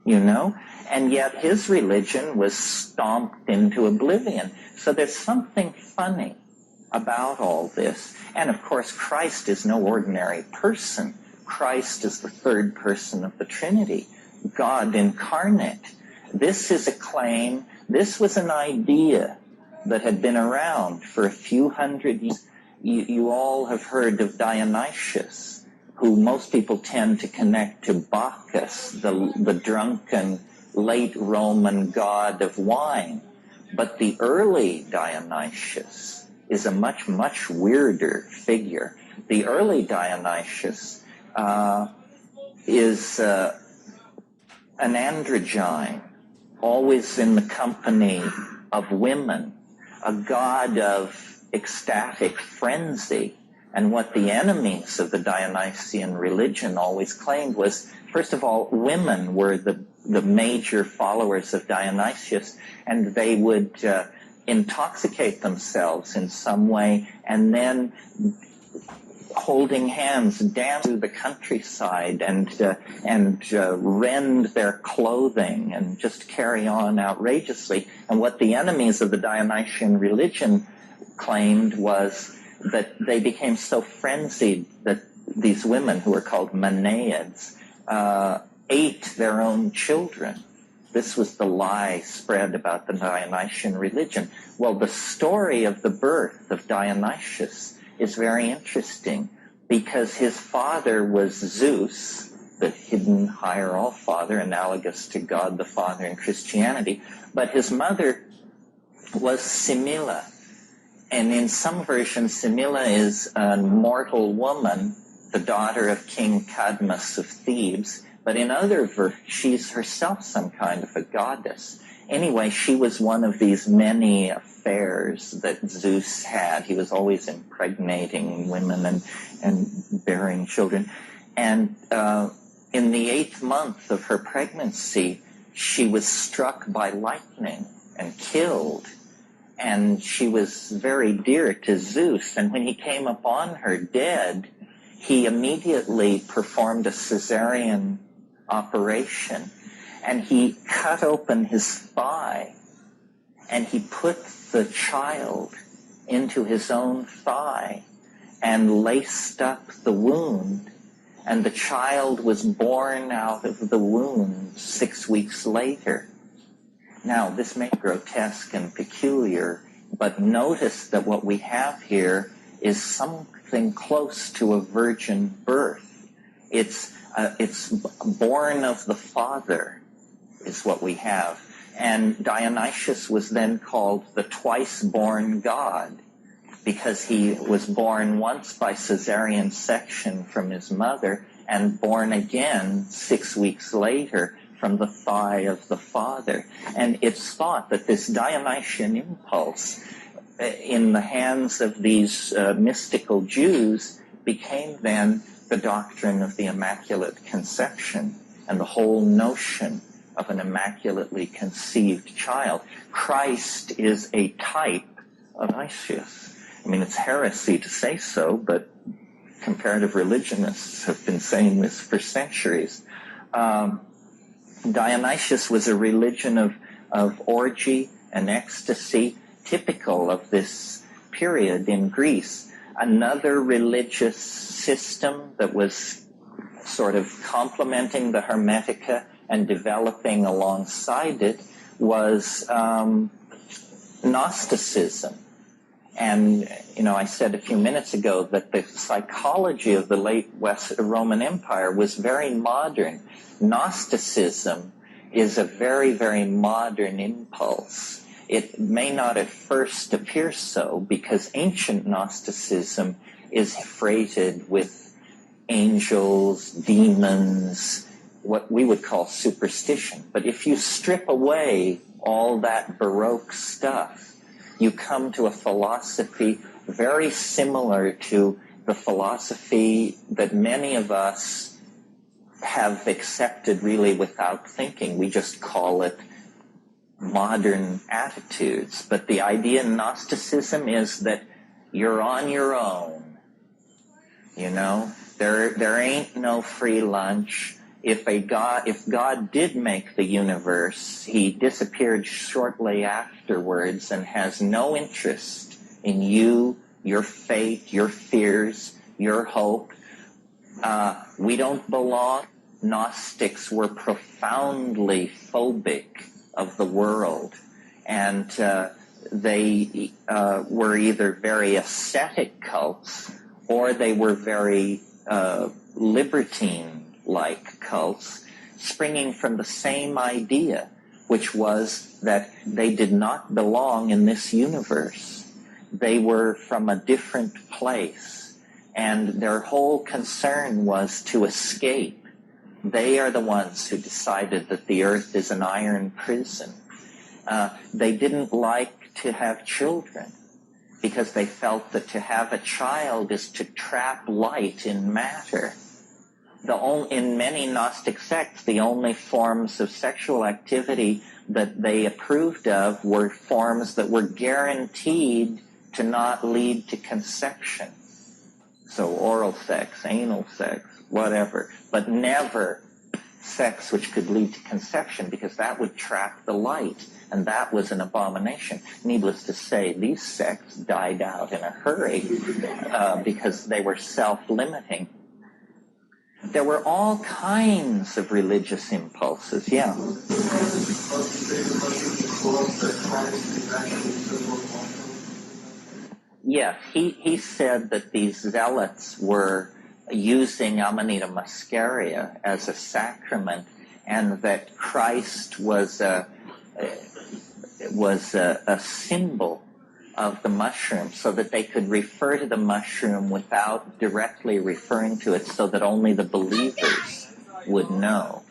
you know. And yet his religion was stomped into oblivion. So there's something funny about all this. And of course, Christ is no ordinary person. Christ is the third person of the Trinity, God incarnate. This is a claim, this was an idea that had been around for a few hundred years. You all have heard of Dionysus, who most people tend to connect to Bacchus, the drunken late Roman god of wine. But the early Dionysus is a much, much weirder figure. The early Dionysus is an androgyne, always in the company of women, a god of ecstatic frenzy. And what the enemies of the Dionysian religion always claimed was, first of all, women were the major followers of Dionysius, and they would intoxicate themselves in some way and then holding hands dance through the countryside and rend their clothing and just carry on outrageously. And what the enemies of the Dionysian religion claimed was that they became so frenzied that these women, who were called Manaids, ate their own children. This was the lie spread about the Dionysian religion. Well, the story of the birth of Dionysus is very interesting because his father was Zeus, the hidden higher all-father, analogous to God the Father in Christianity, but his mother was Semilla. And in some versions, Semilla is a mortal woman, the daughter of King Cadmus of Thebes, but in other versions, she's herself some kind of a goddess. Anyway, she was one of these many affairs that Zeus had. He was always impregnating women and bearing children. And in the 8th month of her pregnancy, she was struck by lightning and killed. And she was very dear to Zeus. And when he came upon her dead, he immediately performed a cesarean operation. and he cut open his thigh, and he put the child into his own thigh and laced up the wound, and the child was born out of the wound 6 weeks later. Now, this may be grotesque and peculiar, but notice that what we have here is something close to a virgin birth. It's born of the Father is what we have. And Dionysus was then called the twice-born god, because he was born once by caesarean section from his mother and born again 6 weeks later from the thigh of the Father. And it's thought that this Dionysian impulse in the hands of these mystical Jews became then the doctrine of the Immaculate Conception and the whole notion of an immaculately conceived child. Christ is a type of Dionysius. I mean, it's heresy to say so, but comparative religionists have been saying this for centuries. Dionysus was a religion of orgy and ecstasy, typical of this period in Greece. Another religious system that was sort of complementing the Hermetica and developing alongside it was Gnosticism. And, I said a few minutes ago that the psychology of the late Roman Empire was very modern. Gnosticism is a very, very modern impulse. It may not at first appear so, because ancient Gnosticism is freighted with angels, demons, what we would call superstition. But if you strip away all that Baroque stuff, you come to a philosophy very similar to the philosophy that many of us have accepted really without thinking. We just call it modern attitudes. But the idea in Gnosticism is that you're on your own. There ain't no free lunch. If God did make the universe, he disappeared shortly afterwards and has no interest in you, your fate, your fears, your hope. We don't belong. Gnostics were profoundly phobic of the world, and they were either very ascetic cults or they were very libertine-like cults, springing from the same idea, which was that they did not belong in this universe. They were from a different place, and their whole concern was to escape. They are the ones who decided that the earth is an iron prison. They didn't like to have children because they felt that to have a child is to trap light in matter. In many Gnostic sects, the only forms of sexual activity that they approved of were forms that were guaranteed to not lead to conception. So oral sex, anal sex, whatever, but never sex which could lead to conception, because that would trap the light, and that was an abomination. Needless to say, these sects died out in a hurry because they were self-limiting. There were all kinds of religious impulses, yeah. Yes, he said that these zealots were using Amanita muscaria as a sacrament, and that Christ was a symbol of the mushroom, so that they could refer to the mushroom without directly referring to it, so that only the believers would know.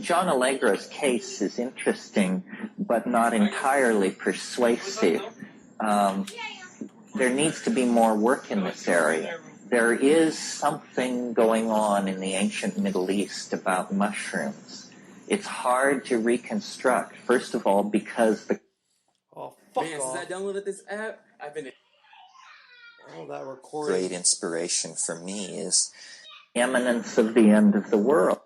John Allegra's case is interesting, but not entirely persuasive. There needs to be more work in this area. There is something going on in the ancient Middle East about mushrooms. It's hard to reconstruct, first of all, because the... Oh, fuck Man, off. since I downloaded this app, I've been... All that recording. Great inspiration for me is imminence of the end of the world.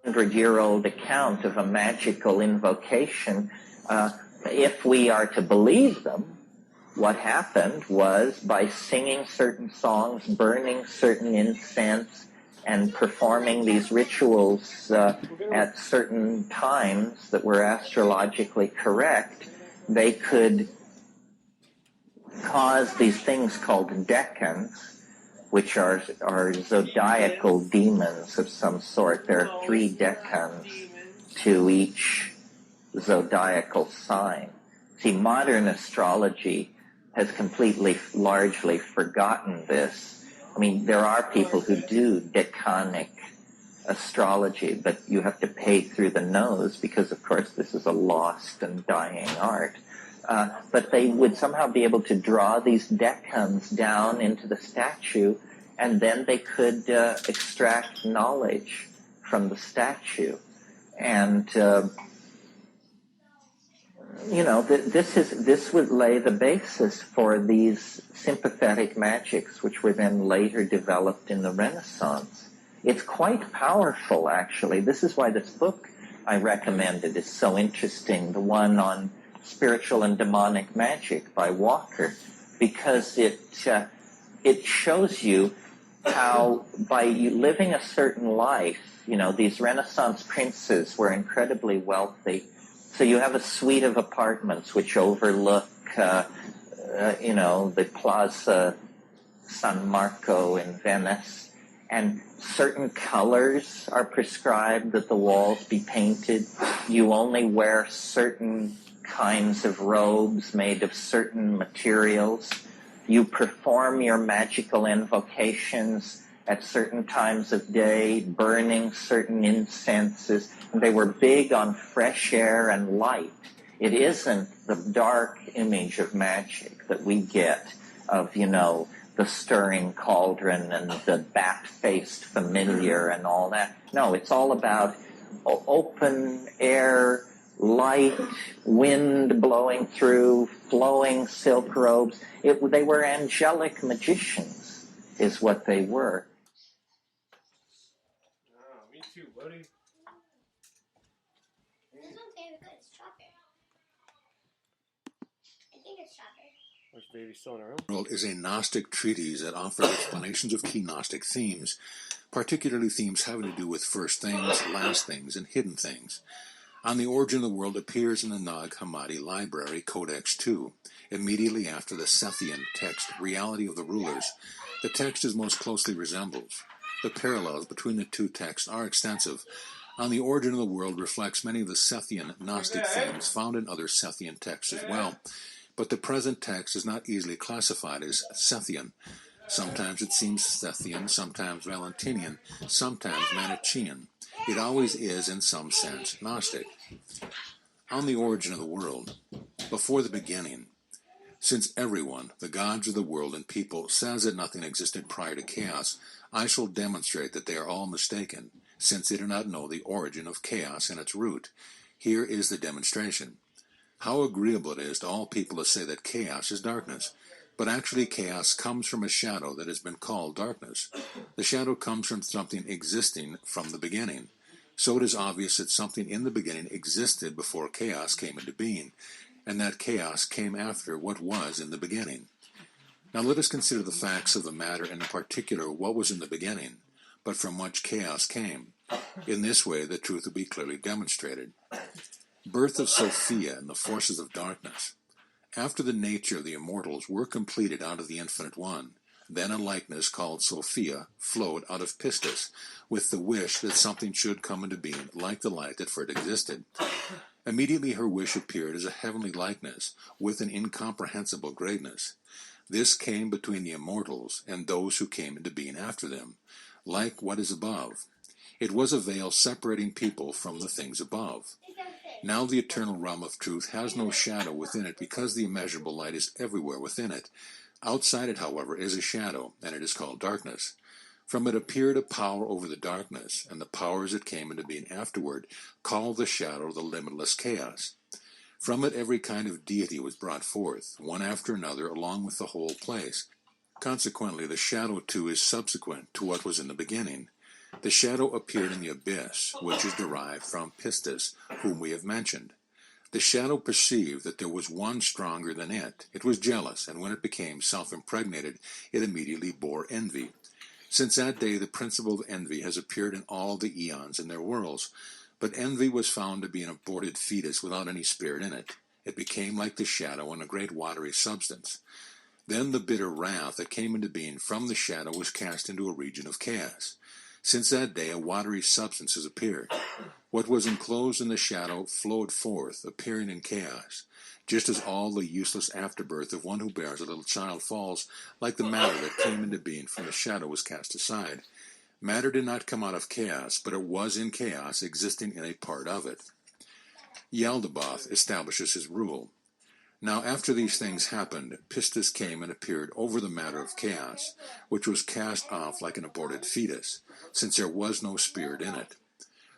100-year-old account of a magical invocation. If we are to believe them, what happened was by singing certain songs, burning certain incense, and performing these rituals at certain times that were astrologically correct, they could cause these things called decans, which are zodiacal demons of some sort. There are 3 decans to each zodiacal sign. See, modern astrology has completely, largely forgotten this. I mean, there are people who do decanic astrology, but you have to pay through the nose because, of course, this is a lost and dying art. But they would somehow be able to draw these decans down into the statue, and then they could extract knowledge from the statue. And this would lay the basis for these sympathetic magics, which were then later developed in the Renaissance. It's quite powerful, actually. This is why this book I recommended is so interesting, the one on Spiritual and Demonic Magic by Walker, because it shows you how by you living a certain life, these Renaissance princes were incredibly wealthy. So you have a suite of apartments which overlook, the Plaza San Marco in Venice, and certain colors are prescribed that the walls be painted. You only wear certain kinds of robes made of certain materials. You perform your magical invocations at certain times of day, burning certain incenses. And they were big on fresh air and light. It isn't the dark image of magic that we get of, the stirring cauldron and the bat-faced familiar and all that. No, it's all about open air, light, wind blowing through, flowing silk robes. They were angelic magicians, is what they were. Me too, buddy. This one's kind of good. It's strawberry. I think it's strawberry. Where's baby still in her room? World is a Gnostic treatise that offers explanations of key Gnostic themes, particularly themes having to do with first things, last things, and hidden things. On the Origin of the World appears in the Nag Hammadi Library, Codex 2, immediately after the Sethian text, Reality of the Rulers. The text is most closely resembles. The parallels between the two texts are extensive. On the Origin of the World reflects many of the Sethian Gnostic themes found in other Sethian texts as well, but the present text is not easily classified as Sethian. Sometimes it seems Sethian, sometimes Valentinian, sometimes Manichaean. It always is, in some sense, Gnostic. On the Origin of the World, before the beginning, since everyone, the gods of the world and people, says that nothing existed prior to chaos, I shall demonstrate that they are all mistaken, since they do not know the origin of chaos and its root. Here is the demonstration. How agreeable it is to all people to say that chaos is darkness. But actually chaos comes from a shadow that has been called darkness. The shadow comes from something existing from the beginning. So it is obvious that something in the beginning existed before chaos came into being, and that chaos came after what was in the beginning. Now let us consider the facts of the matter, and in particular what was in the beginning, but from which chaos came. In this way the truth will be clearly demonstrated. Birth of Sophia and the forces of darkness. After the nature of the immortals were completed out of the Infinite One, then a likeness called Sophia flowed out of Pistis, with the wish that something should come into being like the light that first existed. Immediately her wish appeared as a heavenly likeness, with an incomprehensible greatness. This came between the immortals and those who came into being after them, like what is above. It was a veil separating people from the things above. Now the eternal realm of truth has no shadow within it, because the immeasurable light is everywhere within it. Outside it, however, is a shadow, and it is called darkness. From it appeared a power over the darkness, and the powers that came into being afterward called the shadow the limitless chaos. From it every kind of deity was brought forth, one after another, along with the whole place. Consequently, the shadow too is subsequent to what was in the beginning. The shadow appeared in the abyss, which is derived from Pistis, whom we have mentioned. The shadow perceived that there was one stronger than it. It was jealous, and when it became self-impregnated, it immediately bore envy. Since that day, the principle of envy has appeared in all the eons in their worlds, but envy was found to be an aborted fetus without any spirit in it. It became like the shadow in a great watery substance. Then the bitter wrath that came into being from the shadow was cast into a region of chaos. Since that day, a watery substance has appeared. What was enclosed in the shadow flowed forth, appearing in chaos, just as all the useless afterbirth of one who bears a little child falls, like the matter that came into being from the shadow was cast aside. Matter did not come out of chaos, but it was in chaos, existing in a part of it. Yaldabaoth establishes his rule. Now after these things happened, Pistis came and appeared over the matter of chaos, which was cast off like an aborted fetus, since there was no spirit in it.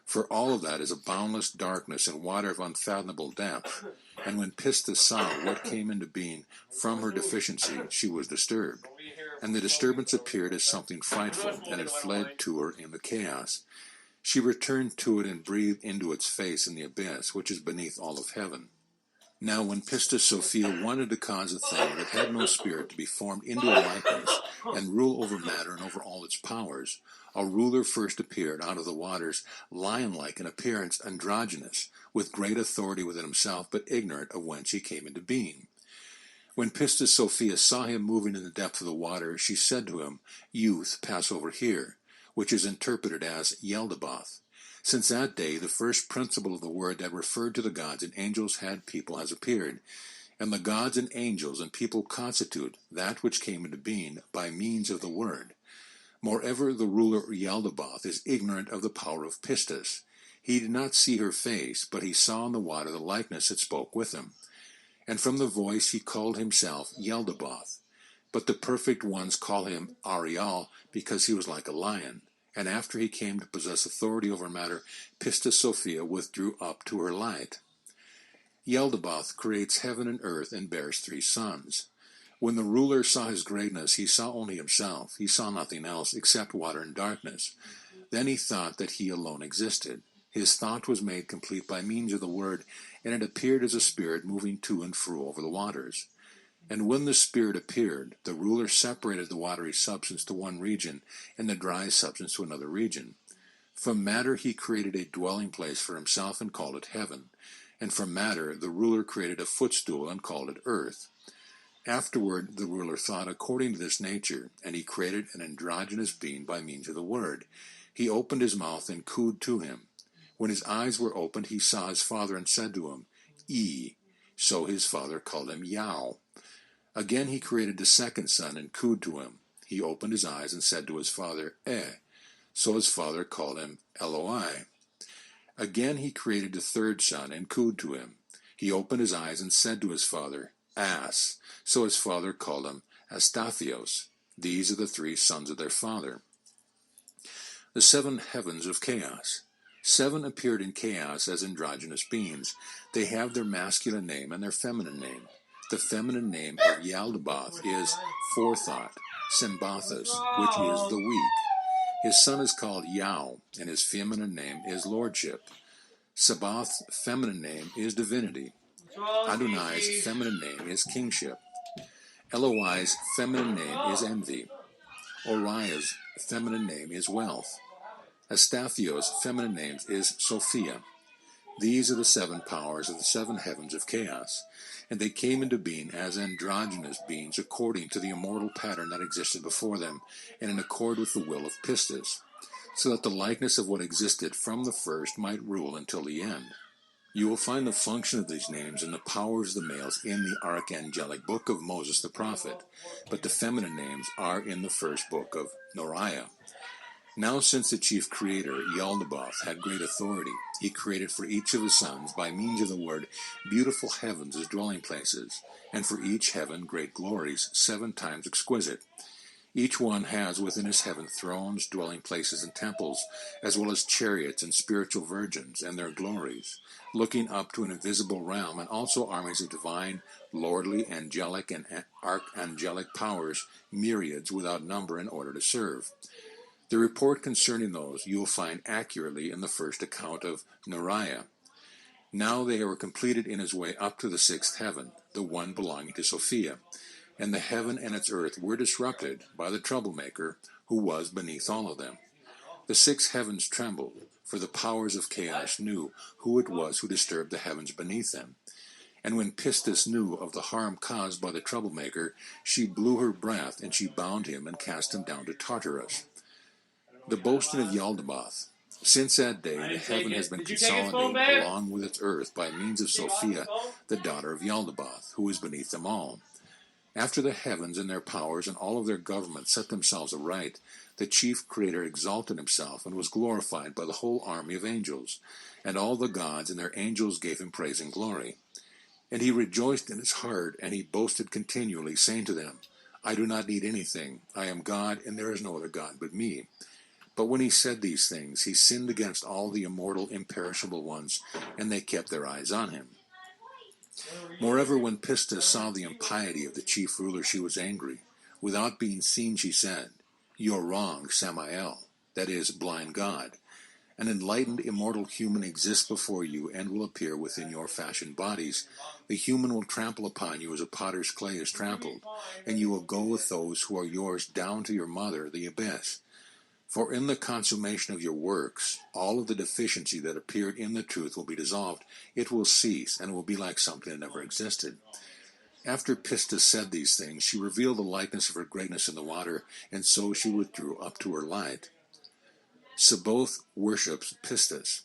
For all of that is a boundless darkness and water of unfathomable depth, and when Pistis saw what came into being from her deficiency, she was disturbed. And the disturbance appeared as something frightful, and it fled to her in the chaos. She returned to it and breathed into its face in the abyss, which is beneath all of heaven. Now when Pistis Sophia wanted to cause a thing that had no spirit to be formed into a likeness, and rule over matter and over all its powers, a ruler first appeared out of the waters, lion-like in appearance, androgynous, with great authority within himself, but ignorant of whence he came into being. When Pistis Sophia saw him moving in the depth of the water, she said to him, "Youth, pass over here," which is interpreted as Yaldabaoth. Since that day, the first principle of the word that referred to the gods and angels had people has appeared, and the gods and angels and people constitute that which came into being by means of the word. Moreover, the ruler Yaldabaoth is ignorant of the power of Pistis. He did not see her face, but he saw in the water the likeness that spoke with him. And from the voice he called himself Yaldabaoth. But the perfect ones call him Ariel, because he was like a lion. And after he came to possess authority over matter, Pistis Sophia withdrew up to her light. Yaldabaoth creates heaven and earth and bears 3 sons. When the ruler saw his greatness, he saw only himself. He saw nothing else except water and darkness. Then he thought that he alone existed. His thought was made complete by means of the word, and it appeared as a spirit moving to and fro over the waters. And when the spirit appeared, the ruler separated the watery substance to one region, and the dry substance to another region. From matter he created a dwelling place for himself and called it heaven. And from matter the ruler created a footstool and called it earth. Afterward the ruler thought according to this nature, and he created an androgynous being by means of the word. He opened his mouth and cooed to him. When his eyes were opened, he saw his father and said to him, "E." So his father called him Yao. Again he created the second son and cooed to him. He opened his eyes and said to his father, "Eh." So his father called him Eloi. Again he created the third son and cooed to him. He opened his eyes and said to his father, "Ass." So his father called him Astathios. These are the 3 sons of their father. The 7 heavens of chaos. 7 appeared in chaos as androgynous beings. They have their masculine name and their feminine name. The feminine name of Yaldabaoth is Forethought, Sembathus, which is the weak. His son is called Yao, and his feminine name is Lordship. Sabaoth's feminine name is Divinity. Adonai's feminine name is Kingship. Eloi's feminine name is Envy. Oriah's feminine name is Wealth. Astathios' feminine name is Sophia. These are the 7 powers of the 7 heavens of chaos, and they came into being as androgynous beings according to the immortal pattern that existed before them, and in accord with the will of Pistis, so that the likeness of what existed from the first might rule until the end. You will find the function of these names and the powers of the males in the archangelic book of Moses the prophet, but the feminine names are in the first book of Noriah. Now since the chief creator, Yaldabaoth, had great authority, he created for each of his sons, by means of the word, beautiful heavens as dwelling places, and for each heaven great glories, 7 times exquisite. Each one has within his heaven thrones, dwelling places, and temples, as well as chariots and spiritual virgins, and their glories, looking up to an invisible realm, and also armies of divine, lordly, angelic, and archangelic powers, myriads without number, in order to serve. The report concerning those you will find accurately in the first account of Neriah. Now they were completed in his way up to the sixth heaven, the one belonging to Sophia, and the heaven and its earth were disrupted by the troublemaker who was beneath all of them. The six heavens trembled, for the powers of chaos knew who it was who disturbed the heavens beneath them. And when Pistis knew of the harm caused by the troublemaker, she blew her breath, and she bound him and cast him down to Tartarus. The boasting of Yaldabaoth. Since that day, the heaven has been consolidated along with its earth by means of Sophia, the daughter of Yaldabaoth, who is beneath them all. After the heavens and their powers and all of their governments set themselves aright, the chief creator exalted himself and was glorified by the whole army of angels, and all the gods and their angels gave him praise and glory. And he rejoiced in his heart, and he boasted continually, saying to them, I do not need anything. I am God, and there is no other God but me. But when he said these things, he sinned against all the immortal, imperishable ones, and they kept their eyes on him. Moreover, when Pistis saw the impiety of the chief ruler, she was angry. Without being seen, she said, You are wrong, Samael, that is, blind God. An enlightened, immortal human exists before you and will appear within your fashioned bodies. The human will trample upon you as a potter's clay is trampled, and you will go with those who are yours down to your mother, the abyss. For in the consummation of your works, all of the deficiency that appeared in the truth will be dissolved. It will cease, and will be like something that never existed. After Pistis said these things, she revealed the likeness of her greatness in the water, and so she withdrew up to her light. Sabaoth worships Pistis.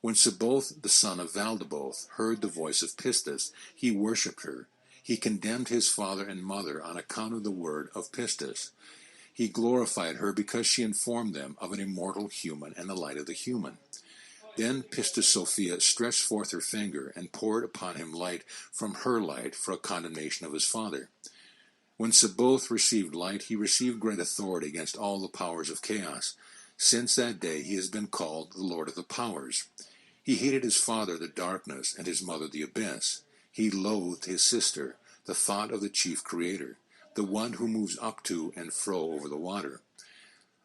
When Sabaoth, the son of Yaldabaoth, heard the voice of Pistis, he worshipped her. He condemned his father and mother on account of the word of Pistis. He glorified her because she informed them of an immortal human and the light of the human. Then Pistis Sophia stretched forth her finger and poured upon him light from her light for a condemnation of his father. When Sabaoth received light, he received great authority against all the powers of chaos. Since that day he has been called the Lord of the Powers. He hated his father, the darkness, and his mother, the abyss. He loathed his sister, the thought of the chief creator, the one who moves up to and fro over the water.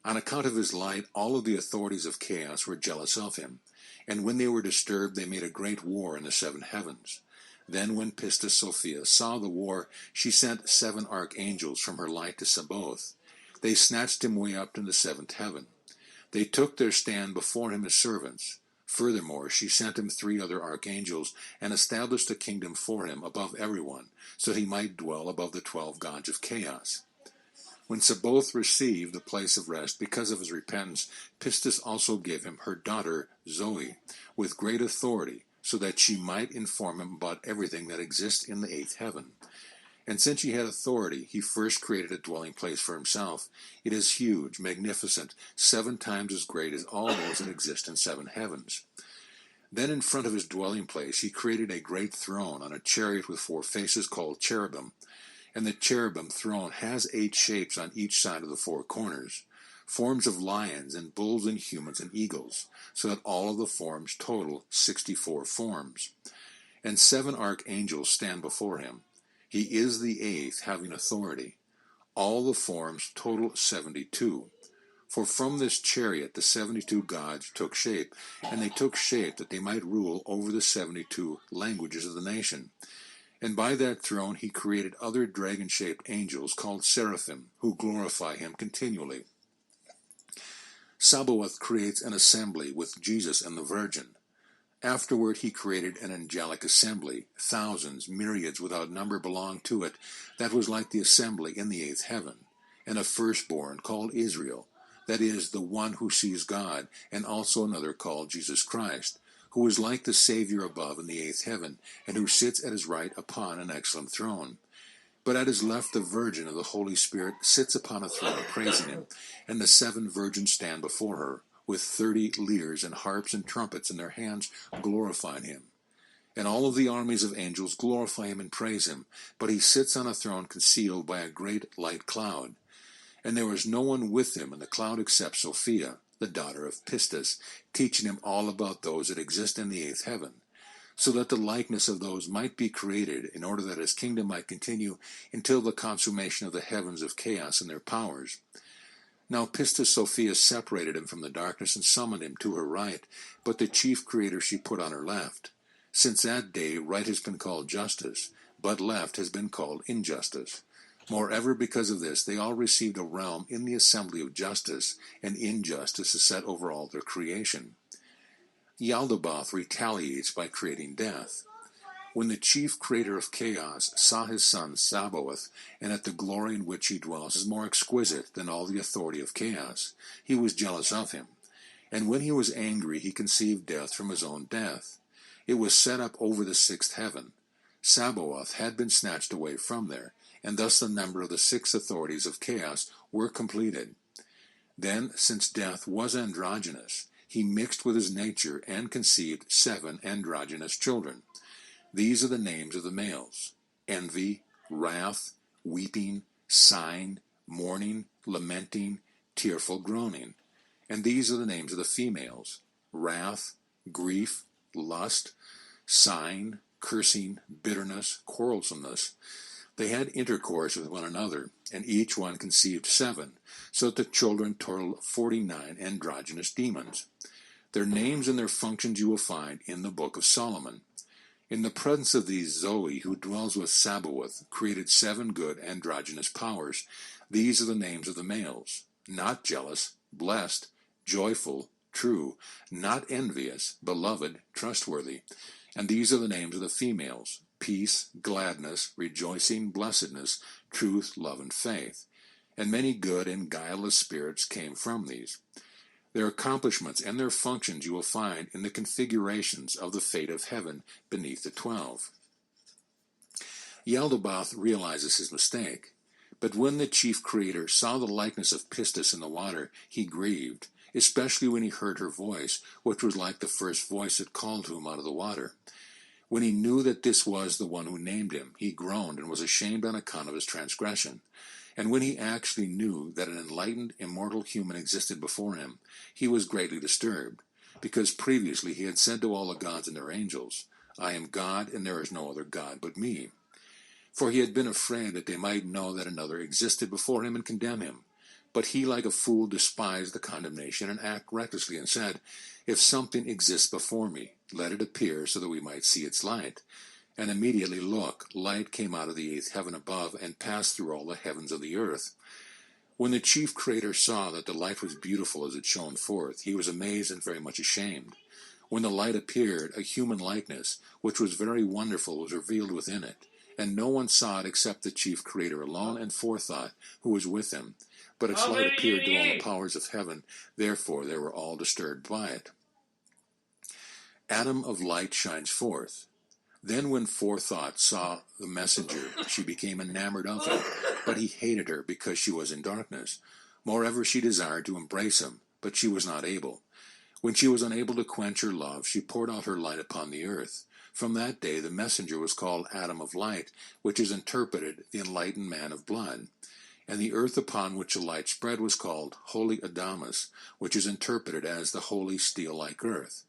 On account of his light, all of the authorities of chaos were jealous of him, and when they were disturbed, they made a great war in the seven heavens. Then when Pistis Sophia saw the war, she sent 7 archangels from her light to Sabaoth. They snatched him way up to the 7th heaven. They took their stand before him as servants. Furthermore, she sent him 3 other archangels and established a kingdom for him above everyone, so that he might dwell above the 12 gods of chaos. When Sabaoth received the place of rest because of his repentance, Pistis also gave him her daughter Zoe, with great authority, so that she might inform him about everything that exists in the 8th heaven. And since he had authority, he first created a dwelling place for himself. It is huge, magnificent, 7 times as great as all those that exist in 7 heavens. Then in front of his dwelling place he created a great throne on a chariot with 4 faces called cherubim. And the cherubim throne has 8 shapes on each side of the 4 corners, forms of lions and bulls and humans and eagles, so that all of the forms total 64 forms. And 7 archangels stand before him. He is the 8th, having authority. All the forms total 72. For from this chariot the 72 gods took shape, and they took shape that they might rule over the 72 languages of the nation. And by that throne he created other dragon-shaped angels called seraphim, who glorify him continually. Sabaoth creates an assembly with Jesus and the Virgin. Afterward he created an angelic assembly. Thousands, myriads without number belonged to it. That was like the assembly in the 8th heaven. And a firstborn called Israel, that is, the one who sees God, and also another called Jesus Christ, who is like the Savior above in the 8th heaven, and who sits at his right upon an excellent throne. But at his left the Virgin of the Holy Spirit sits upon a throne praising him, and the 7 virgins stand before her, with 30 lyres and harps and trumpets in their hands, glorifying him. And all of the armies of angels glorify him and praise him, but he sits on a throne concealed by a great light cloud. And there was no one with him in the cloud except Sophia, the daughter of Pistis, teaching him all about those that exist in the 8th heaven, so that the likeness of those might be created, in order that his kingdom might continue until the consummation of the heavens of chaos and their powers. Now Pistis Sophia separated him from the darkness and summoned him to her right, but the chief creator she put on her left. Since that day right has been called justice, but left has been called injustice. Moreover, because of this, they all received a realm in the assembly of justice, and injustice is set over all their creation. Yaldabaoth retaliates by creating death. When the chief creator of chaos saw his son Sabaoth, and that the glory in which he dwells is more exquisite than all the authority of chaos, he was jealous of him. And when he was angry, he conceived death from his own death. It was set up over the sixth heaven. Sabaoth had been snatched away from there, and thus the number of the six authorities of chaos were completed. Then, since death was androgynous, he mixed with his nature and conceived 7 androgynous children. These are the names of the males: envy, wrath, weeping, sighing, mourning, lamenting, tearful groaning. And these are the names of the females: wrath, grief, lust, sighing, cursing, bitterness, quarrelsomeness. They had intercourse with one another, and each one conceived 7, so that the children totaled 49 androgynous demons. Their names and their functions you will find in the Book of Solomon. In the presence of these, Zoe, who dwells with Sabaoth, created 7 good androgynous powers. These are the names of the males: not jealous, blessed, joyful, true, not envious, beloved, trustworthy. And these are the names of the females: peace, gladness, rejoicing, blessedness, truth, love, and faith. And many good and guileless spirits came from these. Their accomplishments and their functions you will find in the configurations of the fate of heaven beneath the 12. Yaldabaoth realizes his mistake. But when the chief creator saw the likeness of Pistis in the water, he grieved, especially when he heard her voice, which was like the first voice that called to him out of the water. When he knew that this was the one who named him, he groaned and was ashamed on account of his transgression. And when he actually knew that an enlightened, immortal human existed before him, he was greatly disturbed, because previously he had said to all the gods and their angels, "I am God, and there is no other God but me." For he had been afraid that they might know that another existed before him and condemn him. But he, like a fool, despised the condemnation and acted recklessly, and said, "If something exists before me, let it appear so that we might see its light." And immediately, look, light came out of the 8th heaven above and passed through all the heavens of the earth. When the chief creator saw that the light was beautiful as it shone forth, he was amazed and very much ashamed. When the light appeared, a human likeness, which was very wonderful, was revealed within it. And no one saw it except the chief creator alone and Forethought, who was with him. But its light appeared to all the powers of heaven, therefore they were all disturbed by it. Atom of light shines forth. Then when Forethought saw the messenger, she became enamored of him, but he hated her because she was in darkness. Moreover, she desired to embrace him, but she was not able. When she was unable to quench her love, she poured out her light upon the earth. From that day the messenger was called Atom of Light, which is interpreted the enlightened man of blood. And the earth upon which the light spread was called Holy Adamus, which is interpreted as the holy steel-like earth.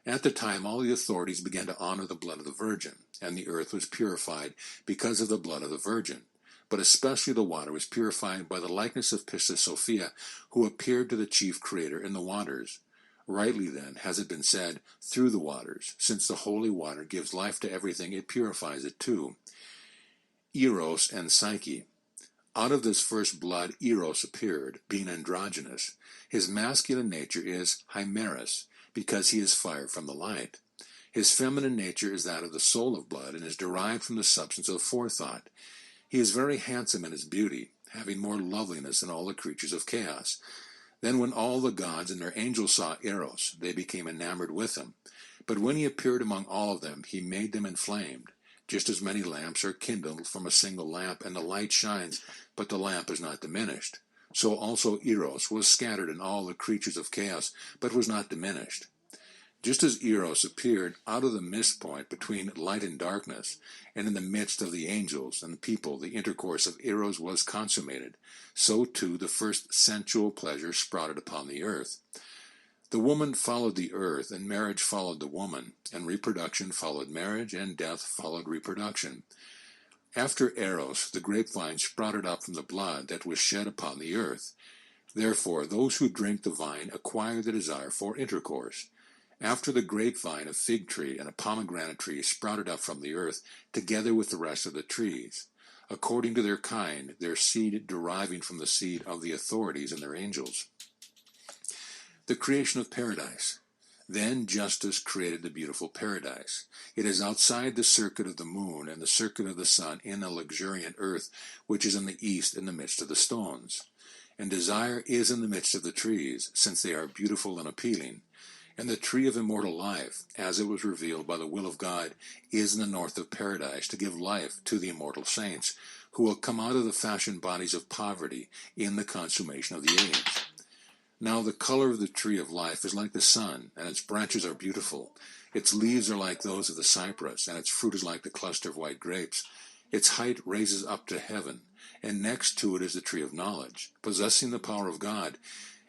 At the time all the authorities began to honor the blood of the Virgin, and the earth was purified because of the blood of the Virgin. But especially the water was purified by the likeness of Pistis Sophia, who appeared to the chief creator in the waters. Rightly then has it been said, through the waters, since the holy water gives life to everything, it purifies it too. Eros and Psyche. Out of this first blood Eros appeared, being androgynous. His masculine nature is Hymeris, because he is fire from the light. His feminine nature is that of the soul of blood, and is derived from the substance of Forethought. He is very handsome in his beauty, having more loveliness than all the creatures of chaos. Then when all the gods and their angels saw Eros, they became enamored with him. But when he appeared among all of them, he made them inflamed. Just as many lamps are kindled from a single lamp, and the light shines, but the lamp is not diminished. So also Eros was scattered in all the creatures of chaos, but was not diminished. Just as Eros appeared out of the mist point between light and darkness, and in the midst of the angels and the people the intercourse of Eros was consummated, so too the first sensual pleasure sprouted upon the earth. The woman followed the earth, and marriage followed the woman, and reproduction followed marriage, and death followed reproduction. After Eros, the grapevine sprouted up from the blood that was shed upon the earth. Therefore, those who drink the vine acquire the desire for intercourse. After the grapevine, a fig tree, and a pomegranate tree sprouted up from the earth, together with the rest of the trees, according to their kind, their seed deriving from the seed of the authorities and their angels. The creation of paradise. Then justice created the beautiful paradise. It is outside the circuit of the moon and the circuit of the sun in a luxuriant earth, which is in the east in the midst of the stones. And desire is in the midst of the trees, since they are beautiful and appealing. And the tree of immortal life, as it was revealed by the will of God, is in the north of paradise, to give life to the immortal saints, who will come out of the fashioned bodies of poverty in the consummation of the age. Now the color of the tree of life is like the sun, and its branches are beautiful. Its leaves are like those of the cypress, and its fruit is like the cluster of white grapes. Its height raises up to heaven, and next to it is the tree of knowledge, possessing the power of God.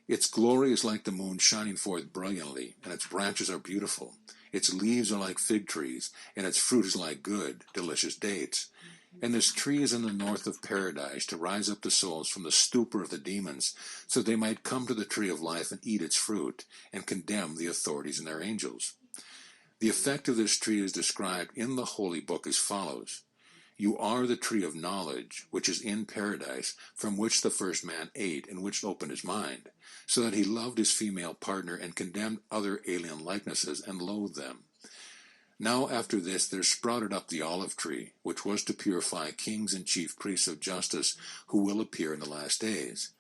Its glory is like the moon shining forth brilliantly, and its branches are beautiful. Its leaves are like fig trees, and its fruit is like good, delicious dates. And this tree is in the north of paradise, to rise up the souls from the stupor of the demons, so they might come to the tree of life and eat its fruit, and condemn the authorities and their angels. The effect of this tree is described in the Holy Book as follows. You are the tree of knowledge, which is in paradise, from which the first man ate, and which opened his mind, so that he loved his female partner and condemned other alien likenesses and loathed them. Now after this there sprouted up the olive tree, which was to purify kings and chief priests of justice, who will appear in the last days.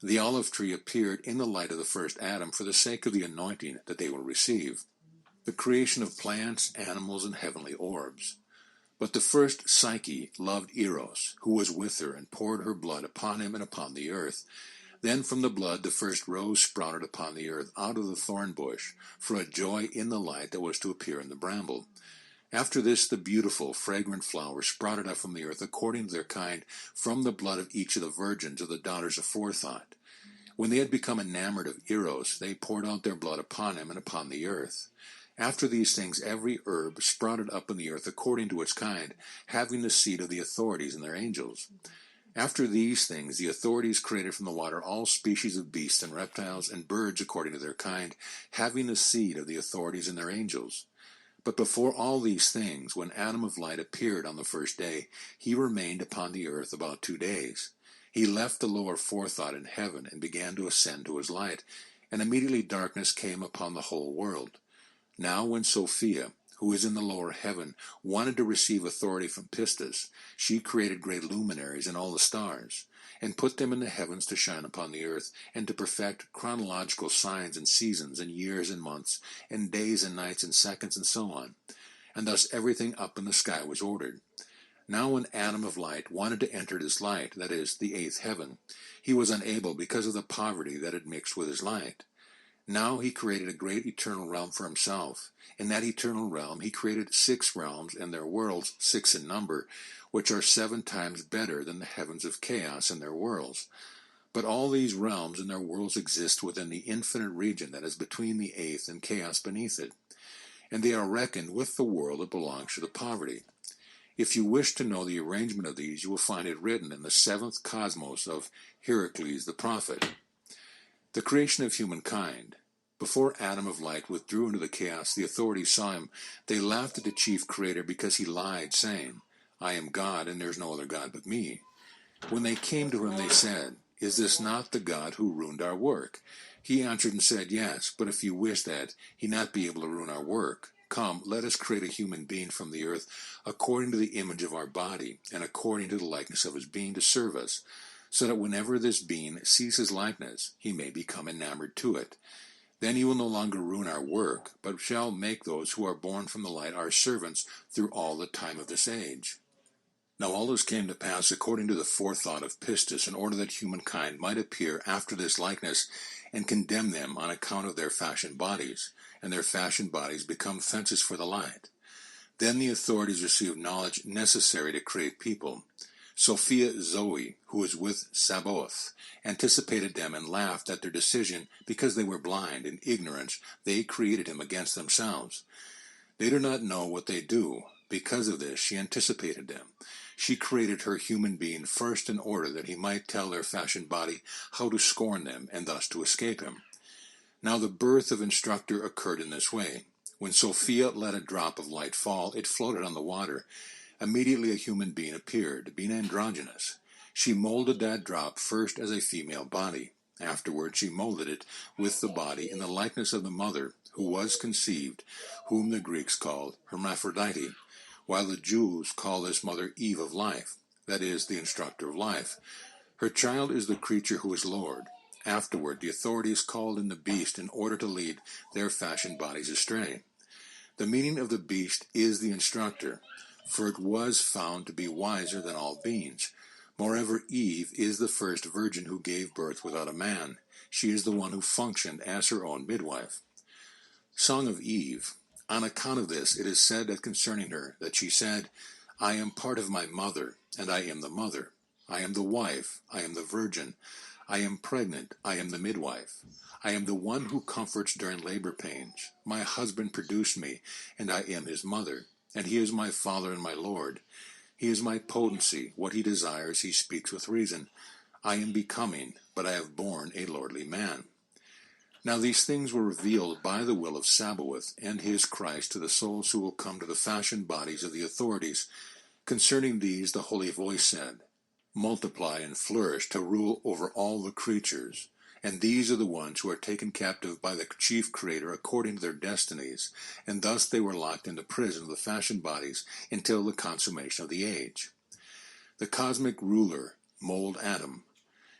The olive tree appeared in the light of the first Adam for the sake of the anointing that they will receive, the creation of plants, animals, and heavenly orbs. But the first Psyche loved Eros, who was with her, and poured her blood upon him and upon the earth. Then from the blood the first rose sprouted upon the earth out of the thorn bush, for a joy in the light that was to appear in the bramble. After this the beautiful, fragrant flowers sprouted up from the earth according to their kind, from the blood of each of the virgins of the daughters of forethought. When they had become enamored of Eros, they poured out their blood upon him and upon the earth. After these things every herb sprouted up in the earth according to its kind, having the seed of the authorities and their angels. After these things the authorities created from the water all species of beasts and reptiles and birds according to their kind, having the seed of the authorities and their angels. But before all these things, when Adam of light appeared on the first day, he remained upon the earth about 2 days. He left the lower forethought in heaven and began to ascend to his light, and immediately darkness came upon the whole world. Now when Sophia, who is in the lower heaven, wanted to receive authority from Pistis, she created great luminaries and all the stars, and put them in the heavens to shine upon the earth, and to perfect chronological signs and seasons and years and months, and days and nights and seconds and so on. And thus everything up in the sky was ordered. Now when Adam of light wanted to enter this light, that is, the 8th heaven, he was unable because of the poverty that had mixed with his light. Now he created a great eternal realm for himself. In that eternal realm he created 6 realms and their worlds, 6 in number, which are 7 times better than the heavens of chaos and their worlds. But all these realms and their worlds exist within the infinite region that is between the 8th and chaos beneath it, and they are reckoned with the world that belongs to the poverty. If you wish to know the arrangement of these, you will find it written in the 7th cosmos of Heracles the prophet. The creation of humankind. Before Adam of light withdrew into the chaos, the authorities saw him. They laughed at the chief creator because he lied, saying, I am God, and there is no other God but me. When they came to him, they said, Is this not the God who ruined our work? He answered and said, Yes, but if you wish that he not be able to ruin our work, come, let us create a human being from the earth, according to the image of our body, and according to the likeness of his being, to serve us, so that whenever this being sees his likeness, he may become enamored to it. Then he will no longer ruin our work, but shall make those who are born from the light our servants through all the time of this age. Now all this came to pass according to the forethought of Pistis, in order that humankind might appear after this likeness, and condemn them on account of their fashioned bodies, and their fashioned bodies become fences for the light. Then the authorities received knowledge necessary to create people. Sophia Zoe, who was with Yaldabaoth, anticipated them and laughed at their decision because they were blind and ignorant. They created him against themselves. They do not know what they do, Because of this, she anticipated them. She created her human being first in order that he might tell their fashioned body how to scorn them and thus to escape him. Now the birth of instructor occurred in this way. When Sophia let a drop of light fall, it floated on the water. Immediately a human being appeared, being androgynous. She molded that drop first as a female body. Afterward she molded it with the body in the likeness of the mother, who was conceived, whom the Greeks called Hermaphrodite, while the Jews call this mother Eve of life, that is, the instructor of life. Her child is the creature who is Lord. Afterward, the authorities called in the beast in order to lead their fashioned bodies astray. The meaning of the beast is the instructor, for it was found to be wiser than all beings. Moreover, Eve is the first virgin who gave birth without a man. She is the one who functioned as her own midwife. Song of Eve. On account of this, it is said that concerning her, that she said, I am part of my mother, and I am the mother. I am the wife, I am the virgin. I am pregnant, I am the midwife. I am the one who comforts during labor pains. My husband produced me, and I am his mother, and he is my father and my Lord. He is my potency. What he desires, he speaks with reason. I am becoming, but I have borne a lordly man. Now these things were revealed by the will of Sabaoth and his Christ to the souls who will come to the fashioned bodies of the authorities. Concerning these the holy voice said, Multiply and flourish to rule over all the creatures. And these are the ones who are taken captive by the chief creator according to their destinies, and thus they were locked in the prison of the fashioned bodies until the consummation of the age. The cosmic ruler molded Adam.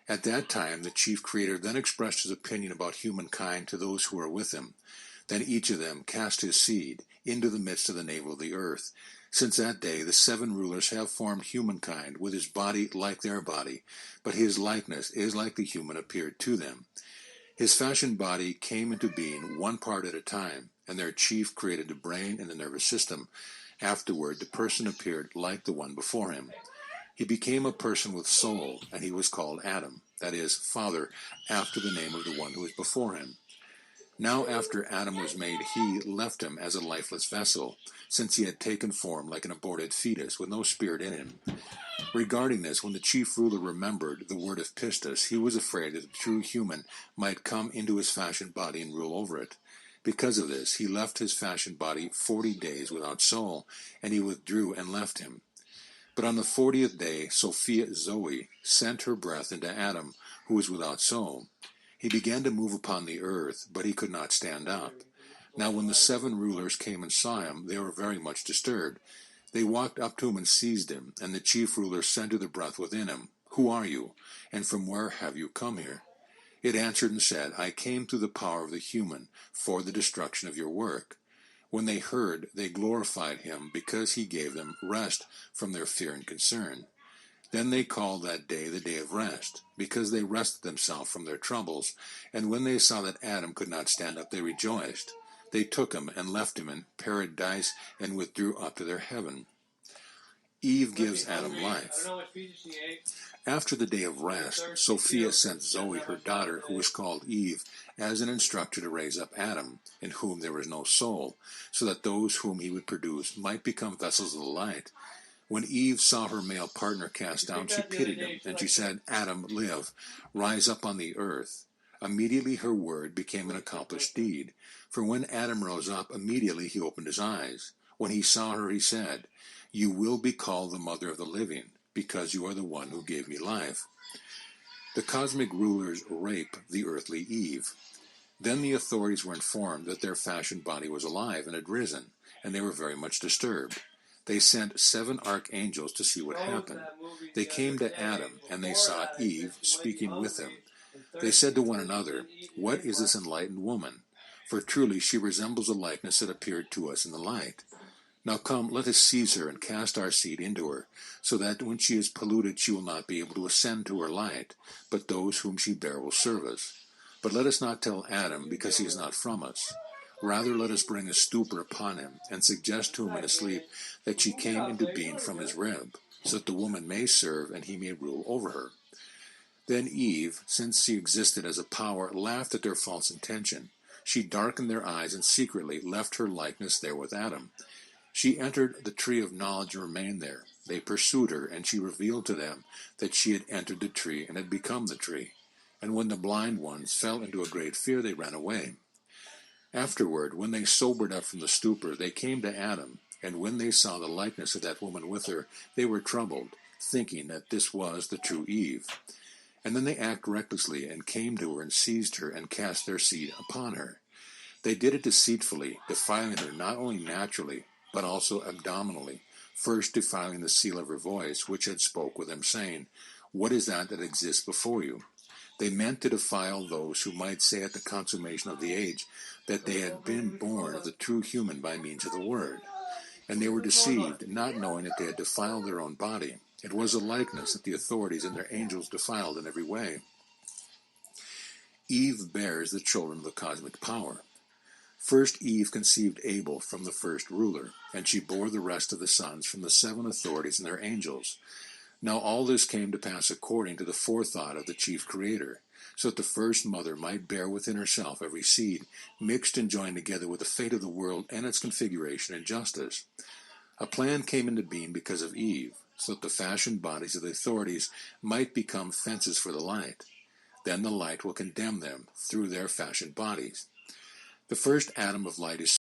At that time, the chief creator then expressed his opinion about humankind to those who were with him. Then each of them cast his seed into the midst of the navel of the earth. Since that day, the 7 rulers have formed humankind with his body like their body, but his likeness is like the human appeared to them. His fashioned body came into being one part at a time, and their chief created the brain and the nervous system. Afterward, the person appeared like the one before him. He became a person with soul, and he was called Adam, that is, father, after the name of the one who was before him. Now after Adam was made, he left him as a lifeless vessel, since he had taken form like an aborted fetus with no spirit in him. Regarding this, when the chief ruler remembered the word of pistis, he was afraid that the true human might come into his fashioned body and rule over it. Because of this, he left his fashioned body 40 days without soul, and he withdrew and left him. But on the 40th day, Sophia Zoe sent her breath into Adam, who was without soul. He began to move upon the earth, but he could not stand up. Now when the 7 rulers came and saw him, they were very much disturbed. They walked up to him and seized him, and the chief ruler said to the breath within him, Who are you, and from where have you come here? It answered and said, I came through the power of the human, for the destruction of your work. When they heard, they glorified him, because he gave them rest from their fear and concern. Then they called that day the day of rest, because they rested themselves from their troubles, and when they saw that Adam could not stand up, they rejoiced. They took him and left him in paradise and withdrew up to their heaven. Eve gives Adam life. After the day of rest, Sophia sent Zoe, her daughter, who was called Eve, as an instructor to raise up Adam, in whom there was no soul, so that those whom he would produce might become vessels of the light. When Eve saw her male partner cast down, she pitied him, and she said, Adam, live, rise up on the earth. Immediately her word became an accomplished deed. For when Adam rose up, immediately he opened his eyes. When he saw her, he said, You will be called the mother of the living, because you are the one who gave me life. The cosmic rulers rape the earthly Eve. Then the authorities were informed that their fashioned body was alive and had risen, and they were very much disturbed. They sent 7 archangels to see what happened. They came to Adam, and they saw Eve speaking with him. They said to one another, What is this enlightened woman? For truly she resembles a likeness that appeared to us in the light. Now come, let us seize her and cast our seed into her, so that when she is polluted she will not be able to ascend to her light, but those whom she bear will serve us. But let us not tell Adam, because he is not from us. Rather let us bring a stupor upon him, and suggest to him in his sleep that she came into being from his rib, so that the woman may serve and he may rule over her. Then Eve, since she existed as a power, laughed at their false intention. She darkened their eyes and secretly left her likeness there with Adam. She entered the tree of knowledge and remained there. They pursued her, and she revealed to them that she had entered the tree and had become the tree. And when the blind ones fell into a great fear, they ran away. Afterward, when they sobered up from the stupor, they came to Adam, and when they saw the likeness of that woman with her, they were troubled, thinking that this was the true Eve. And then they acted recklessly, and came to her and seized her, and cast their seed upon her. They did it deceitfully, defiling her not only naturally, but also abdominally, first defiling the seal of her voice, which had spoke with them, saying, What is that exists before you? They meant to defile those who might say at the consummation of the age that they had been born of the true human by means of the Word. And they were deceived, not knowing that they had defiled their own body. It was a likeness that the authorities and their angels defiled in every way. Eve bears the children of the cosmic power. First Eve conceived Abel from the first ruler, and she bore the rest of the sons from the 7 authorities and their angels. Now all this came to pass according to the forethought of the chief creator, so that the first mother might bear within herself every seed, mixed and joined together with the fate of the world and its configuration and justice. A plan came into being because of Eve, so that the fashioned bodies of the authorities might become fences for the light. Then the light will condemn them through their fashioned bodies. The first atom of light is